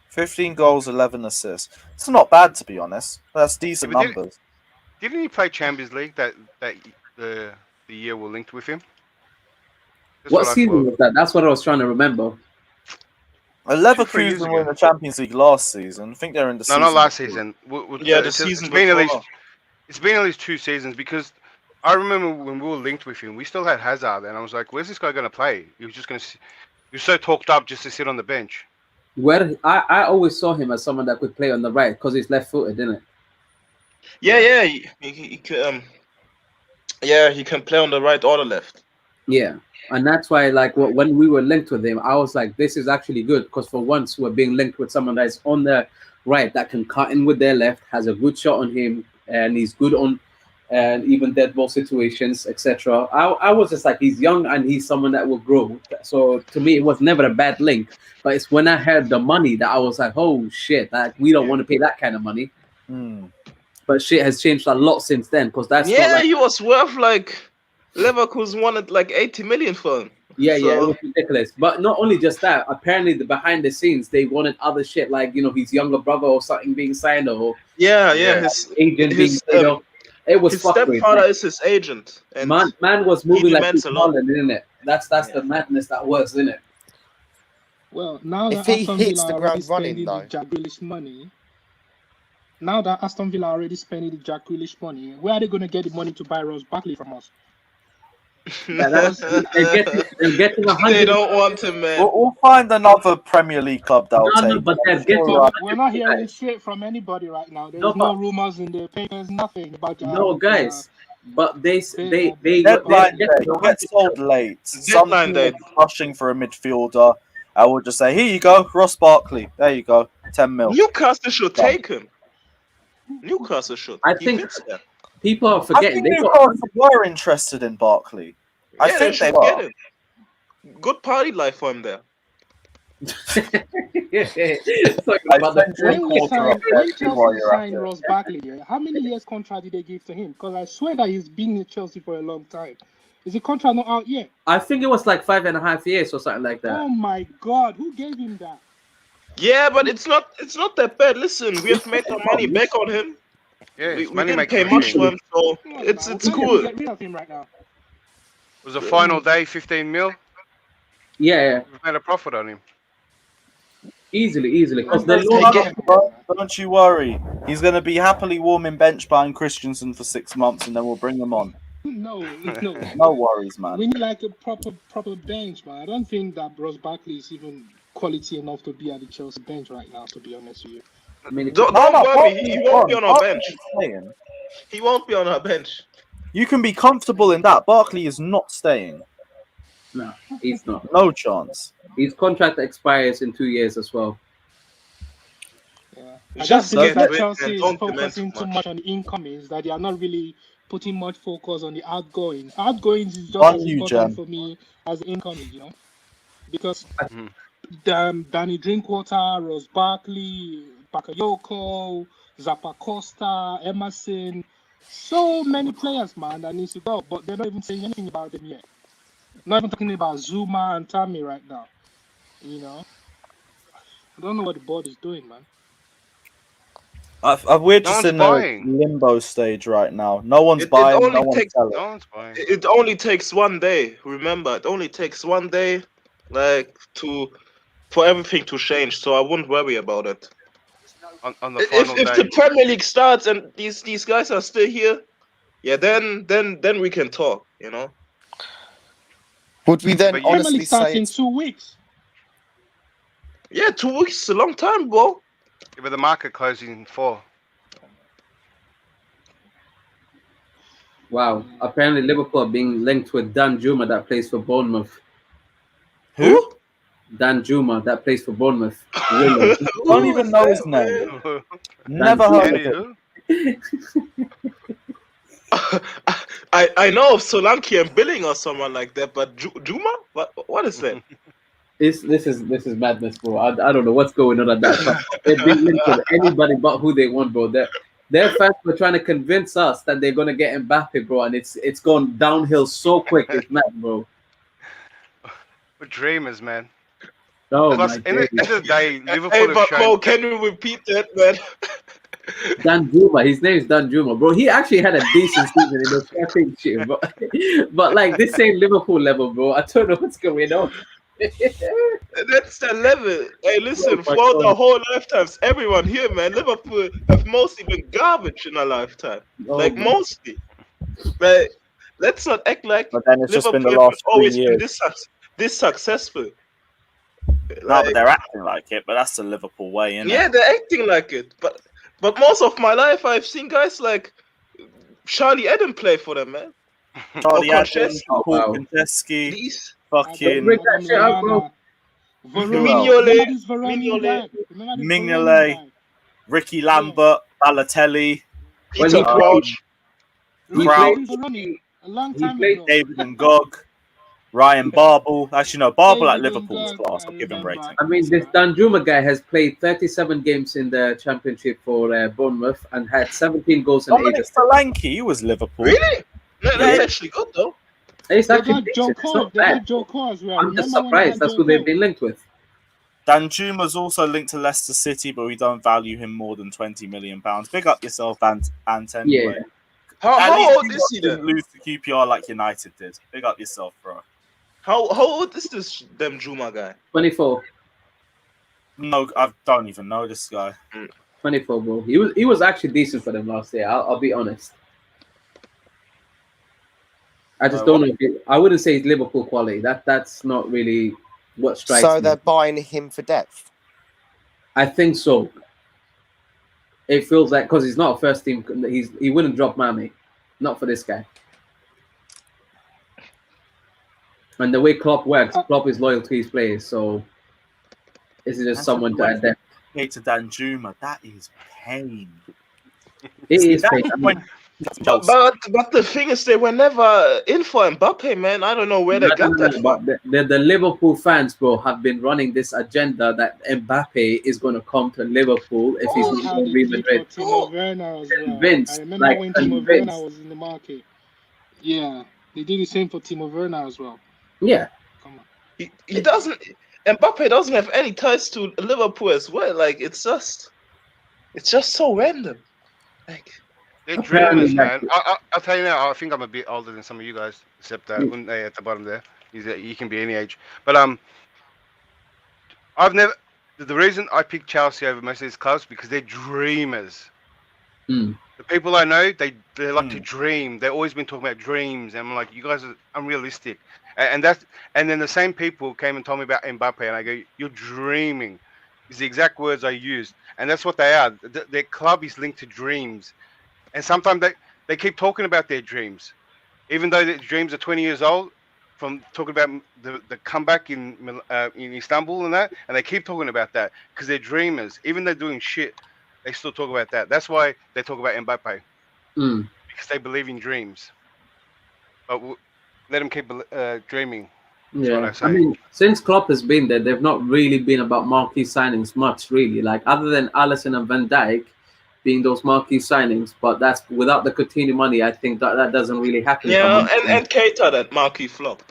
15 goals, 11 assists. It's not bad to be honest. That's decent numbers. Didn't he play Champions League that the year we're linked with him? What season was that? That's what I was trying to remember. Leverkusen were in the Champions League last season. I think they're in the No, season. not last season. Yeah, the season it's been at before. least. It's been at least 2 seasons because I remember when we were linked with him, we still had Hazard, and I was like, "Where's this guy going to play?" He was just going to. He was so talked up just to sit on the bench. Where I always saw him as someone that could play on the right because he's left-footed, isn't it? Yeah. He can play on the right or the left. Yeah, and that's why, like, when we were linked with him, I was like, this is actually good because for once we're being linked with someone that's on the right that can cut in with their left, has a good shot on him, and he's good on and even dead ball situations, etc. I was just like, he's young and he's someone that will grow. So to me, it was never a bad link. But it's when I heard the money that I was like, oh shit, like we don't want to pay that kind of money. But shit has changed a lot since then because that's not like, he was worth like Leverkusen wanted like 80 million for him. Yeah, it was ridiculous. But not only just that, apparently the behind the scenes they wanted other shit like his younger brother or something being signed or his agent being paid off. It was his fuckery, stepfather man. is his agent. And Man was moving like demands a lot. Haaland, isn't it? That's the madness that was, isn't it? Well, now If that he Aston hits Villa the are already ground running, spending though. the Jack Grealish money, now that Aston Villa are already spending the Jack Grealish money, where are they going to get the money to buy Ross Barkley from us? They're getting 100. They don't want him, man. We'll find another Premier League club that'll take. But they're getting. We're not hearing shit from anybody right now. There's no rumors in the papers, nothing about No, guys. But they Deadline day. He'll get sold late. Some Deadline day. rushing for a midfielder. I will just say, here you go, Ross Barkley. There you go, 10 mil. Newcastle should take him. Newcastle should. I He think fits there. people are I forgetting. think Newcastle were interested in Barkley. I Yeah, think they should get were. him. Good party life for him there. When Chelsea signed Ross Barkley, how many years contract did they give to him? Because I swear that he's been in Chelsea for a long time. Is the contract not out yet? I think it was like 5.5 years or something like that. Oh my God, who gave him that? Yeah, but it's not that bad. Listen, we have made our money back on him. Yeah, We it's money didn't pay making much for him, so Come on, it's man. it's Why can't we cool. get rid of him right now? It was a final day, 15 mil. Yeah, We've made a profit on him. easily. Because the Don't you worry. He's going to be happily warming bench behind Christensen for 6 months, and then we'll bring him on. No. No worries, man. We need like a proper bench, man. I don't think that Ross Barkley is even quality enough to be at the Chelsea bench right now, to be honest with you. I mean, Don't worry, he won't be on our bench. He won't be on our bench. You can be comfortable in that. Barkley is not staying. No, he's not. No chance. His contract expires in 2 years as well. I just believe get that rid Chelsea and is don't demand focusing too too much. much on the incomings, that they are not really putting much focus on the outgoings. Outgoings is just On as you, important Jan. for me as incoming, because Danny Drinkwater, Ross Barkley, Bakayoko, Zappa Costa, Emerson, so many players, man, that needs to go, but they're not even saying anything about them yet. Not even talking about Zouma and Tammy right now. I don't know what the board is doing, man. We're No just one's in buying. a limbo stage right now. No one's buying, no one's selling. It only takes 1 day. Remember, it only takes 1 day, for everything to change. So I wouldn't worry about it. On the final If day. the Premier League starts and these guys are still here, yeah, then we can talk. Would we then But you- honestly Family starts say in 2 weeks. Yeah, 2 weeks is a long time, bro. Yeah, but the market closing in 4. Wow. Apparently Liverpool are being linked with Dan Juma that plays for Bournemouth. Who? Dan Juma that plays for Bournemouth. Don't even know his name. Never heard of it. I know of Solanke and Billing or someone like that, but Juma? What is that? This is madness, bro. I don't know what's going on at that time. They've been linked with anybody but who they want, bro. Their fans were trying to convince us that they're gonna get Mbappe, bro, and it's gone downhill so quick. It's mad, bro. We're dreamers, man. Oh, Plus, my in the goodness. end of the day, Liverpool Hey, have but shown. Mo, can you repeat that, man? Danjuma, his name is Danjuma, bro. He actually had a decent season in the championship, but like this ain't Liverpool level, bro. I don't know what's going on. That's the level. Hey, listen, Oh my for the God. whole lifetimes, everyone here, man, Liverpool have mostly been garbage in a lifetime. Oh, Like man. mostly. But let's not act like But then it's just been the Liverpool have last 3 always been years. this successful. No, but they're acting like it. But that's the Liverpool way, innit? Yeah, they're acting like it. But most of my life, I've seen guys like Charlie Eden play for them, man. Charlie Or Adams, Konchesky. Paul Kondeski, Please. fucking Bring that shit up, bro. Mignolet, Mignolet, Ricky Lambert, Balotelli, Peter Crouch. Crouch, A long time ago. David Ngog, Ryan Barble. Actually, no, Barble at Liverpool's class. I'll give him rating. I mean, this Danjuma guy has played 37 games in the championship for Bournemouth and had 17 goals and 8 Dominic assists. Solanke, he was Liverpool. Really? No, that's actually good though. It's They actually got Joe decent. It's Cole. not They got bad. Joe Cole as well. I'm just Remember when they surprised. had That's Joe who they've Cole? been linked with. Danjuma's also linked to Leicester City, but we don't value him more than £20 million. Big up yourself, Ant anyway. Yeah. How At least old you is he didn't then? lose to QPR like United did. Big up yourself, bro. How old is this them Juma guy? 24. No, I don't even know this guy. 24, bro. He was actually decent for them last year. I'll be honest. I just don't know. I wouldn't say it's Liverpool quality. That's not really what strikes So me. they're buying him for depth. I think so. It feels like because he's not a first team. He wouldn't drop Mami, not for this guy. And the way Klopp works, Klopp is loyal to his players. So this is just someone to adapt. To Danjuma, that is pain. It is pain. But the thing is, they were never in for Mbappe, man. I don't know where they got that from. But the Liverpool fans, bro, have been running this agenda that Mbappe is going to come to Liverpool if he's not going to Real Madrid. Timo Werner as well. Convinced, I remember like, when Timo convinced. Werner was in the market. Yeah, they did the same for Timo Werner as well. Yeah. He doesn't. Mbappe doesn't have any ties to Liverpool as well. Like it's just so random. Like they're dreamers, man. I'll tell you now. I think I'm a bit older than some of you guys, except Unai at the bottom there. He can be any age. But I've never. The reason I picked Chelsea over most of these clubs because they're dreamers. The people I know, they like to dream. They've always been talking about dreams, and I'm like, you guys are unrealistic. And then the same people came and told me about Mbappe, and I go, you're dreaming. Is the exact words I used, and that's what they are. Their club is linked to dreams, and sometimes they keep talking about their dreams, even though their dreams are 20 years old. From talking about the comeback in Istanbul and that, and they keep talking about that because they're dreamers. Even they're doing shit, they still talk about that. That's why they talk about Mbappe because they believe in dreams. But let them keep dreaming. Yeah, I mean, since Klopp has been there, they've not really been about marquee signings much, really. Like other than Alisson and Van Dijk being those marquee signings, but that's without the Coutinho money. I think that doesn't really happen. Yeah, and Keita, that marquee flop.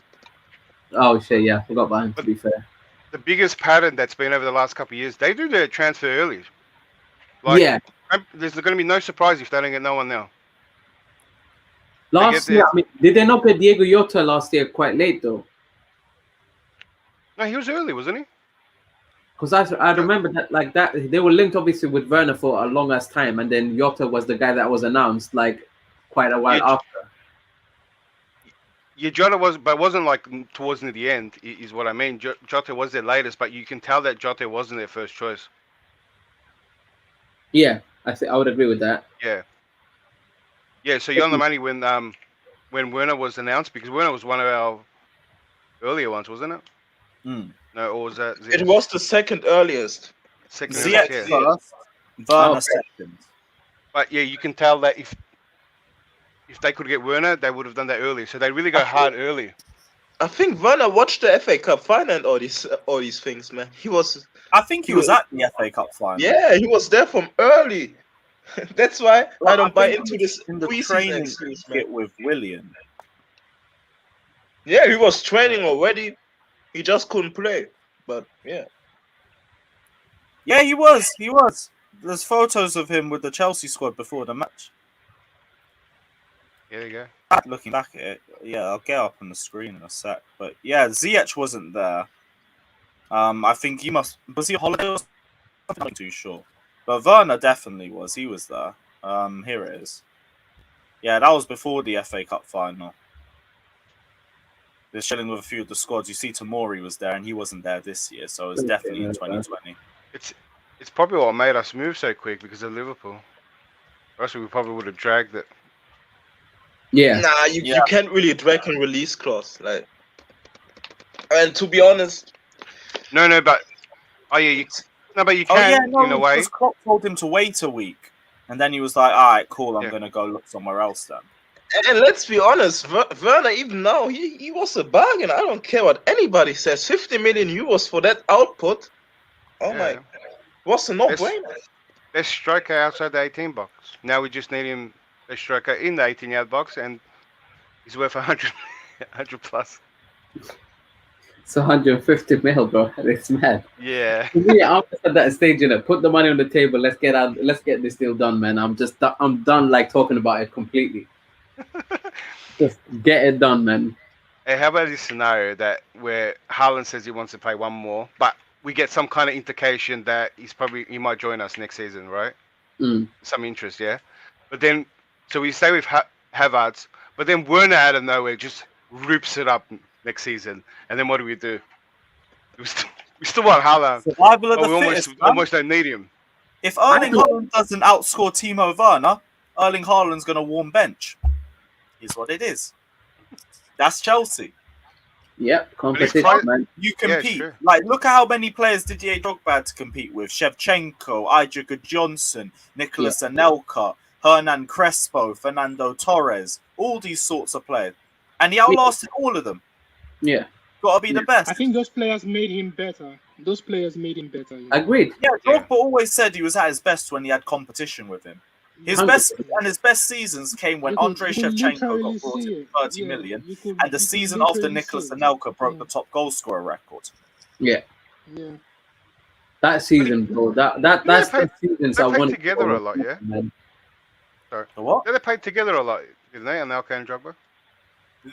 Oh shit, yeah, I forgot about him. To be fair, the biggest pattern that's been over the last couple of years, they do their transfer early. Like, yeah, there's going to be no surprise if they don't get no one now. Last year, I mean, did they not get Diego Jota last year quite late though? No, he was early, wasn't he? Because I remember that they were linked obviously with Werner for a long ass time, and then Jota was the guy that was announced like quite a while after. Yeah, Jota wasn't like towards the end, is what I mean. Jota was their latest, but you can tell that Jota wasn't their first choice. Yeah, I would agree with that. Yeah, so you're on the money when Werner was announced, because Werner was one of our earlier ones, wasn't it? No, or was that Ziyech? It was the second earliest. Ziyech first, Werner second. But yeah, you can tell that if they could get Werner, they would have done that early. So they really go hard early. I think Werner watched the FA Cup final and all these things, man. I think he was at the FA Cup final. Yeah, he was there from early. That's why I don't buy into this in the preseason training excuse, kit with William. Yeah, he was training already. He just couldn't play. But yeah. Yeah, he was. There's photos of him with the Chelsea squad before the match. There you go. Looking back at it, yeah, I'll get up on the screen in a sec. But yeah, Ziyech wasn't there. I think he was he on holiday or something? I'm not too sure. But Werner definitely was. He was there. Here it is. Yeah, that was before the FA Cup final. They're chilling with a few of the squads. You see, Tomori was there, and he wasn't there this year, so it's definitely in 2020. It's probably what made us move so quick because of Liverpool. Or else we probably would have dragged it. Yeah. Nah, you can't really drag and release clause. Like, and to be honest, but you can in a way. Because Klopp told him to wait a week, and then he was like, "All right, cool, I'm gonna go look somewhere else then." And let's be honest, Werner, even now, he was a bargain. I don't care what anybody says. 50 million euros for that output. Oh my, what's a no-brainer? Best striker outside the 18 box. Now we just need him a striker in the 18-yard box, and he's worth 100 plus. It's 150 mil, bro. It's mad. Yeah. For me, I'm just at that stage in it. Put the money on the table. Let's get this deal done, man. I'm done like talking about it completely. Just get it done, man. Hey, how about this scenario that where Haaland says he wants to play one more, but we get some kind of indication that he might join us next season, right? Some interest, yeah. But then, so we stay with Havertz, but then Werner out of nowhere just rips it up next season, and then what do? We still want Haaland. Survival of the we fittest, almost don't need him. If Erling Haaland doesn't outscore Timo Werner, Erling Haaland's gonna warm bench. Is what it is. That's Chelsea. Yep, competition, man. You compete. Like, look at how many players Didier Drogba had to compete with. Shevchenko, Ijaga Johnson, Nicolas Anelka, Hernan Crespo, Fernando Torres, all these sorts of players. And he outlasted all of them. Yeah. Got to be the best. I think those players made him better. You know? Agreed. Yeah, Drogba always said he was at his best when he had competition with him. His best seasons came when Andrei Shevchenko got brought in 30 million, and the season after Nicolas Anelka broke the top goal scorer record. Yeah. That season, bro. That's the seasons I They wanted. played together a lot, yeah. Sorry. What? They played together a lot, didn't they? Anelka and Drogba.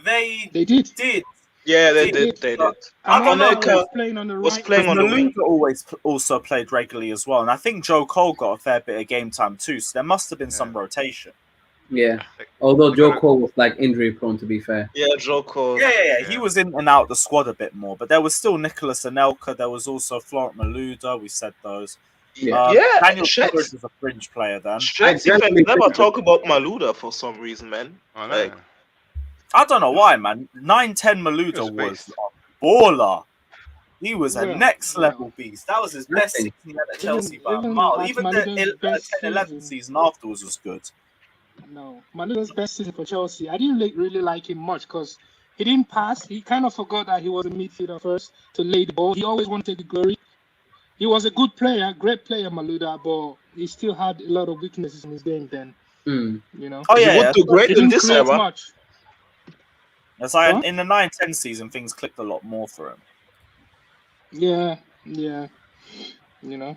They did. Yeah, they did. Anelka was playing on the right. Was playing on the wing. Malouda also played regularly as well, and I think Joe Cole got a fair bit of game time too. So there must have been some rotation. Yeah. Although Joe Cole was like injury prone, to be fair. Yeah, Joe Cole. Yeah. He was in and out the squad a bit more, but there was still Nicolas Anelka. There was also Florent Malouda. We said those. Daniel Sturridge was a fringe player then. We never talk about Malouda for some reason, man. I don't know why, man. 9-10 Malouda was a baller. He was a next level beast. That was his best season he had at Chelsea by a mile. Even the 10-11 season afterwards was good. No, Malouda's best season for Chelsea. I didn't really like him much because he didn't pass. He kind of forgot that he was a midfielder first to lay the ball. He always wanted the glory. He was a good player, great player, Malouda, but he still had a lot of weaknesses in his game then. You know? Oh, yeah. He would do great in this era. Much. That's like in the 9-10 season, things clicked a lot more for him. Yeah. You know,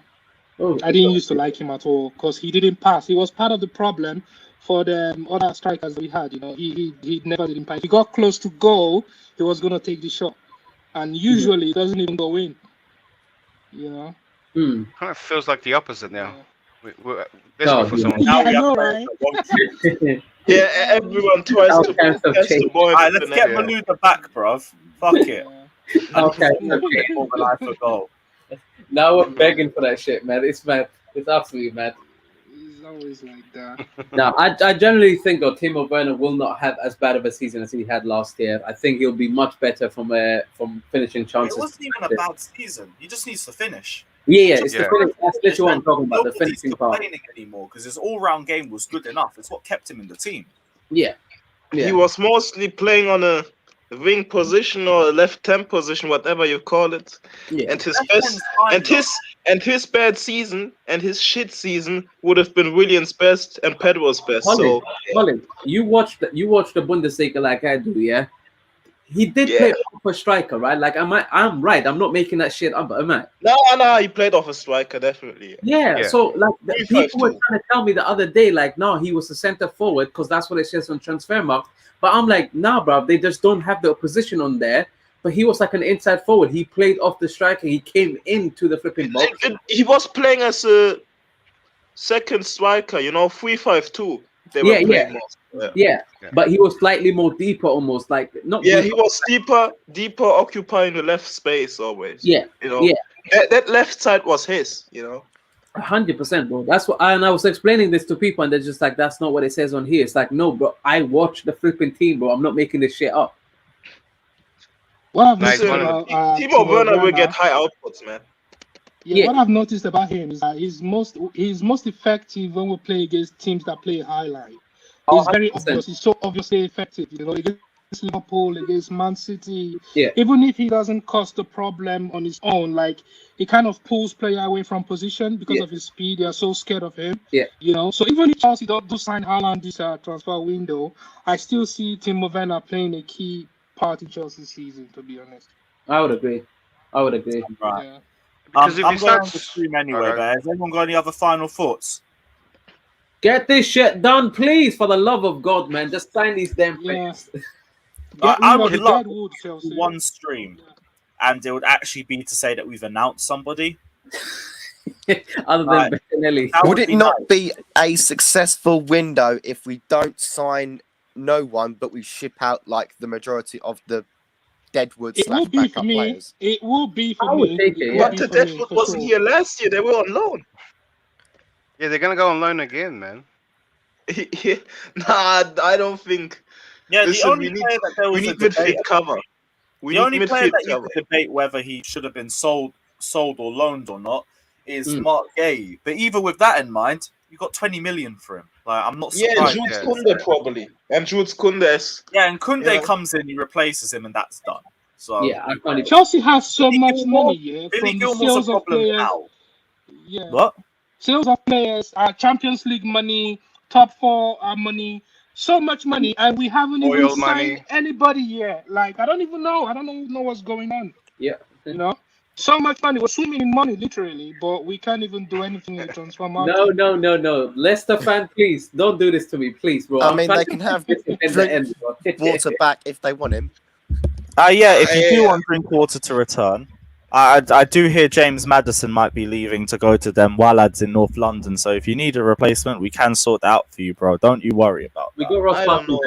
I didn't used to like him at all because he didn't pass. He was part of the problem for the other strikers we had. You know, he never didn't pass. If he got close to goal, he was gonna take the shot, and usually it doesn't even go in. You know, kind of feels like the opposite now. We're for someone. Yeah, I know, right? Yeah, everyone tries to test the boy. Alright, let's get Malouda back, bruv. Fuck it. Okay. I forgot. Now we're begging for that shit, man. It's mad. It's absolutely mad. It's always like that. Now, I generally think though Timo Werner will not have as bad of a season as he had last year. I think he'll be much better from finishing chances. It wasn't even a bad season. He just needs to finish. Yeah, it's the finish. That's literally what I'm talking about. The finishing part. Complaining anymore because his all-round game was good enough. It's what kept him in the team. Yeah. He was mostly playing on a wing position or a left 10 position, whatever you call it. Yeah. And his bad season and his shit season would have been Willian's best and Pedro's best. Colin, you watched the Bundesliga like I do, yeah? he did play off a striker, right? Like, I'm right. I'm not making that shit up, am I? No, he played off a striker, definitely. Yeah. So like people were trying to tell me the other day, like, no, he was a center forward because that's what it says on Transfermarkt. But I'm like, nah, bro, they just don't have the position on there. But he was like an inside forward. He played off the striker. He came into the flipping box. He was playing as a second striker, 3-5-2. They were playing more. Yeah. But he was slightly more deeper, almost like not. Yeah, deeper. he was deeper, occupying the left space always. Yeah, that left side was his. 100%, bro. That's what, and I was explaining this to people, and they're just like, "That's not what it says on here." It's like, no, bro. I watched the flipping team, bro. I'm not making this shit up. What I've noticed about Timo Werner will get high outputs, man. Yeah, what I've noticed about him is that he's most effective when we play against teams that play highlight. He's very obvious. He's so obviously effective. Against Liverpool, against Man City. Yeah. Even if he doesn't cause the problem on his own, like he kind of pulls player away from position because of his speed. They are so scared of him. Yeah. So even if Chelsea do sign Haaland this transfer window, I still see Timo Werner playing a key part in Chelsea's season. To be honest, I would agree. Right. Yeah. Because if I'm you going start on the stream anyway, but has anyone got any other final thoughts? Get this shit done, please, for the love of God, man. Just sign these damn things. I would love one stream, and it would actually be to say that we've announced somebody. Other than Bettinelli. Would it not be a successful window if we don't sign no one, but we ship out like the majority of the Deadwood It will / be for backup me. players? It will be for I would me. take it, But the Deadwood wasn't here last year. They were on loan. Yeah, they're gonna go on loan again, man. Nah, I don't think. Yeah, Listen, the only player that there was we a need debate. midfield cover. The only player that you could debate whether he should have been sold or loaned or not is Mark Gay. But even with that in mind, you got 20 million for him. Like, I'm not surprised. Jules Kounde probably, and Jules Kounde. Yeah, and Kounde comes in, he replaces him, and that's done. So Chelsea has so much money, Billy from the Gilmore's sales a of problem players. now. Yeah. What? Sales of players, Champions League money, top 4 money, so much money, and we haven't even Oil signed money. anybody yet. Like, I don't even know. I don't even know what's going on. Yeah. So much money. We're swimming in money, literally, but we can't even do anything in transfer market. No. Leicester fan, please don't do this to me, please, bro. I mean, they can have water back if they want him. Yeah, if you do want Drinkwater to return, I do hear James Maddison might be leaving to go to them Wallads in North London. So if you need a replacement, we can sort that out for you, bro. Don't you worry about We that. got Ross Barkley.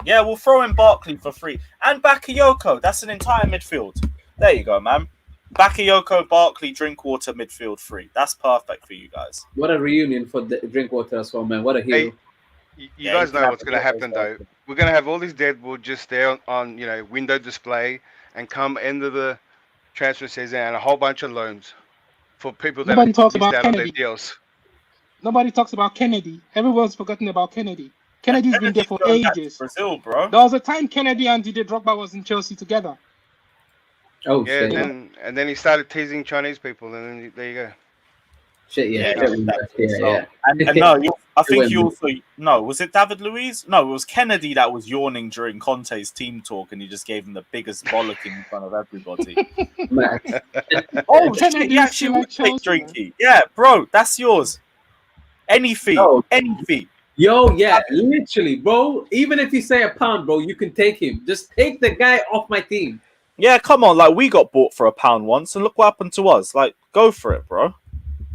Yeah, we'll throw in Barkley for free. And Bakayoko. That's an entire midfield. There you go, man. Bakayoko, Barkley, Drinkwater, midfield free. That's perfect for you guys. What a reunion for the Drinkwater as well, man. What a hero. You guys know what's going to happen, though. We're going to have all these Deadwood just there on window display, and come end of the transfer season, and a whole bunch of loans for people that Nobody talks missed about out on their Kennedy. deals. Nobody talks about Kennedy. Everyone's forgotten about Kennedy. Kennedy's been there for ages. Brazil, bro. There was a time Kennedy and Didier Drogba was in Chelsea together. Oh, Yeah, shit. and then he started teasing Chinese people, and then there you go. Shit, yeah. And no, I think you also was it David Luiz? No, it was Kennedy that was yawning during Conte's team talk, and he just gave him the biggest bollocking in front of everybody. Oh, shit, he actually would take Drinky. Yeah, bro, that's yours. Any fee, any fee. Yo, yeah, literally, bro. Even if you say £1, bro, you can take him. Just take the guy off my team. Yeah, come on. Like, we got bought for £1 once, and look what happened to us. Like, go for it, bro.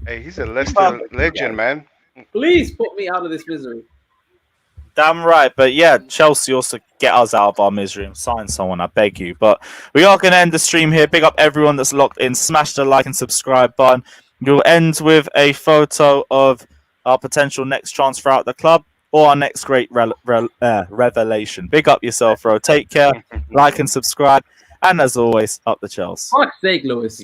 Hey, he's a Leicester legend, man. Please put me out of this misery. Damn right. But yeah, Chelsea also get us out of our misery and sign someone, I beg you. But we are going to end the stream here. Big up everyone that's locked in. Smash the like and subscribe button. We'll end with a photo of our potential next transfer out the club or our next great revelation. Big up yourself, bro. Take care. Like and subscribe. And as always, up the Chelsea. Fuck's sake, Lewis.